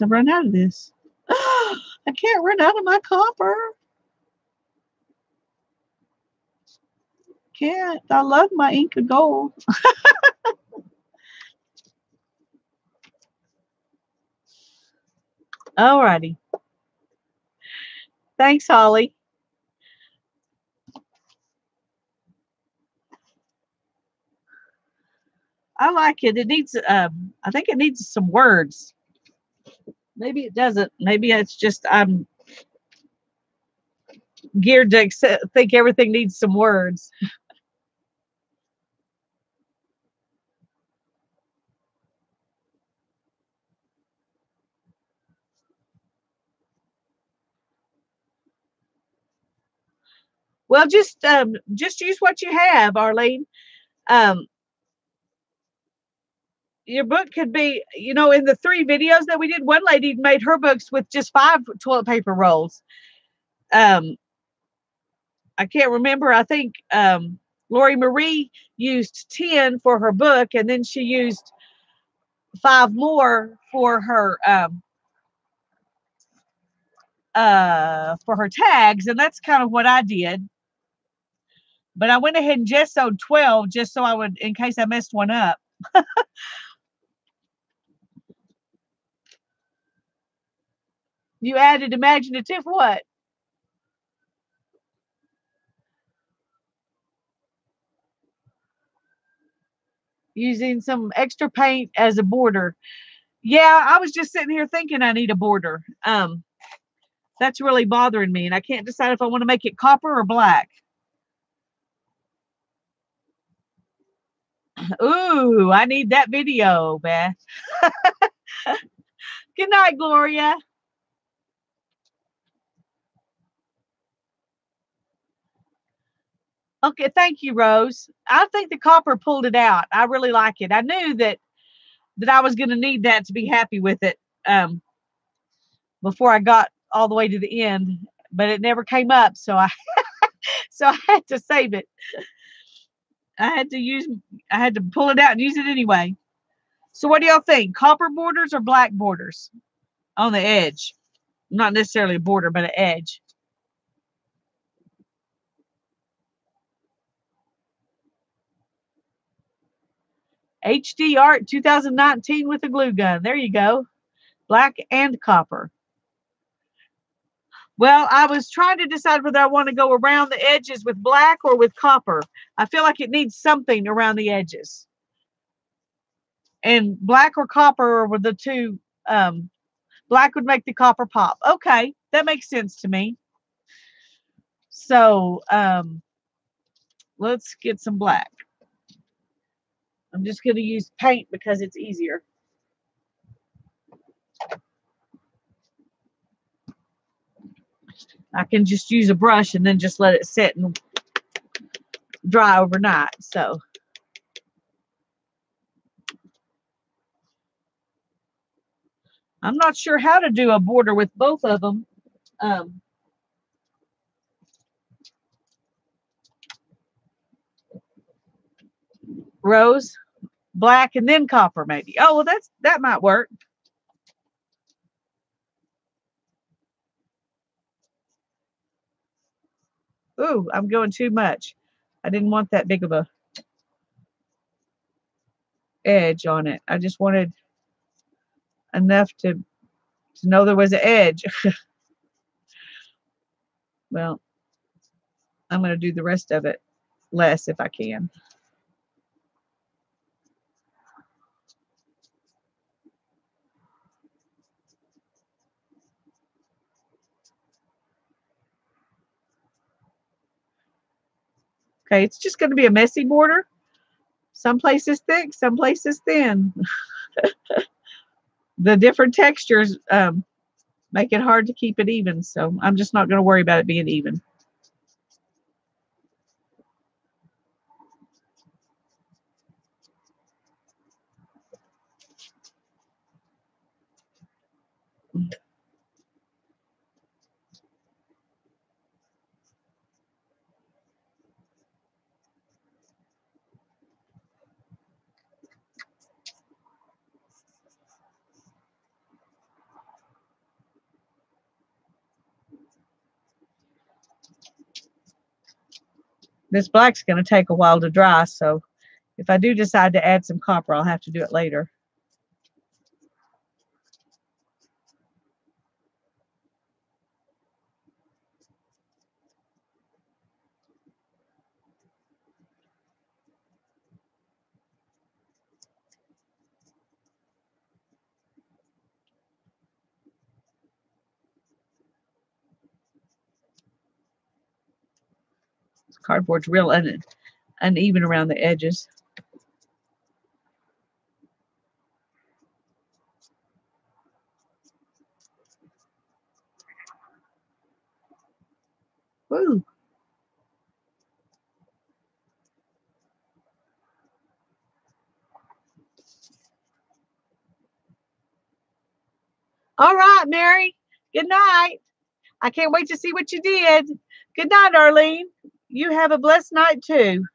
A: run out of this. I can't run out of my copper. can't. I love my ink of gold. Alrighty. Thanks, Holly. I like it. It needs, I think it needs some words. Maybe it doesn't. Maybe it's just I'm geared to think everything needs some words. Well, just use what you have, Arlene. Um, your book could be, in the 3 videos that we did, one lady made her books with just 5 toilet paper rolls. I can't remember. I think Lori Marie used 10 for her book, and then she used 5 more for her tags, and that's kind of what I did. But I went ahead and gessoed 12 just so I would, in case I messed one up. You added imaginative what? Using some extra paint as a border. Yeah, I was just sitting here thinking I need a border. That's really bothering me, and I can't decide if I want to make it copper or black. Ooh, I need that video, Beth. Good night, Gloria. Okay, thank you, Rose. I think the copper pulled it out. I really like it. I knew that I was going to need that to be happy with it before I got all the way to the end, but it never came up, so I so I had to save it. I had to use I had to pull it out and use it anyway. So what do y'all think? Copper borders or black borders on the edge? Not necessarily a border, but an edge. HD Art 2019 with a glue gun. There you go. Black and copper. Well, I was trying to decide whether I want to go around the edges with black or with copper. I feel like it needs something around the edges. And black or copper were the two. Black would make the copper pop. Okay, that makes sense to me. So let's get some black. I'm just going to use paint because it's easier. I can just use a brush and then just let it sit and dry overnight. So I'm not sure how to do a border with both of them. Rose, black, and then copper maybe. Oh, well, that might work. Ooh, I'm going too much. I didn't want that big of a edge on it. I just wanted enough to know there was an edge. Well, I'm going to do the rest of it less if I can. Okay, it's just going to be a messy border. Some places thick, some places thin. The different textures make it hard to keep it even, so I'm just not going to worry about it being even. This black's going to take a while to dry, so if I do decide to add some copper, I'll have to do it later. This cardboard's real uneven around the edges. Woo. All right, Mary. Good night. I can't wait to see what you did. Good night, Arlene. You have a blessed night too.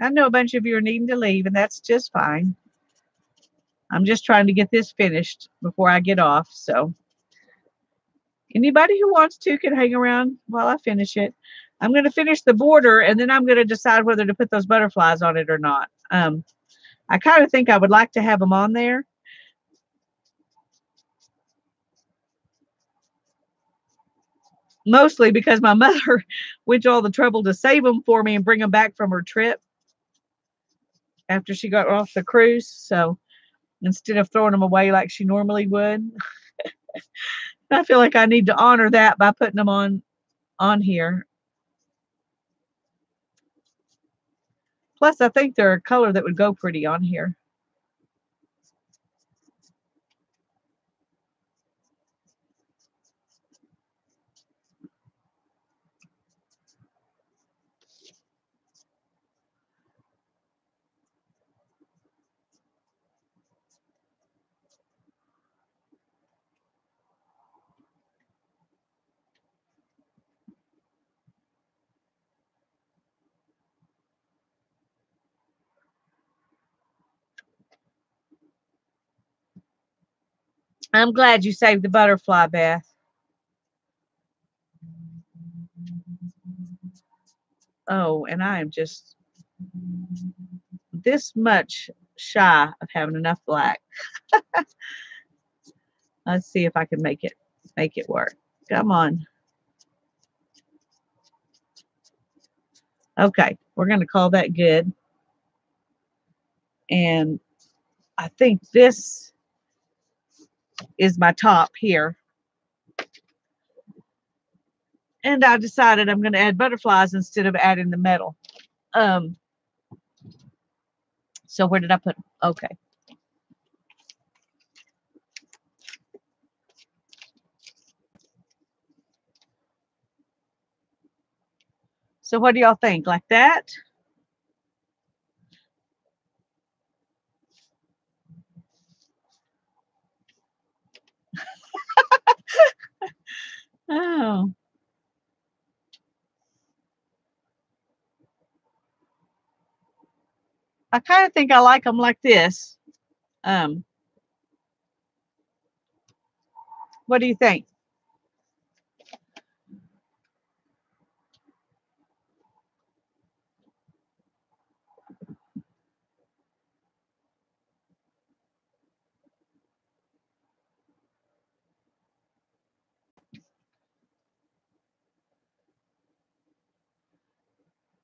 A: I know a bunch of you are needing to leave, and that's just fine. I'm just trying to get this finished before I get off. So anybody who wants to can hang around while I finish it. I'm going to finish the border, and then I'm going to decide whether to put those butterflies on it or not. I kind of think I would like to have them on there. Mostly because my mother went to all the trouble to save them for me and bring them back from her trip after she got off the cruise. So instead of throwing them away like she normally would, I feel like I need to honor that by putting them on here. Plus, I think they're a color that would go pretty on here. I'm glad you saved the butterfly, Beth. Oh, and I am just this much shy of having enough black. Let's see if I can make it work. Come on. Okay, we're going to call that good. And I think this is my top here. And I decided I'm going to add butterflies instead of adding the metal. So where did I put them? Okay. So what do y'all think? Like that? Oh. I kind of think I like them like this. What do you think?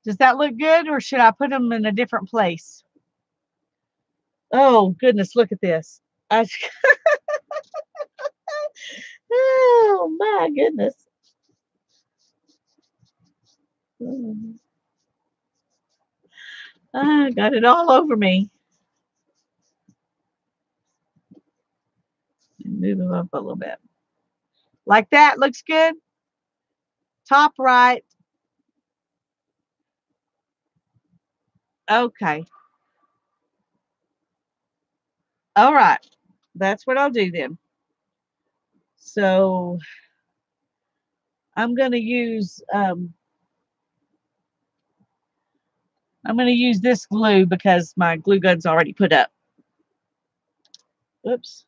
A: Does that look good, or should I put them in a different place? Oh, goodness, look at this. Oh, my goodness. I got it all over me. Move them up a little bit. Like that looks good. top right. Okay. All right. That's what I'll do then. So I'm going to use this glue because my glue gun's already put up. Oops.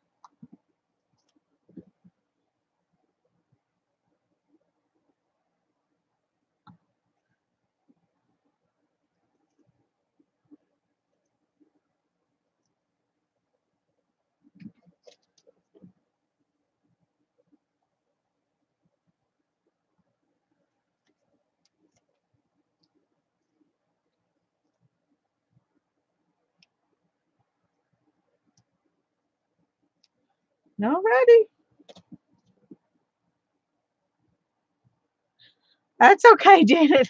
A: Alrighty. That's okay, Janet.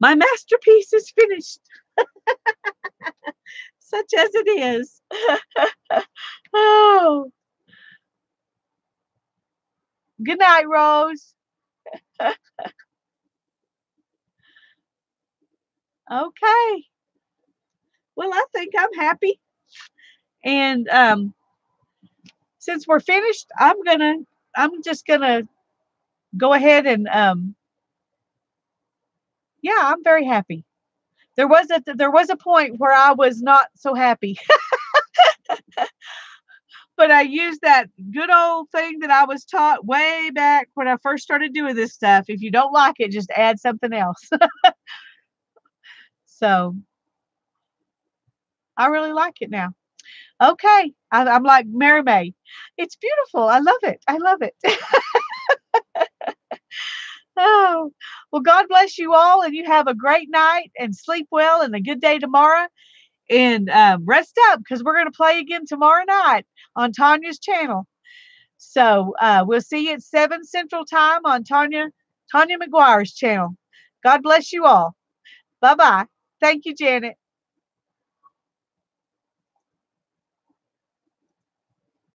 A: My masterpiece is finished, such as it is. Oh, good night, Rose. Okay. Well, I think I'm happy. And since we're finished, I'm just gonna go ahead and yeah, I'm very happy. There was a point where I was not so happy. But I used that good old thing that I was taught way back when I first started doing this stuff. If you don't like it, just add something else. So I really like it now. Okay. I'm like Mary May. It's beautiful. I love it. I love it. Oh, well, God bless you all, and you have a great night and sleep well and a good day tomorrow. And rest up because we're going to play again tomorrow night on Tanya's channel. So we'll see you at 7 Central Time on Tanya McGuire's channel. God bless you all. Bye-bye. Thank you, Janet.